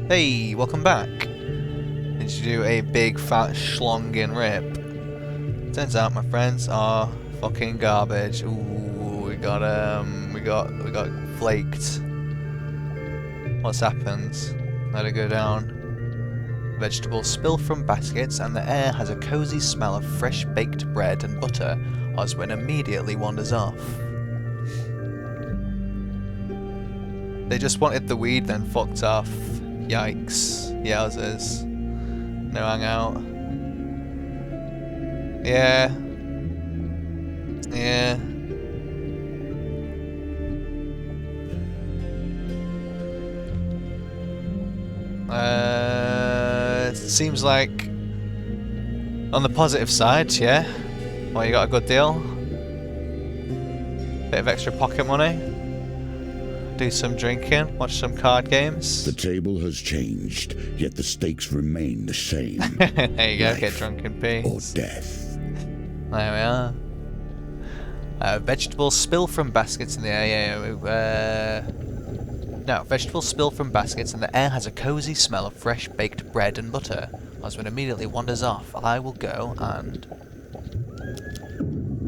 Hey, welcome back. Did you do a big fat schlongin rip? Turns out my friends are fucking garbage. Ooh, we got flaked. What's happened? Let it go down. Vegetables spill from baskets and the air has a cozy smell of fresh baked bread and butter. Oswin immediately wanders off. They just wanted the weed, then fucked off. Yikes. Yowzers. No hangout. Yeah. Yeah. It seems like on the positive side, yeah. Well, you got a good deal. Bit of extra pocket money. Do some drinking, watch some card games. The table has changed, yet the stakes remain the same. There you go, Life get drunk in peace. or death. There we are. Vegetables spill from baskets in the air. No, vegetables spill from baskets and the air has a cozy smell of fresh baked bread and butter. Oswin immediately wanders off. I will go and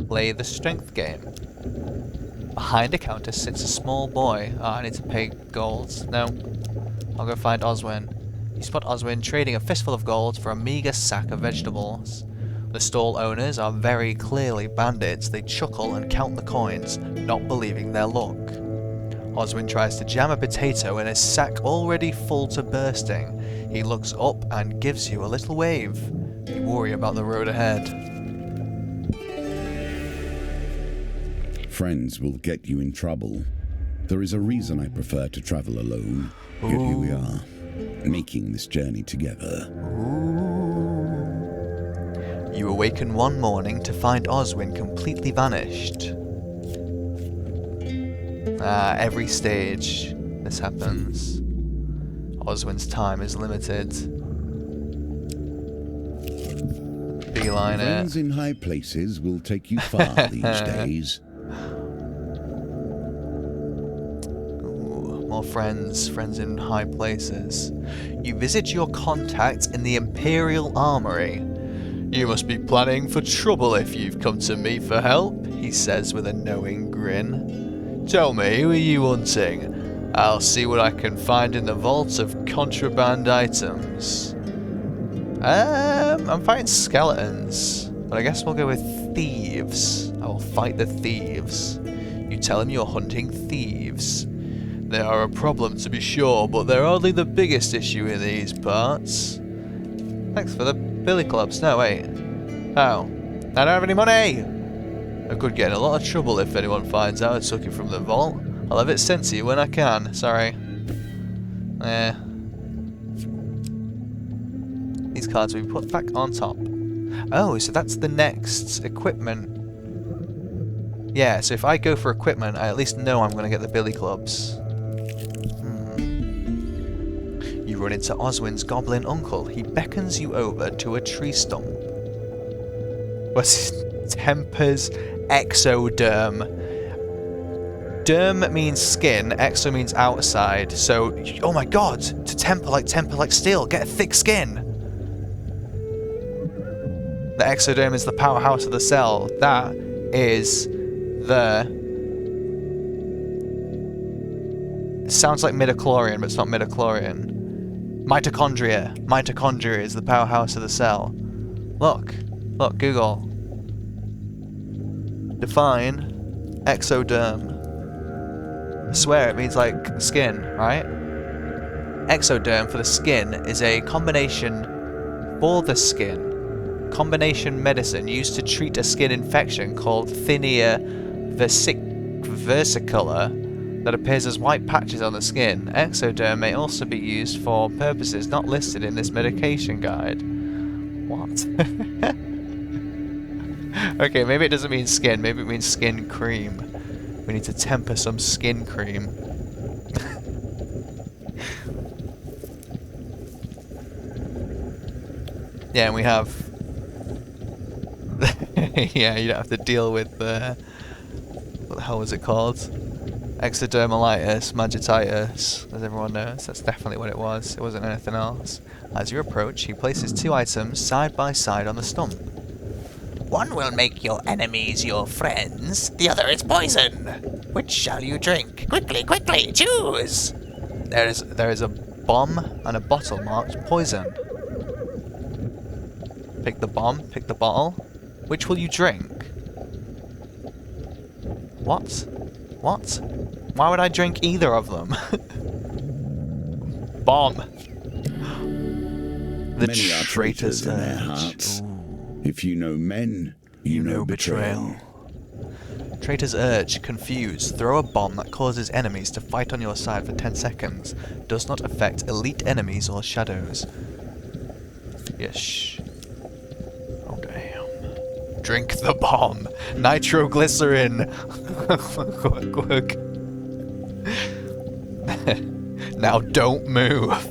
play the strength game. Behind a counter sits a small boy. Oh, I need to pay gold. No. I'll go find Oswin. You spot Oswin trading a fistful of gold for a meager sack of vegetables. The stall owners are very clearly bandits. They chuckle and count the coins, not believing their luck. Oswin tries to jam a potato in a sack already full to bursting. He looks up and gives you a little wave. You worry about the road ahead. Friends will get you in trouble. There is a reason I prefer to travel alone. Yet here we are, making this journey together. You awaken one morning to find Oswin completely vanished. Every stage this happens. Oswin's time is limited. Beeline it. Friends in high places will take you far these days. Ooh, more friends in high places. You visit your contact in the Imperial Armory. You must be planning for trouble if you've come to me for help, he says with a knowing grin. Tell me, who are you hunting? I'll see what I can find in the vaults of contraband items. I'm fighting skeletons, but I guess we'll go with thieves. I will fight the thieves. You tell him you're hunting thieves. They are a problem to be sure, but they're hardly the biggest issue in these parts. Thanks for the billy clubs. No, wait. Oh. I don't have any money! I could get in a lot of trouble if anyone finds out I took it from the vault. I'll have it sent to you when I can. Sorry. These cards will be put back on top. Oh, so that's the next equipment. Yeah, so if I go for equipment, I at least know I'm going to get the billy clubs. You run into Oswin's goblin uncle. He beckons you over to a tree stump. What's his tempers? Exoderm. Derm means skin, exo means outside. So, oh my god, to temper like steel, get a thick skin. The exoderm is the powerhouse of the cell. That is the... It sounds like midichlorian, but it's not midichlorian. Mitochondria. Mitochondria is the powerhouse of the cell. Look, Google. Define exoderm. I swear it means like skin, right? Exoderm for the skin is a combination for the skin. Combination medicine used to treat a skin infection called Thinea versicolor that appears as white patches on the skin. Exoderm may also be used for purposes not listed in this medication guide. What? Okay, maybe it doesn't mean skin, maybe it means skin cream. We need to temper some skin cream. Yeah, and we have... yeah, you don't have to deal with the... What the hell was it called? Exodermalitis, Magititis, as everyone knows. That's definitely what it was. It wasn't anything else. As you approach, he places two items side by side on the stump. One will make your enemies your friends, the other is poison. Which shall you drink? Quickly, quickly, choose! There is a bomb and a bottle marked poison. Pick the bomb, pick the bottle. Which will you drink? What? What? Why would I drink either of them? Bomb. The Many are traitors in their hearts. If you know men, you know betrayal. Traitor's Urge. Confused. Throw a bomb that causes enemies to fight on your side for 10 seconds. Does not affect elite enemies or shadows. Yes. Oh damn. Drink the bomb. Nitroglycerin. Now don't move.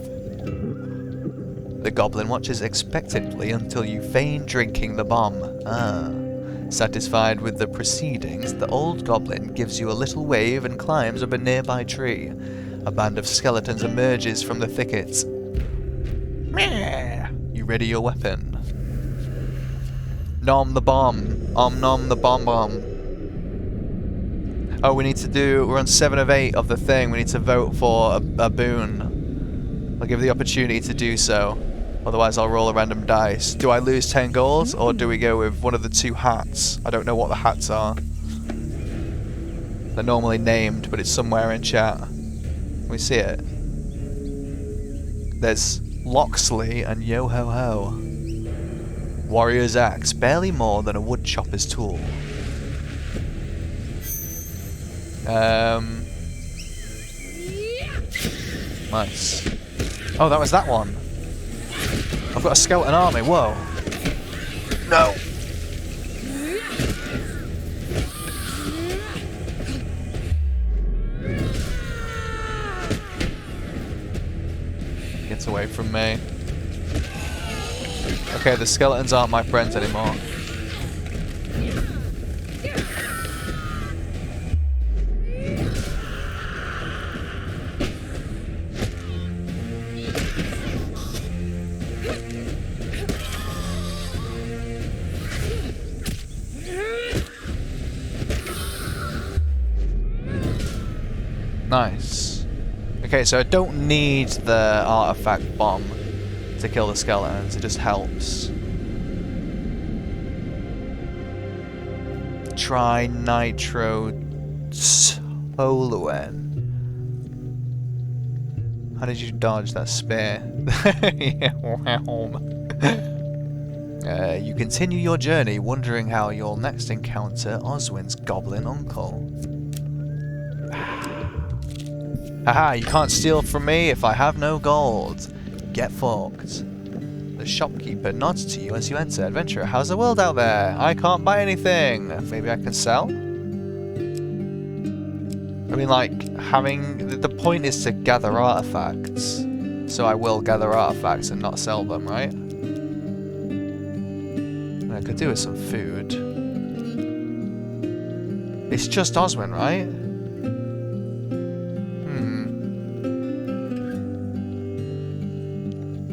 The goblin watches expectantly until you feign drinking the bomb. Satisfied with the proceedings, the old goblin gives you a little wave and climbs up a nearby tree. A band of skeletons emerges from the thicket. You ready your weapon. Nom the bomb. Nom the bomb bomb. Oh, we're on 7 of 8 of the thing. We need to vote for a boon. I'll give the opportunity to do so. Otherwise I'll roll a random dice. Do I lose 10 gold, or do we go with one of the 2 hats? I don't know what the hats are. They're normally named, but it's somewhere in chat. Can we see it? There's Loxley and Yo-Ho-Ho. Warrior's Axe, barely more than a wood chopper's tool. Nice. Oh, that was that one. I've got a skeleton army, whoa. No! artifacts away from me. Okay, the skeletons aren't my friends anymore. Nice. Okay, so I don't need the artifact bomb to kill the skeletons, it just helps. Try nitro toluene. How did you dodge that spear? You continue your journey, wondering how you'll next encounter Oswin's goblin uncle. Haha, you can't steal from me if I have no gold. Get fucked. The shopkeeper nods to you as you enter. Adventurer, how's the world out there? I can't buy anything. Maybe I can sell? I mean, like, having... The point is to gather artifacts. So I will gather artifacts and not sell them, right? And I could do with some food. It's just Oswin, right?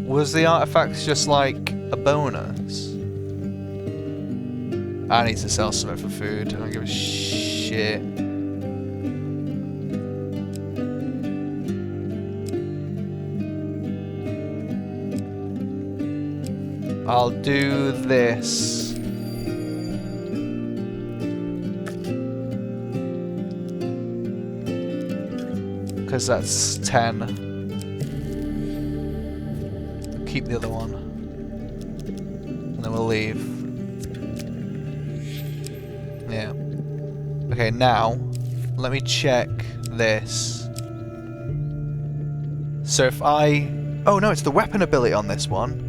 Was the artifacts just like a bonus? I need to sell something for food. I don't give a shit. I'll do this. Because that's 10. Keep the other one. And then we'll leave. Yeah. Okay, now, let me check this. So if I... Oh no, it's the weapon ability on this one.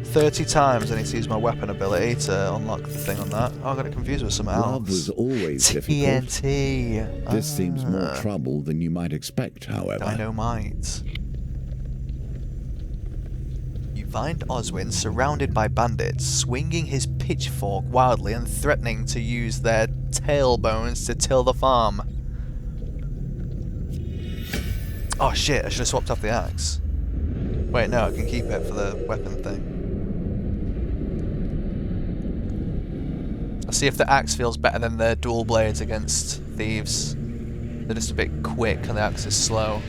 30 times I need to use my weapon ability to unlock the thing on that. Oh, I got it confused with something else. Love was always difficult. TNT. This seems more trouble than you might expect, however. Dynamite. You find Oswin surrounded by bandits, swinging his pitchfork wildly and threatening to use their tailbones to till the farm. Oh shit, I should have swapped off the axe. Wait, no, I can keep it for the weapon thing. I'll see if the axe feels better than the dual blades against thieves. They're just a bit quick and the axe is slow.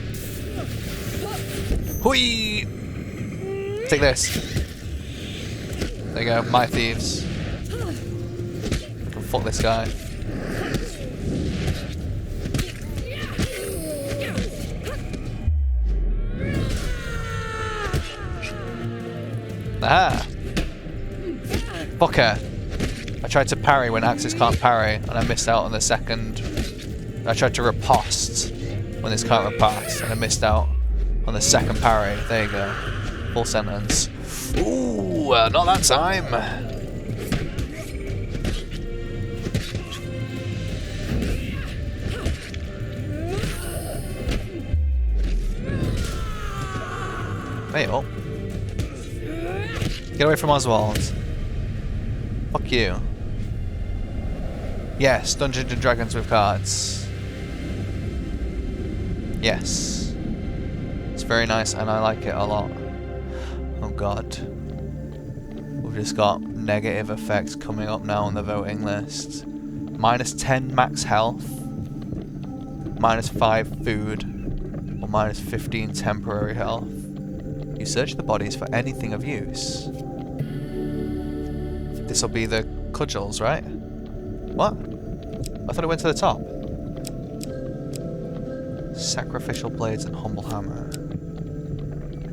Hui! Take this. There you go, my thieves. I can fuck this guy. Aha! Fucker. I tried to parry when axes can't parry, and I missed out on the second. I tried to riposte when this can't riposte, and I missed out on the second parry. There you go. Full sentence. Ooh, not that time. There you go. Get away from Oswald. Fuck you. Yes, Dungeons and Dragons with cards. Yes. It's very nice and I like it a lot. Oh god. We've just got negative effects coming up now on the voting list. Minus 10 max health. Minus 5 food. Or minus 15 temporary health. You search the bodies for anything of use. This'll be the cudgels, right? What? I thought it went to the top. Sacrificial blades and humble hammer.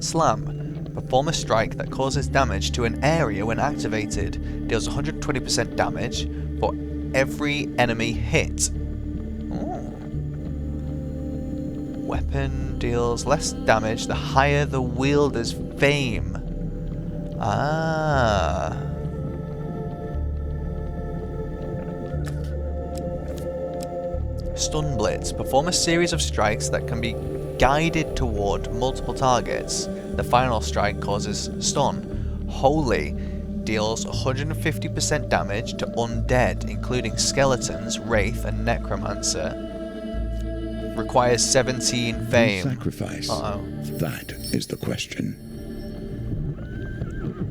Slam. Perform a strike that causes damage to an area when activated. Deals 120% damage for every enemy hit. Ooh. Weapon deals less damage the higher the wielder's fame. Ah. Stun Blitz. Perform a series of strikes that can be guided toward multiple targets. The final strike causes stun. Holy deals 150% damage to undead, including skeletons, wraith, and necromancer. Requires 17 fame. Sacrifice. That is the question.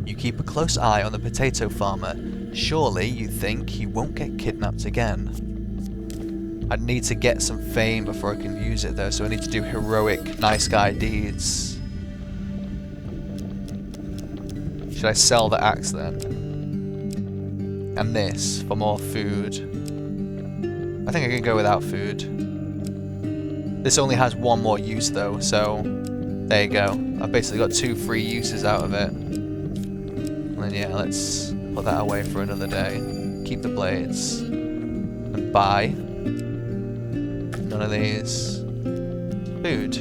You keep a close eye on the potato farmer. Surely you think he won't get kidnapped again. I'd need to get some fame before I can use it though, so I need to do heroic nice guy deeds. Should I sell the axe then? And this for more food. I think I can go without food. This only has one more use though, so there you go. I've basically got 2 free uses out of it. And then yeah, let's put that away for another day. Keep the blades. And buy. None of these. Food.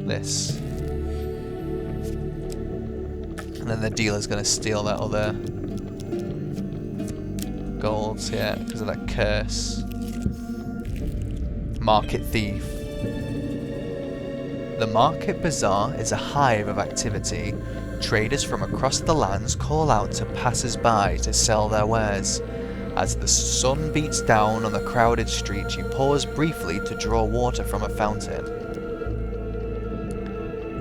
This. And then the dealer's gonna steal that other golds, yeah, because of that curse. Market Thief. The Market Bazaar is a hive of activity. Traders from across the lands call out to passers-by to sell their wares. As the sun beats down on the crowded streets, you pause briefly to draw water from a fountain.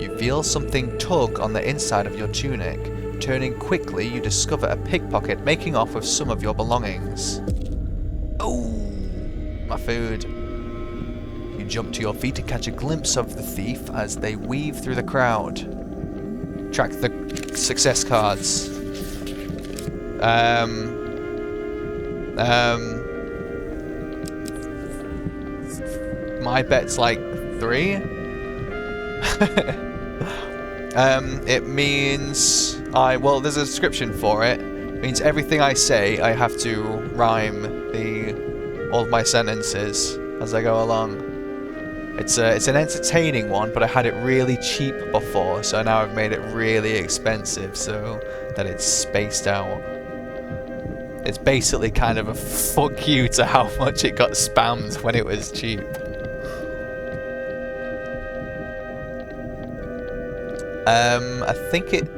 You feel something tug on the inside of your tunic. Turning quickly, you discover a pickpocket making off with some of your belongings. Oh, my food. You jump to your feet to catch a glimpse of the thief as they weave through the crowd. Track the success cards. My bet's like 3. It means well, there's a description for it. It means everything I say, I have to rhyme all of my sentences as I go along. It's an entertaining one, but I had it really cheap before, so now I've made it really expensive so that it's spaced out. It's basically kind of a fuck you to how much it got spammed when it was cheap. I think it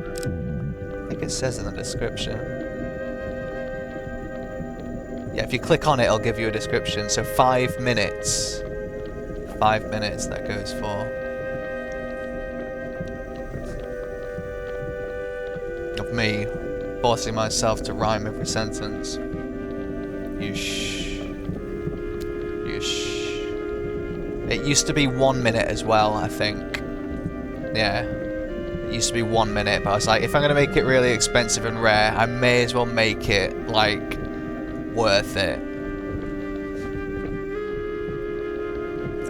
says in the description. Yeah, if you click on it, it'll give you a description. So 5 minutes. 5 minutes that goes for. Of me forcing myself to rhyme every sentence. It used to be 1 minute as well, I think. Yeah. It used to be 1 minute, but I was like, if I'm gonna make it really expensive and rare, I may as well make it, like, worth it.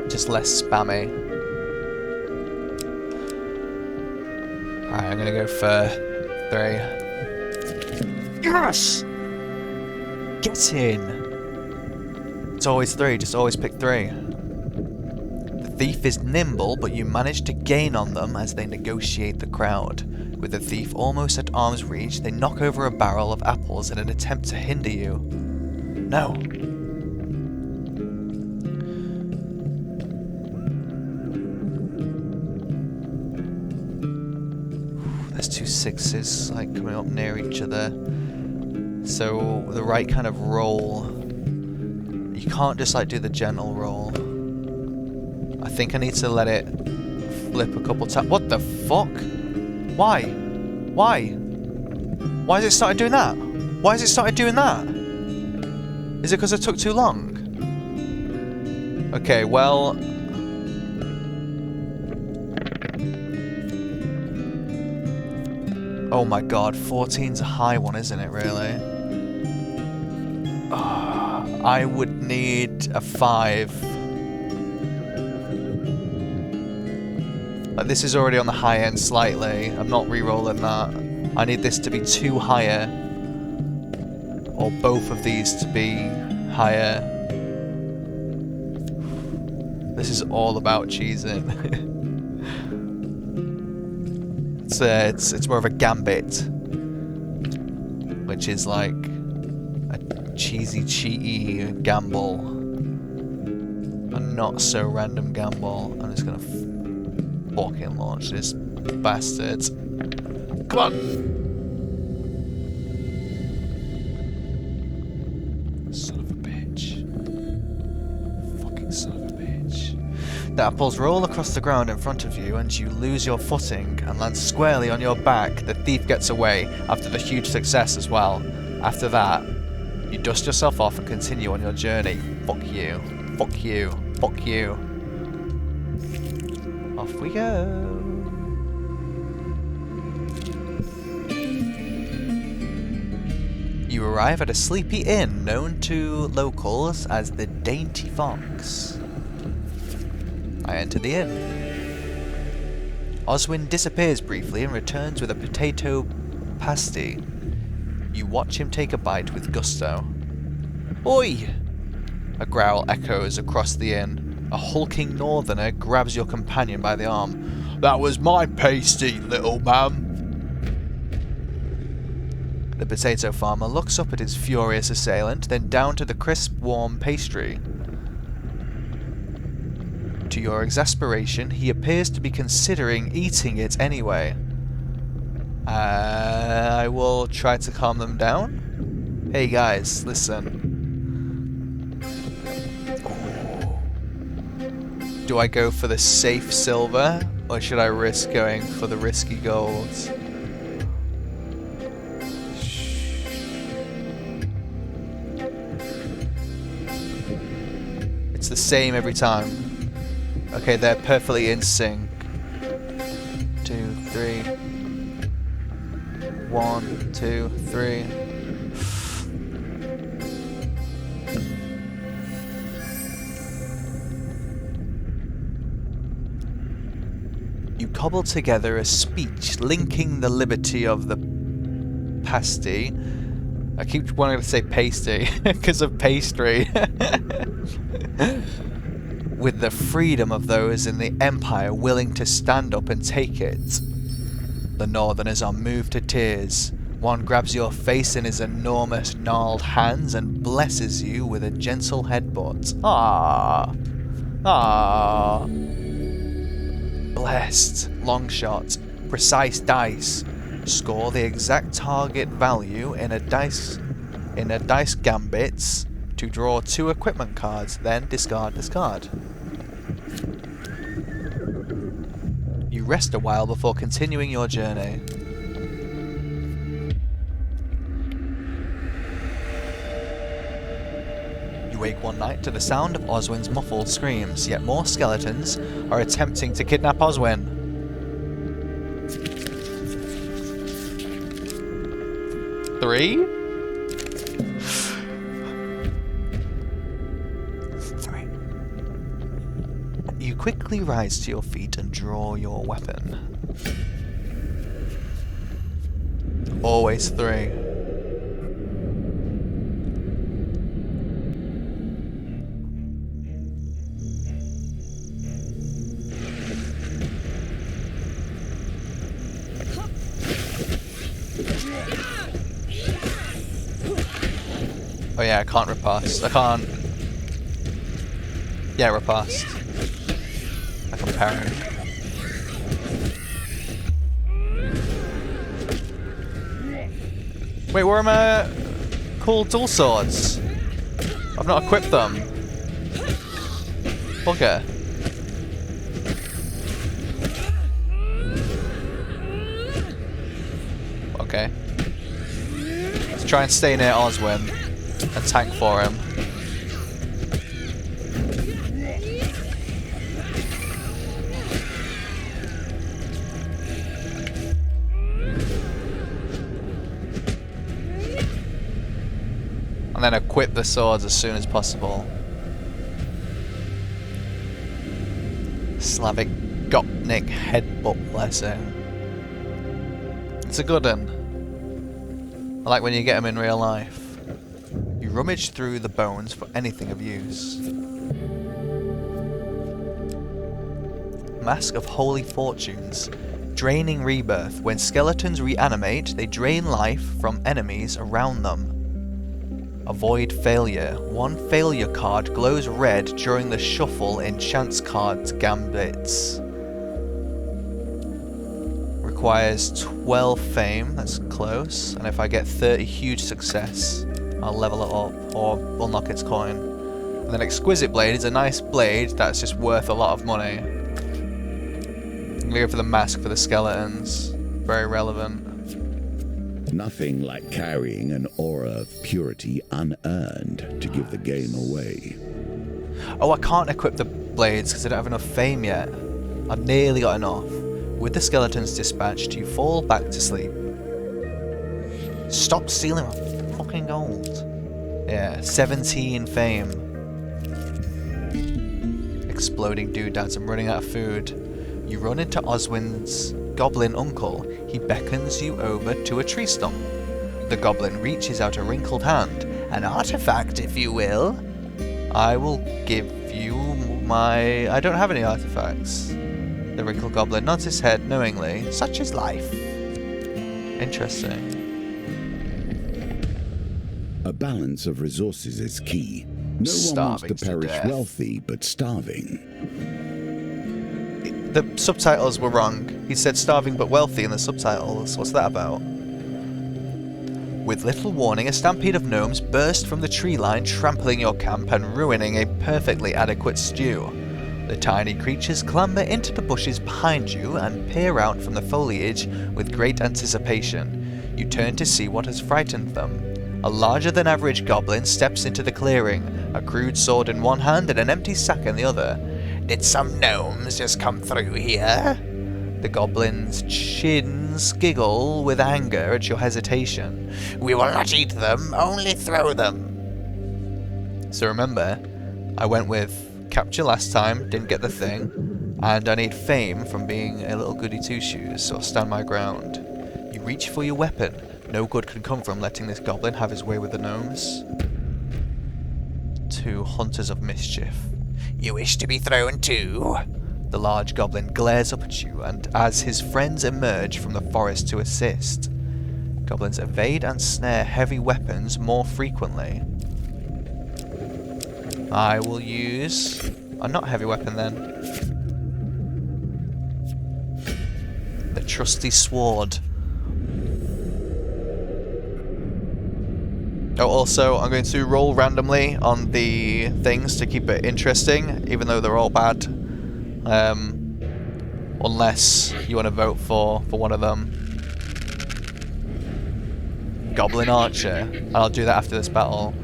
Just less spammy. Alright, I'm gonna go for 3. Yes! Get in! It's always 3, just always pick 3. The thief is nimble, but you manage to gain on them as they negotiate the crowd. With the thief almost at arm's reach, they knock over a barrel of apples in an attempt to hinder you. No! There's 2 6s like coming up near each other. So the right kind of roll. You can't just like do the gentle roll. I think I need to let it flip a couple times. What the fuck? Why? Why? Why has it started doing that? Why has it started doing that? Is it because I took too long? Okay, well... Oh my god, 14's a high one, isn't it, really? I would need a 5. Like, this is already on the high end slightly. I'm not re-rolling that. I need this to be 2 higher. Or both of these to be higher. This is all about cheesing. It's more of a gambit, which is like a cheesy, cheaty gamble, and not so random gamble. I'm just gonna fucking launch this bastard. Come on! Son of a bitch. Fucking son of a bitch. The apples roll across the ground in front of you and you lose your footing and land squarely on your back. The thief gets away after the huge success as well. After that, you dust yourself off and continue on your journey. Fuck you. Fuck you. Fuck you. Off we go. You arrive at a sleepy inn known to locals as the Dainty Fox. I enter the inn. Oswin disappears briefly and returns with a potato pasty. You watch him take a bite with gusto. Oi! A growl echoes across the inn. A hulking northerner grabs your companion by the arm. That was my pasty, little man. The potato farmer looks up at his furious assailant, then down to the crisp, warm pastry. To your exasperation, he appears to be considering eating it anyway. I will try to calm them down. Hey guys, listen. Do I go for the safe silver, or should I risk going for the risky gold? It's the same every time. Okay, they're perfectly in sync. 2, 3. 1, 2, 3. You cobble together a speech linking the liberty of the pasty. I keep wanting to say pasty because of pastry. With the freedom of those in the Empire willing to stand up and take it. The Northerners are moved to tears. One grabs your face in his enormous gnarled hands and blesses you with a gentle headbutt. Ah, ah. Blessed. Long shot. Precise dice. Score the exact target value in a dice gambits to draw 2 equipment cards, then discard. You rest a while before continuing your journey. You wake one night to the sound of Oswin's muffled screams, yet more skeletons are attempting to kidnap Oswin. Three? You quickly rise to your feet and draw your weapon. Always 3. Oh yeah, I can't riposte. I can't... Yeah, riposte. I can parry. Wait, where are my cool dual swords? I've not equipped them. Okay. Okay. Let's try and stay near Oswin and tank for him. And then equip the swords as soon as possible. Slavic Gopnik headbutt blessing. It's a good one. I like when you get them in real life. You rummage through the bones for anything of use. Mask of Holy Fortunes. Draining rebirth. When skeletons reanimate, they drain life from enemies around them. Avoid failure. One failure card glows red during the shuffle in chance cards gambits. Requires 12 fame, that's close. And if I get 30 huge success, I'll level it up or unlock its coin. And then Exquisite Blade is a nice blade that's just worth a lot of money. I'm gonna go for the mask for the skeletons. Very relevant. Nothing like carrying an aura of purity unearned to give the game away. Oh, I can't equip the blades because I don't have enough fame yet. I've nearly got enough. With the skeletons dispatched, you fall back to sleep. Stop stealing my fucking gold. Yeah, 17 fame. Exploding doodads, I'm running out of food. You run into Oswin's goblin uncle. He beckons you over to a tree stump. The goblin reaches out a wrinkled hand. An artifact, if you will. I will give you my... I don't have any artifacts. The wrinkled goblin nods his head knowingly. Such is life. Interesting. A balance of resources is key. No one wants to perish wealthy, but starving. The subtitles were wrong. He said starving but wealthy in the subtitles. What's that about? With little warning, a stampede of gnomes burst from the tree line, trampling your camp and ruining a perfectly adequate stew. The tiny creatures clamber into the bushes behind you and peer out from the foliage with great anticipation. You turn to see what has frightened them. A larger-than-average goblin steps into the clearing, a crude sword in one hand and an empty sack in the other. Did some gnomes just come through here? The goblin's chins giggle with anger at your hesitation. We will not eat them, only throw them. So remember, I went with capture last time, didn't get the thing, and I need fame from being a little goody two-shoes, so I'll stand my ground. You reach for your weapon. No good can come from letting this goblin have his way with the gnomes. 2 hunters of mischief. You wish to be thrown too? The large goblin glares up at you, and as his friends emerge from the forest to assist, goblins evade and snare heavy weapons more frequently. I will use a not heavy weapon then. The trusty sword. Oh, also, I'm going to roll randomly on the things to keep it interesting, even though they're all bad. Unless you want to vote for one of them. Goblin Archer. I'll do that after this battle.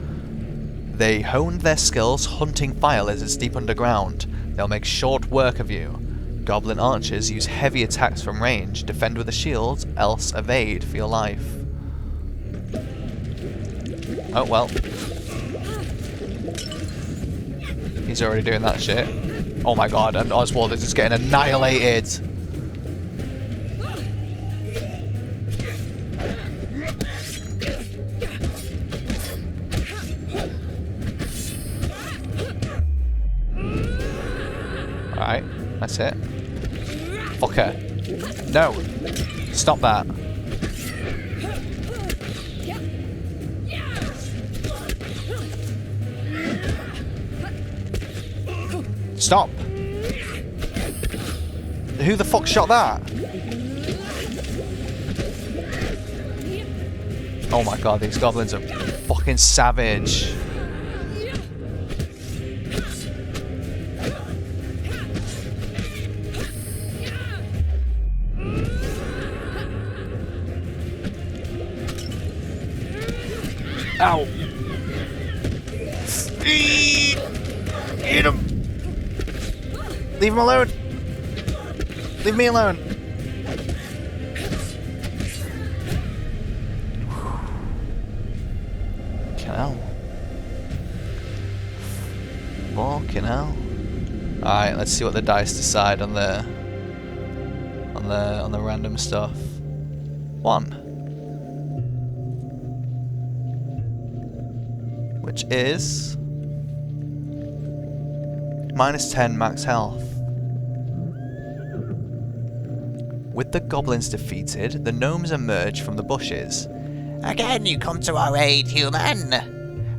They honed their skills hunting fire lizards deep underground. They'll make short work of you. Goblin Archers use heavy attacks from range, defend with a shield, else evade for your life. Oh, well. He's already doing that shit. Oh my god, and Oswald is just getting annihilated. Alright, that's it. Fucker. No! Stop that. Stop! Who the fuck shot that? Oh my god, these goblins are fucking savage. Ow! Eat him! Leave him alone! Leave me alone! Fucking hell. Fucking hell. Alright, let's see what the dice decide on the random stuff. 1. Which is -10 max health. With the goblins defeated, the gnomes emerge from the bushes. Again you come to our aid, human.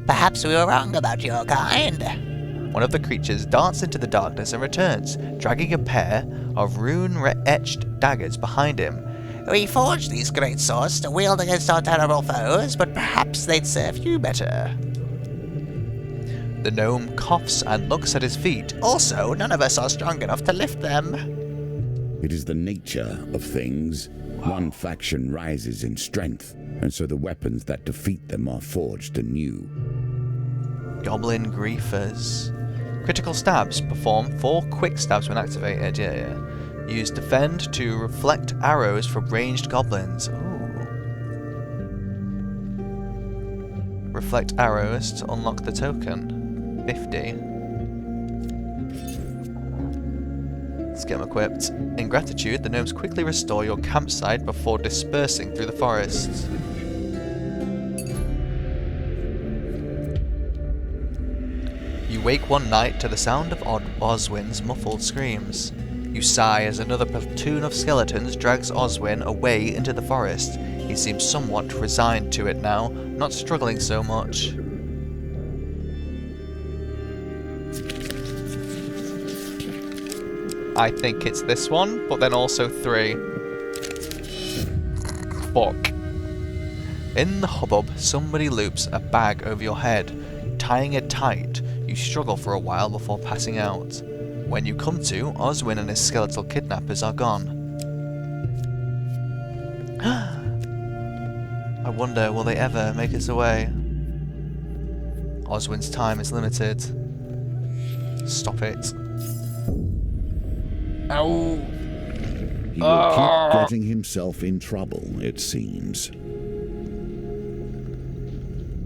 Perhaps we were wrong about your kind. One of the creatures darts into the darkness and returns, dragging a pair of rune-etched daggers behind him. We forged these great swords to wield against our terrible foes, but perhaps they'd serve you better. The gnome coughs and looks at his feet. Also, none of us are strong enough to lift them. It is the nature of things. One faction rises in strength, and so the weapons that defeat them are forged anew. Goblin griefers. Critical stabs. Perform 4 quick stabs when activated. Yeah. Use defend to reflect arrows from ranged goblins. Ooh. Reflect arrows to unlock the token. 50. Let's get them equipped. In gratitude, the gnomes quickly restore your campsite before dispersing through the forest. You wake one night to the sound of Oswin's muffled screams. You sigh as another platoon of skeletons drags Oswin away into the forest. He seems somewhat resigned to it now, not struggling so much. I think it's this one, but then also 3. Fuck. In the hubbub, somebody loops a bag over your head. Tying it tight, you struggle for a while before passing out. When you come to, Oswin and his skeletal kidnappers are gone. I wonder, will they ever make it away? Oswin's time is limited. Stop it. Ow! He will keep getting himself in trouble, it seems.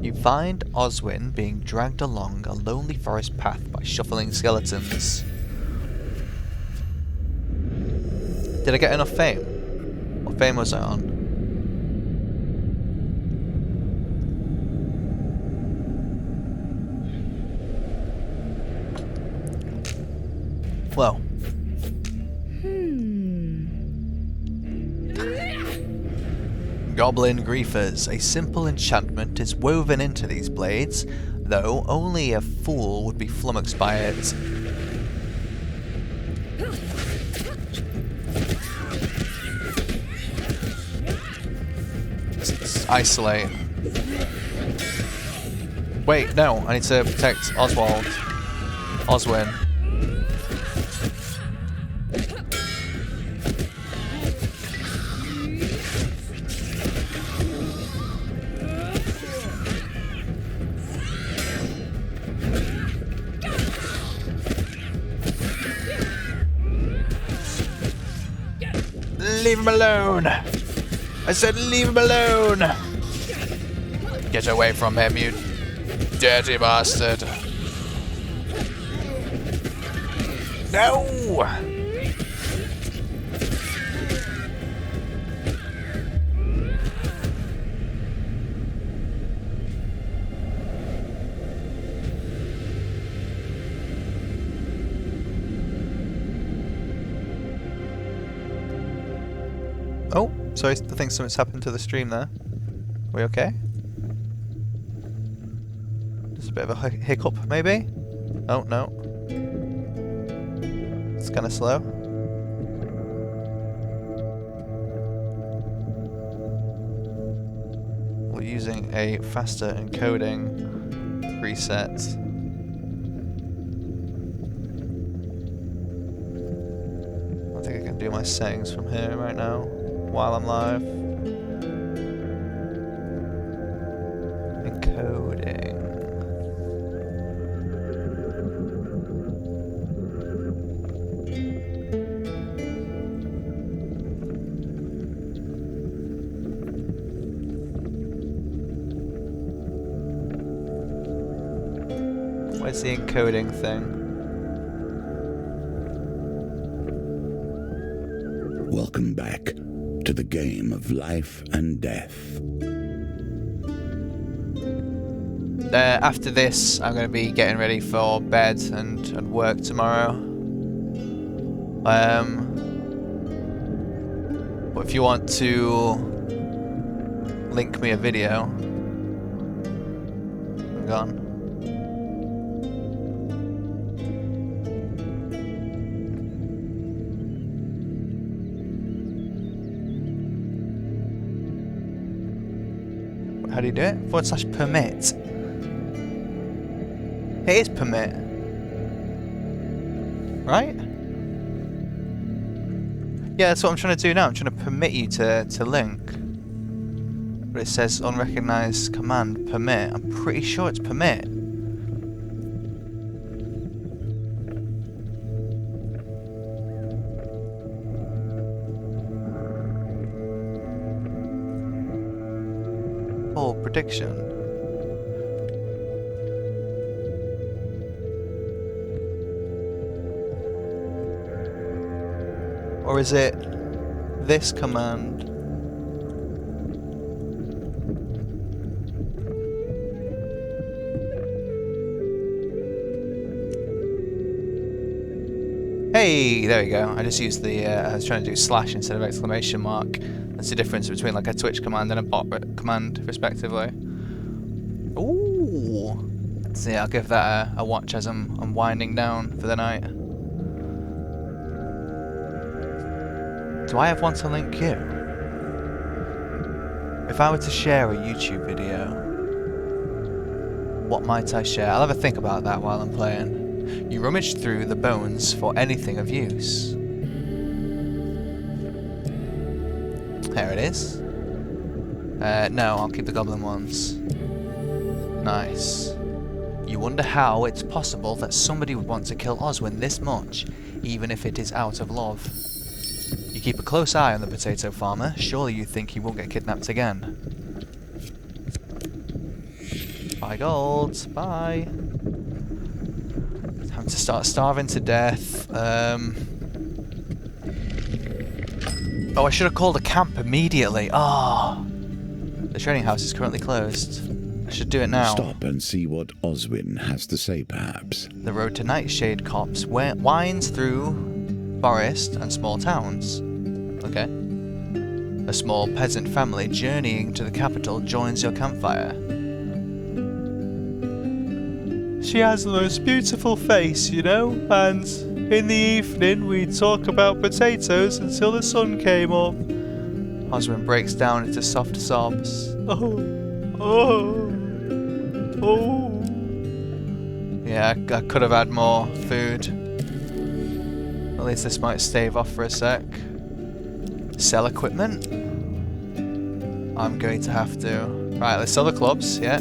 You find Oswin being dragged along a lonely forest path by shuffling skeletons. Did I get enough fame? What fame was I on? Well. Goblin griefers. A simple enchantment is woven into these blades, though only a fool would be flummoxed by it. Isolate. Wait, no, I need to protect Oswin. Leave him alone! I said leave him alone! Get away from him, you dirty bastard! No! Oh, sorry, I think something's happened to the stream there. We okay? Just a bit of a hiccup, maybe? Oh, no. It's kind of slow. We're using a faster encoding preset. I think I can do my settings from here right now. While I'm live. Encoding. Where's the encoding thing? Welcome back to the game of life and death. After this, I'm going to be getting ready for bed and work tomorrow. But if you want to link me a video, I'm gone. How do you do it? / permit. It is permit. Right? Yeah, that's what I'm trying to do now. I'm trying to permit you to link. But it says unrecognized command permit. I'm pretty sure it's permit. Oh, prediction. Or is it this command? Hey, there we go. I just used the, I was trying to do slash instead of exclamation mark. That's the difference between like a Twitch command and a bot command, respectively. Ooh. So yeah, I'll give that a watch as I'm winding down for the night. Do I have one to link you? If I were to share a YouTube video, what might I share? I'll have a think about that while I'm playing. You rummage through the bones for anything of use. There it is. No, I'll keep the goblin ones. Nice. You wonder how it's possible that somebody would want to kill Oswin this much, even if it is out of love. You keep a close eye on the potato farmer. Surely you think he won't get kidnapped again. Bye, gold. Bye. Time to start starving to death. Oh, I should have called a camp immediately. Ah. The training house is currently closed. I should do it now. Stop and see what Oswin has to say, perhaps. The road to Nightshade Copse winds through forest and small towns. Okay. A small peasant family journeying to the capital joins your campfire. She has the most beautiful face, you know, and in the evening we'd talk about potatoes until the sun came up. Oswin breaks down into soft sobs. Oh. Yeah, I could have had more food. At least this might stave off for a sec. Sell equipment? I'm going to have to. Right, let's sell the clubs, yeah.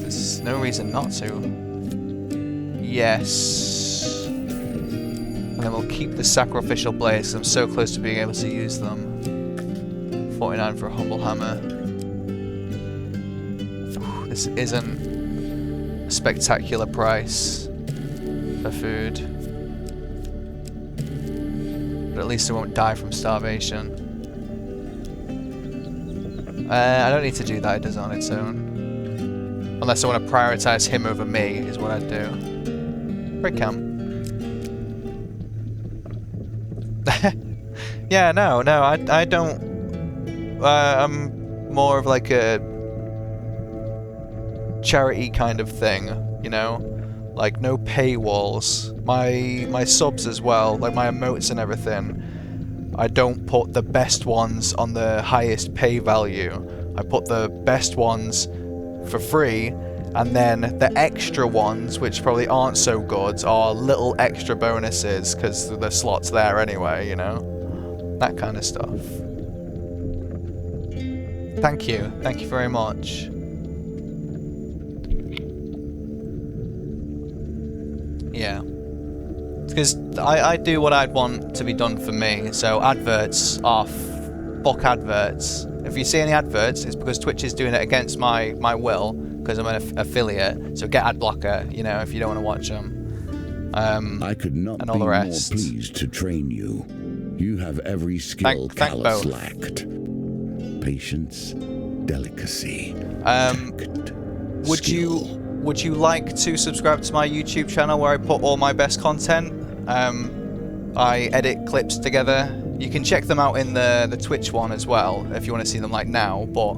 There's no reason not to. Yes. And then we'll keep the sacrificial blades, because I'm so close to being able to use them. 49 for a humble hammer. This isn't a spectacular price for food. But at least I won't die from starvation. I don't need to do that, it does on its own. Unless I want to prioritize him over me, is what I'd do. Break camp. Yeah, no, I don't... I'm more of like a charity kind of thing, you know? Like, no paywalls. My subs as well, like my emotes and everything, I don't put the best ones on the highest pay value. I put the best ones for free, and then the extra ones, which probably aren't so good, are little extra bonuses, because the slot's there anyway, you know? That kind of stuff. Thank you very much. Yeah. Because I do what I'd want to be done for me, so adverts off. Fuck adverts. If you see any adverts, it's because Twitch is doing it against my will, because I'm an affiliate, so get ad blocker, you know, if you don't want to watch them. I could not and be all the more rest. pleased to train you. You have every skill Thank Callus both. lacked. Patience, delicacy, tact, Would skill. you like to subscribe to my YouTube channel where I put all my best content? I edit clips together. You can check them out in the Twitch one as well if you want to see them like now, but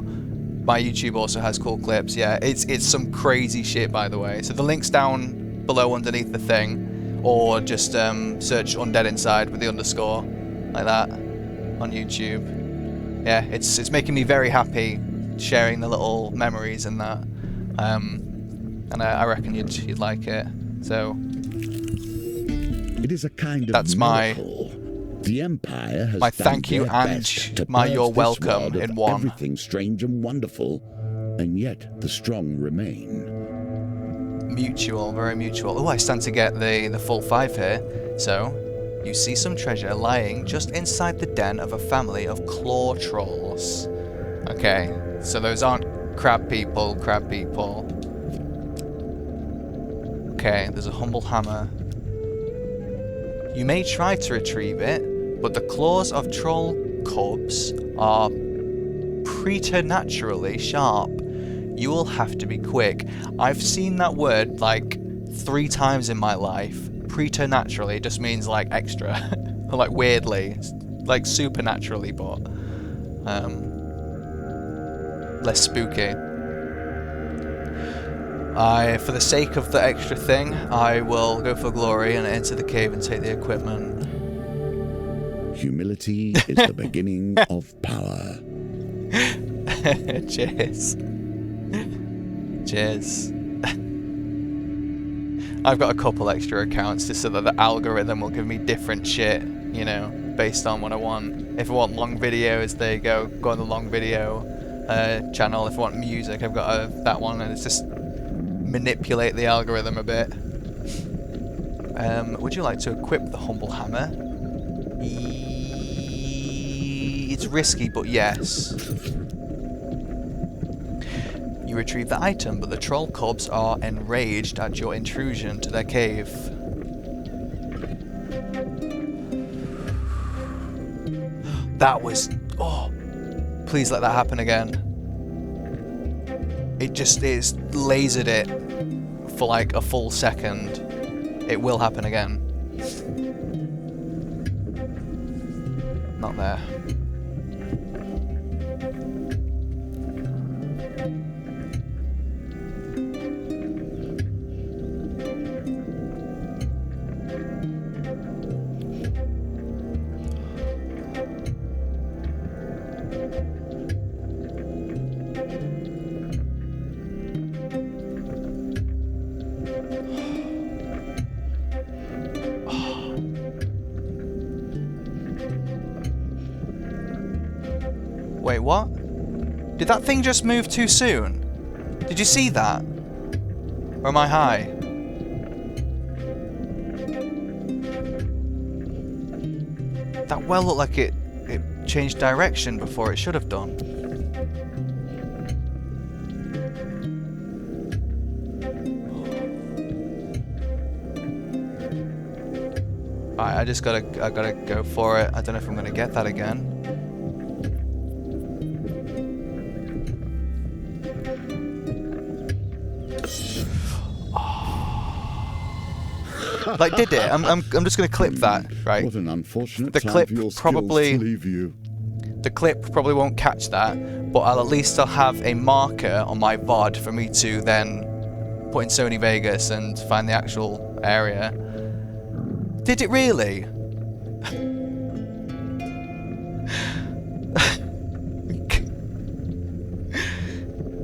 My YouTube also has cool clips. Yeah, it's some crazy shit, by the way. So the link's down below underneath the thing, or just search Undead Inside with the underscore, like that, on YouTube. Yeah, it's making me very happy sharing the little memories and that. And I reckon you'd like it. So It is a kind of that's miracle. The Empire has my done thank you their and best to my purge you're this welcome world of in one. everything strange and wonderful, and yet the strong remain. Mutual, very mutual. Oh, I stand to get the full 5 here. So, you see some treasure lying just inside the den of a family of claw trolls. Okay, so those aren't crab people. Okay, there's a humble hammer. You may try to retrieve it, but the claws of troll cubs are preternaturally sharp. You will have to be quick. I've seen that word like 3 times in my life. Preternaturally just means like extra, or like weirdly, like supernaturally, but less spooky. For the sake of the extra thing, I will go for glory and enter the cave and take the equipment. Humility is the beginning of power. Cheers. Cheers. I've got a couple extra accounts just so that the algorithm will give me different shit, you know, based on what I want. If I want long videos, there you go on the long video channel. If I want music, I've got that one, and it's just manipulate the algorithm a bit. Would you like to equip the humble hammer? It's risky, but yes. You retrieve the item, but the troll cubs are enraged at your intrusion to their cave. That was... oh, please let that happen again. It just is lasered it for like a full second. It will happen again. Not there. Wait, what? Did that thing just move too soon? Did you see that? Or am I high? That well looked like it changed direction before it should have done. Alright, I gotta go for it. I don't know if I'm gonna get that again. Like, did it? I'm just gonna clip that, right? What an unfortunate The time clip for your probably skills to leave you. The clip probably won't catch that, but at least I'll have a marker on my VOD for me to then put in Sony Vegas and find the actual area. Did it really?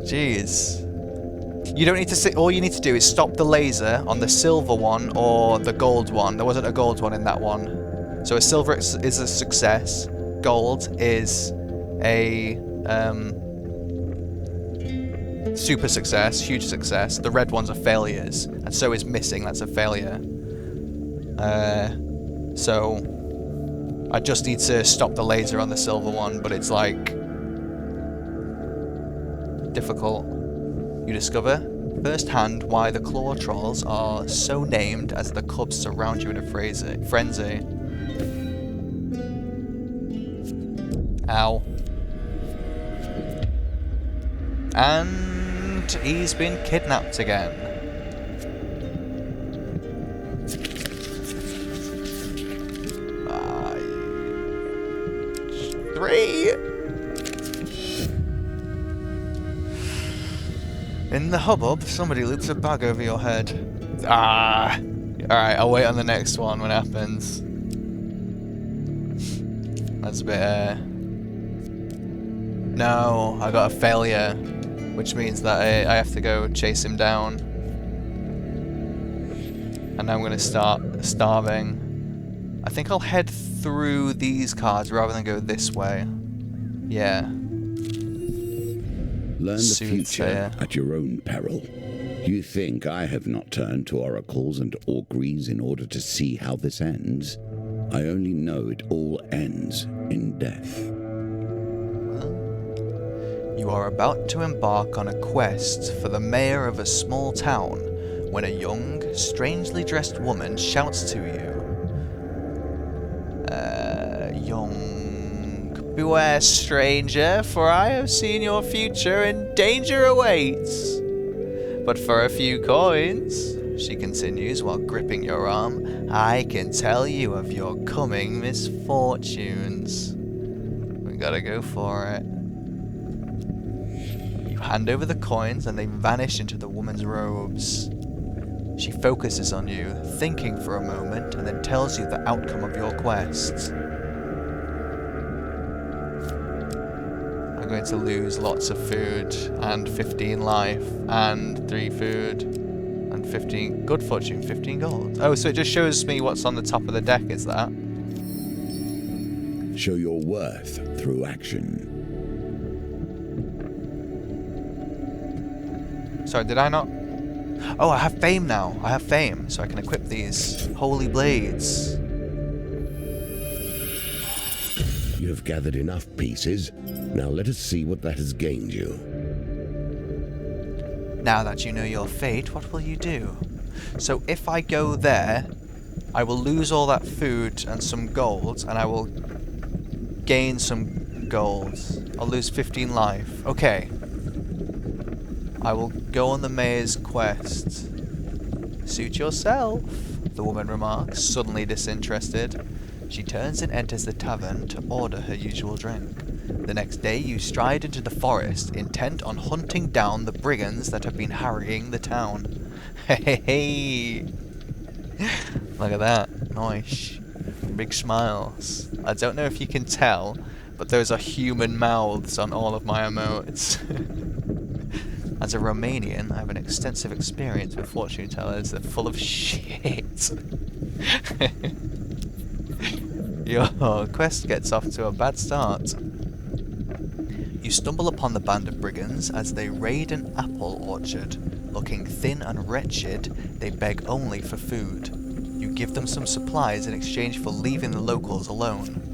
Jeez. You don't need to see. All you need to do is stop the laser on the silver one or the gold one. There wasn't a gold one in that one. So a silver is a success. Gold is a super success, huge success. The red ones are failures, and so is missing. That's a failure. So I just need to stop the laser on the silver one, but it's like difficult. You discover firsthand why the claw trolls are so named as the cubs surround you in a frenzy. Ow. And he's been kidnapped again. In the hubbub, somebody loops a bag over your head. Ah! Alright, I'll wait on the next one when it happens. That's a bit, No, I got a failure, which means that I have to go chase him down. And I'm gonna start starving. I think I'll head through these cards rather than go this way. Yeah. Learn the future at your own peril. You think I have not turned to oracles and auguries in order to see how this ends? I only know it all ends in death. You are about to embark on a quest for the mayor of a small town when a young, strangely dressed woman shouts to you. Beware, stranger, for I have seen your future and danger awaits. But for a few coins, she continues while gripping your arm, I can tell you of your coming misfortunes. We gotta go for it. You hand over the coins and they vanish into the woman's robes. She focuses on you, thinking for a moment, and then tells you the outcome of your quest. I'm going to lose lots of food, and 15 life, and 3 food, and 15 good fortune, 15 gold. Oh, so it just shows me what's on the top of the deck, is that? Show your worth through action. Sorry, did I not? Oh, I have fame now. I have fame, so I can equip these holy blades. You have gathered enough pieces. Now let us see what that has gained you. Now that you know your fate, what will you do? So if I go there, I will lose all that food and some gold, and I will gain some gold. I'll lose 15 life. Okay. I will go on the mayor's quest. Suit yourself, the woman remarks, suddenly disinterested. She turns and enters the tavern to order her usual drink. The next day you stride into the forest, intent on hunting down the brigands that have been harrying the town. Hey, hey, look at that. Nice. Big smiles. I don't know if you can tell, but those are human mouths on all of my emotes. As a Romanian, I have an extensive experience with fortune tellers. They're full of shit. Your quest gets off to a bad start. You stumble upon the band of brigands as they raid an apple orchard. Looking thin and wretched, they beg only for food. You give them some supplies in exchange for leaving the locals alone.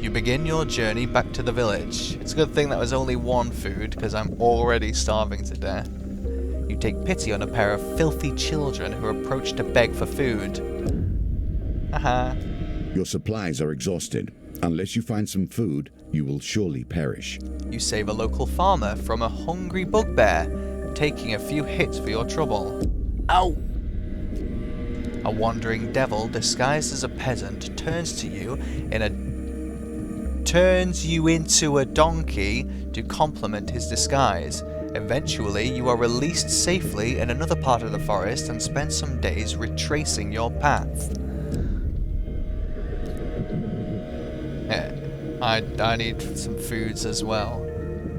You begin your journey back to the village. It's a good thing that was only one food, because I'm already starving to death. You take pity on a pair of filthy children who approach to beg for food. Haha. Your supplies are exhausted. Unless you find some food, you will surely perish. You save a local farmer from a hungry bugbear, taking a few hits for your trouble. Ow! A wandering devil disguised as a peasant turns you into a donkey to complement his disguise. Eventually, you are released safely in another part of the forest and spend some days retracing your path. I need some foods as well,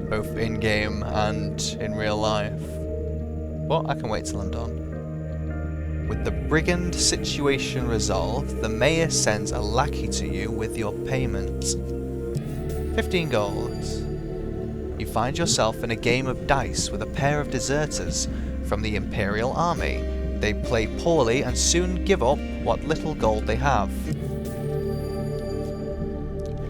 both in-game and in real life. Well, I can wait till I'm done. With the brigand situation resolved, the mayor sends a lackey to you with your payment. 15 gold. You find yourself in a game of dice with a pair of deserters from the Imperial Army. They play poorly and soon give up what little gold they have.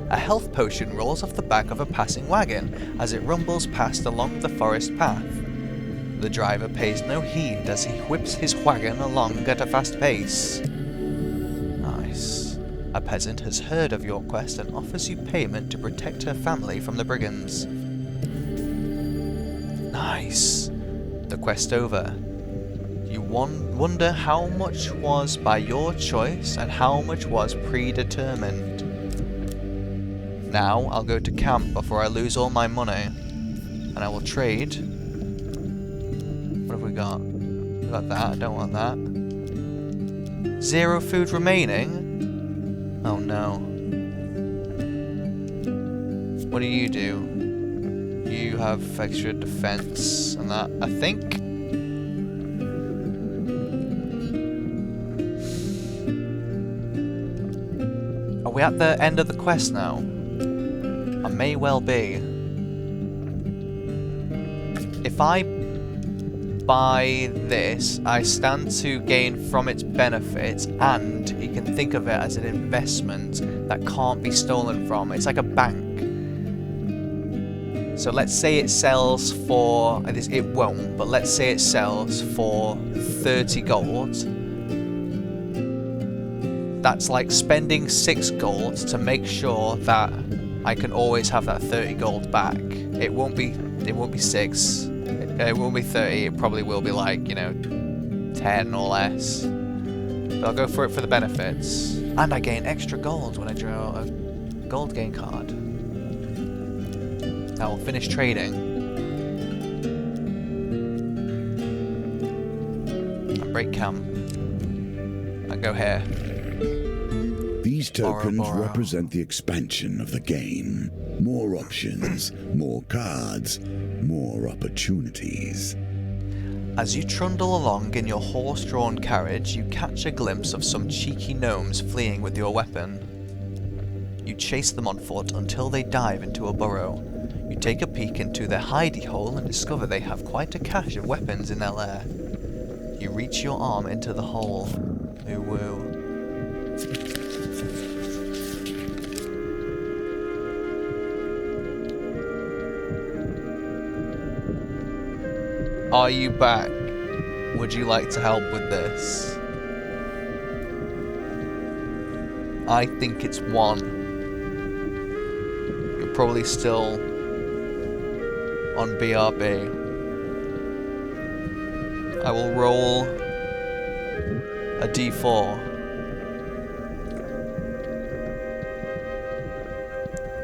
A health potion rolls off the back of a passing wagon as it rumbles past along the forest path. The driver pays no heed as he whips his wagon along at a fast pace. Nice. A peasant has heard of your quest and offers you payment to protect her family from the brigands. Nice. The quest over. You wonder how much was by your choice and how much was predetermined. Now I'll go to camp before I lose all my money. And I will trade. What have we got? We got that. I don't want that. 0 food remaining? Oh no. What do? You have extra defense and that, I think. Are we at the end of the quest now? I may well be. If I buy this, I stand to gain from its benefits, and you can think of it as an investment that can't be stolen from. It's like a bank. So let's say it sells for, it won't, but let's say it sells for 30 gold. That's like spending 6 gold to make sure that I can always have that 30 gold back. It won't be 6. It won't be 30. It probably will be like, 10 or less. But I'll go for it for the benefits. And I gain extra gold when I draw a gold gain card. I will finish trading. And break camp. And go here. These tokens Borrow. represent the expansion of the game. More options, more cards, more opportunities. As you trundle along in your horse-drawn carriage, you catch a glimpse of some cheeky gnomes fleeing with your weapon. You chase them on foot until they dive into a burrow. You take a peek into their hidey hole and discover they have quite a cache of weapons in their lair. You reach your arm into the hole. Ooh woo. Are you back? Would you like to help with this? I think it's 1. You're probably still on BRB. I will roll a D4.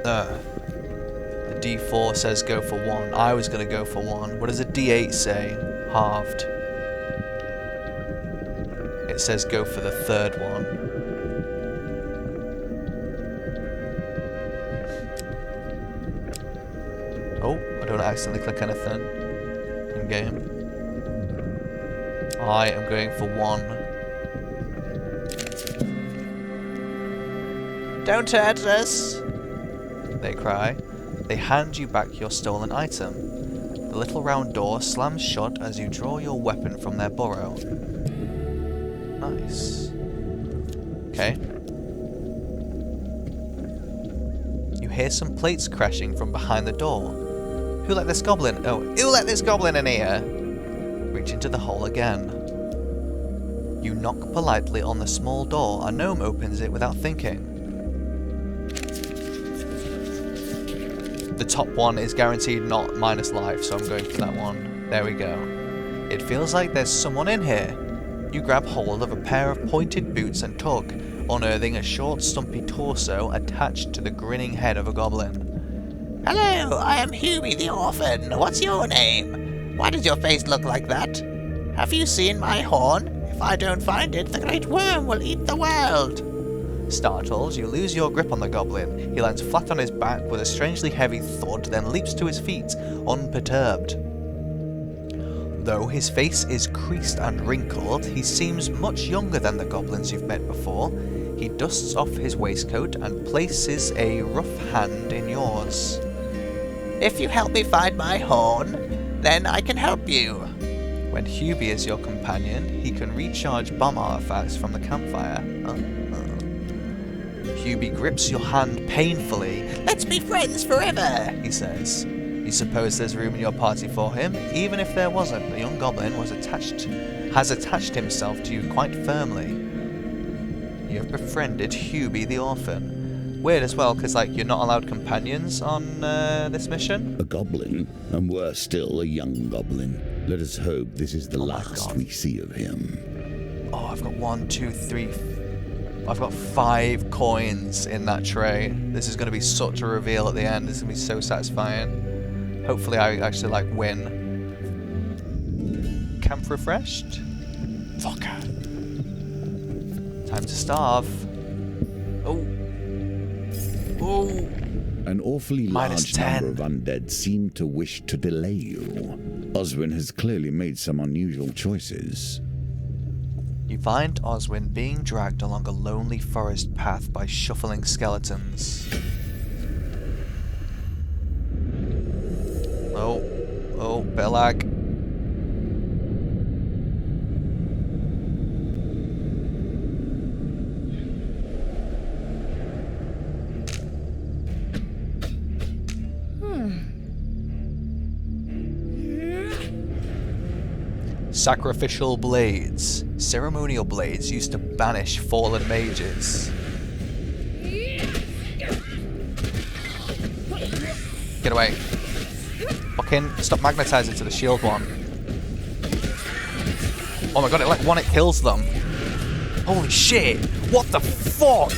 The D4 says go for 1. I was going to go for 1. What does a D8 say? Halved. It says go for the 3rd one. Oh, I don't accidentally click anything in game. I am going for 1. Don't hurt us! They cry. They hand you back your stolen item. The little round door slams shut as you draw your weapon from their burrow. Nice. Okay. You hear some plates crashing from behind the door. Who let this goblin? Oh, who let this goblin in here? Reach into the hole again. You knock politely on the small door. A gnome opens it without thinking. The top one is guaranteed not minus life, so I'm going for that one. There we go. It feels like there's someone in here. You grab hold of a pair of pointed boots and tug, unearthing a short, stumpy torso attached to the grinning head of a goblin. Hello, I am Hubie the Orphan. What's your name? Why does your face look like that? Have you seen my horn? If I don't find it, the great worm will eat the world. Startled, you lose your grip on the goblin. He lands flat on his back with a strangely heavy thud, then leaps to his feet, unperturbed. Though his face is creased and wrinkled, he seems much younger than the goblins you've met before. He dusts off his waistcoat and places a rough hand in yours. If you help me find my horn, then I can help you. When Hubie is your companion, he can recharge bomb artifacts from the campfire. Hubie grips your hand painfully. Let's be friends forever, He says. You suppose there's room in your party for him? Even if there wasn't, the young goblin has attached himself to you quite firmly. You have befriended Hubie the Orphan. Weird as well, because you're not allowed companions on this mission. A goblin, and worse still, a young goblin. Let us hope this is the last we see of him. Oh, I've got 1, 2, 3. I've got 5 coins in that tray. This is going to be such a reveal at the end. This is going to be so satisfying. Hopefully I actually, like, win. Camp refreshed? Fucker. Time to starve. Oh. Oh. An awfully large -10. number of undead seem to wish to delay you. Oswin has clearly made some unusual choices. You find Oswin being dragged along a lonely forest path by shuffling skeletons. Oh, bit of lag. Sacrificial blades. Ceremonial blades used to banish fallen mages. Get away. Fucking stop magnetizing to the shield one. Oh my god, it kills them. Holy shit! What the fuck?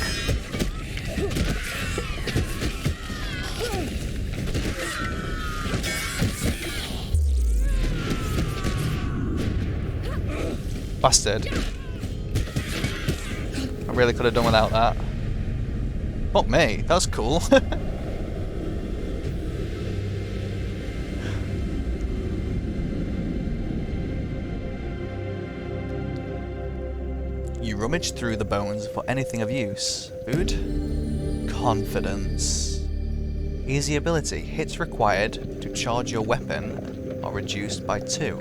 Bastard. I really could have done without that. Fuck me, that was cool. You rummage through the bones for anything of use. Food? Confidence. Easy ability. Hits required to charge your weapon are reduced by 2.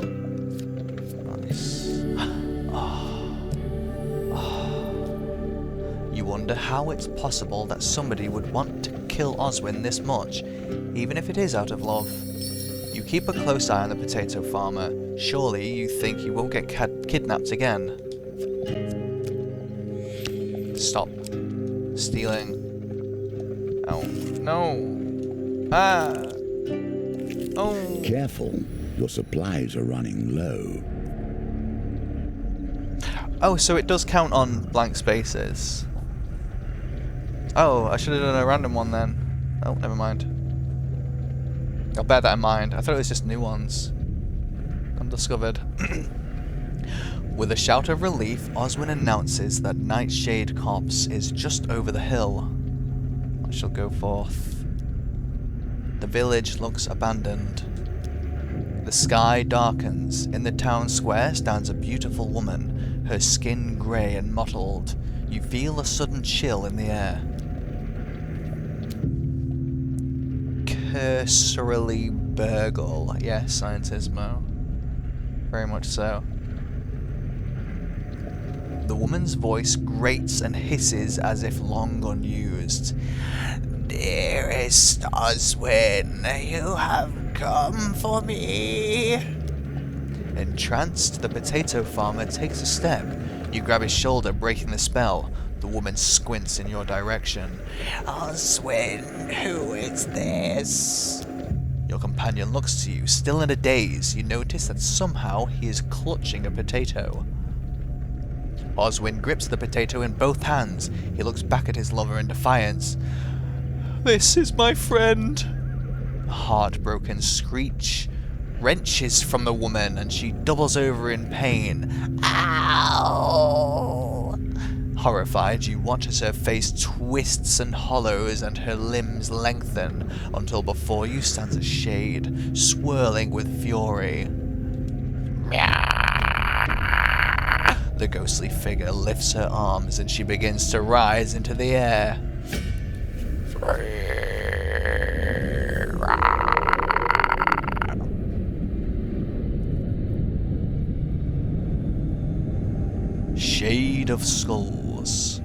Nice. You wonder how it's possible that somebody would want to kill Oswin this much, even if it is out of love. You keep a close eye on the potato farmer. Surely you think he won't get kidnapped again. Stop stealing. Oh, no. Ah. Oh. Careful, your supplies are running low. Oh, so it does count on blank spaces. Oh, I should have done a random one then. Oh, never mind. I'll bear that in mind. I thought it was just new ones. Undiscovered. With a shout of relief, Oswin announces that Nightshade Copse is just over the hill. I shall go forth. The village looks abandoned. The sky darkens. In the town square stands a beautiful woman, her skin grey and mottled. You feel a sudden chill in the air. Cursorily burgle. Yes, Scientismo. Very much so. The woman's voice grates and hisses as if long unused. Dearest Oswin, you have come for me. Entranced, the potato farmer takes a step. You grab his shoulder, breaking the spell. The woman squints in your direction. Oswin, who is this? Your companion looks to you, still in a daze. You notice that somehow he is clutching a potato. Oswin grips the potato in both hands. He looks back at his lover in defiance. This is my friend. A heartbroken screech wrenches from the woman and she doubles over in pain. Ow! Horrified, you watch as her face twists and hollows and her limbs lengthen until before you stands a shade, swirling with fury. The ghostly figure lifts her arms and she begins to rise into the air. Shade of Skulls.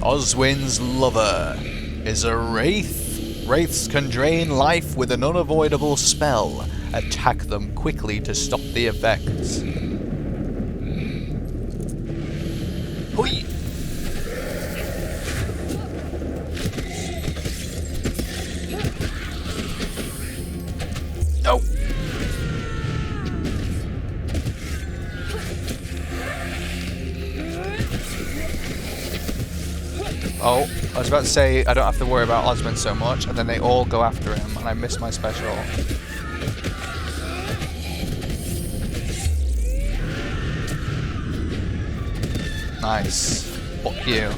Oswin's lover is a wraith. Wraiths can drain life with an unavoidable spell. Attack them quickly to stop the effects. Hoi! No! Oh, I was was about to say I don't have to worry about Osmond so much, and then they all go after him, and I miss my special. Nice. Fuck you.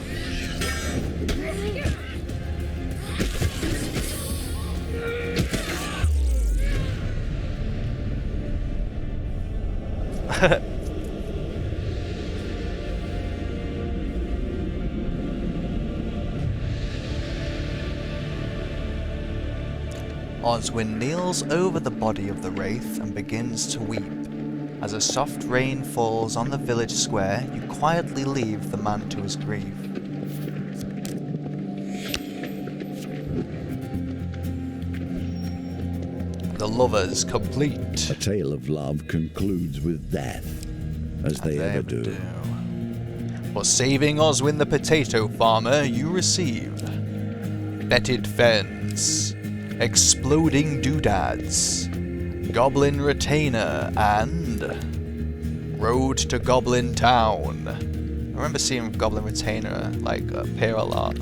Oswin kneels over the body of the wraith and begins to weep. As a soft rain falls on the village square, you quietly leave the man to his grief. The lovers complete. A tale of love concludes with death, as they ever do. For saving Oswin the potato farmer, you receive Fetid Fens, Exploding Doodads, Goblin Retainer, and Road to Goblin Town. I remember seeing Goblin Retainer appear a lot.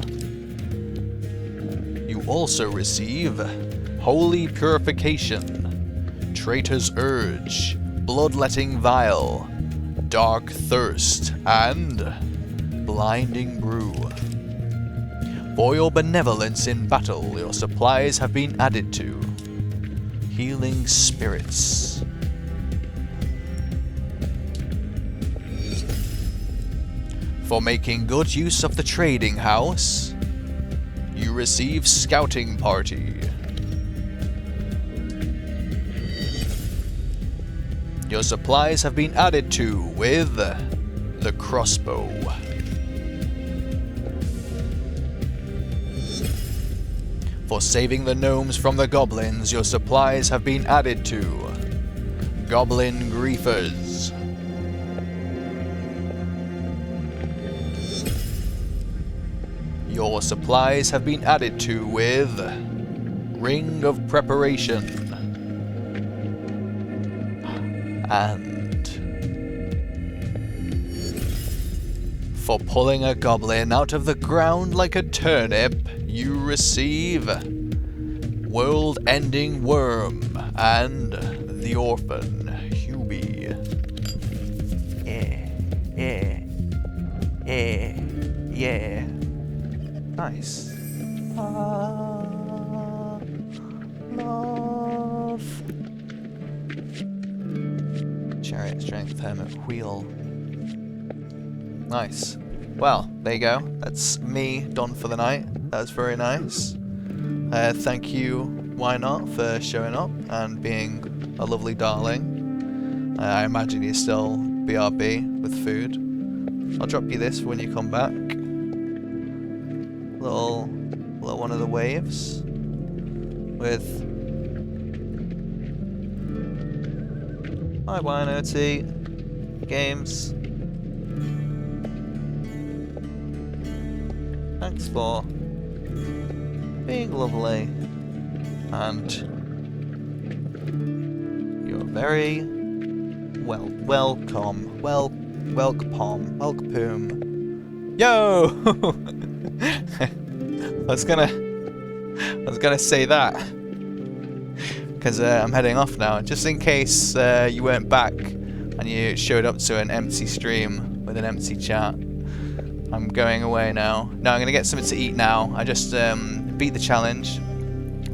You also receive Holy Purification, Traitor's Urge, Bloodletting Vial, Dark Thirst, and Blinding Brew. For your benevolence in battle, your supplies have been added to. Healing Spirits. For making good use of the trading house, you receive Scouting Party. Your supplies have been added to with the crossbow. For saving the gnomes from the goblins, your supplies have been added to Goblin Griefers. Your supplies have been added to with Ring of Preparation. And for pulling a goblin out of the ground like a turnip, you receive World-Ending Worm and the Orphan Hubie. Yeah. Nice. Love. Chariot Strength Hermit Wheel. Nice. Well, there you go. That's me done for the night. That's very nice. Thank you, Why Not, for showing up and being a lovely darling. I imagine you're still BRB with food. I'll drop you this when you come back. Little one of the waves with hi Wino T Games. Thanks for being lovely, and you're very welcome. Yo! I was gonna say that because I'm heading off now, just in case you weren't back and you showed up to an empty stream with an empty chat. I'm going away now. No, I'm gonna get something to eat now. I just beat the challenge,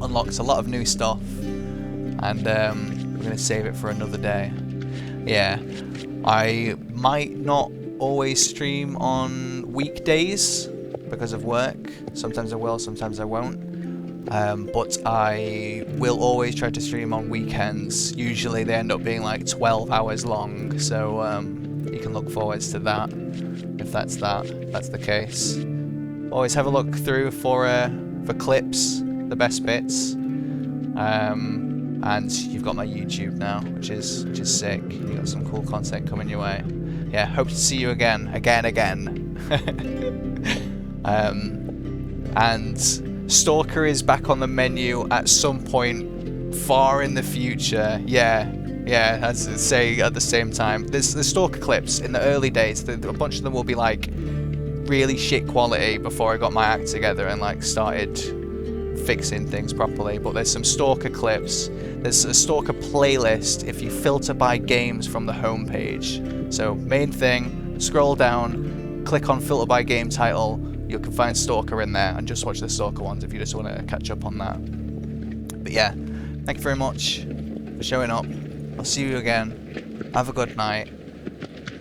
unlocked a lot of new stuff, and we're gonna save it for another day. Yeah, I might not always stream on weekdays because of work. Sometimes I will, sometimes I won't. But I will always try to stream on weekends. Usually they end up being like 12 hours long, so you can look forward to that if that's the case. Always have a look through for clips, the best bits. And you've got my YouTube now, which is sick. You got some cool content coming your way. Yeah, hope to see you again. And Stalker is back on the menu at some point far in the future. Yeah, as I say at the same time. There's Stalker clips in the early days. A bunch of them will be like really shit quality before I got my act together and like started fixing things properly. But there's some Stalker clips. There's a Stalker playlist if you filter by games from the homepage. So main thing, scroll down, click on filter by game title. You can find Stalker in there, and just watch the Stalker ones if you just want to catch up on that. But yeah, thank you very much for showing up. I'll see you again. Have a good night.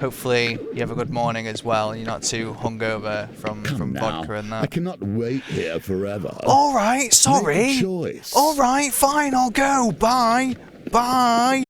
Hopefully you have a good morning as well, and you're not too hungover from vodka and that. I cannot wait here forever. Alright, sorry. Make a choice. Alright, fine, I'll go. Bye. Bye.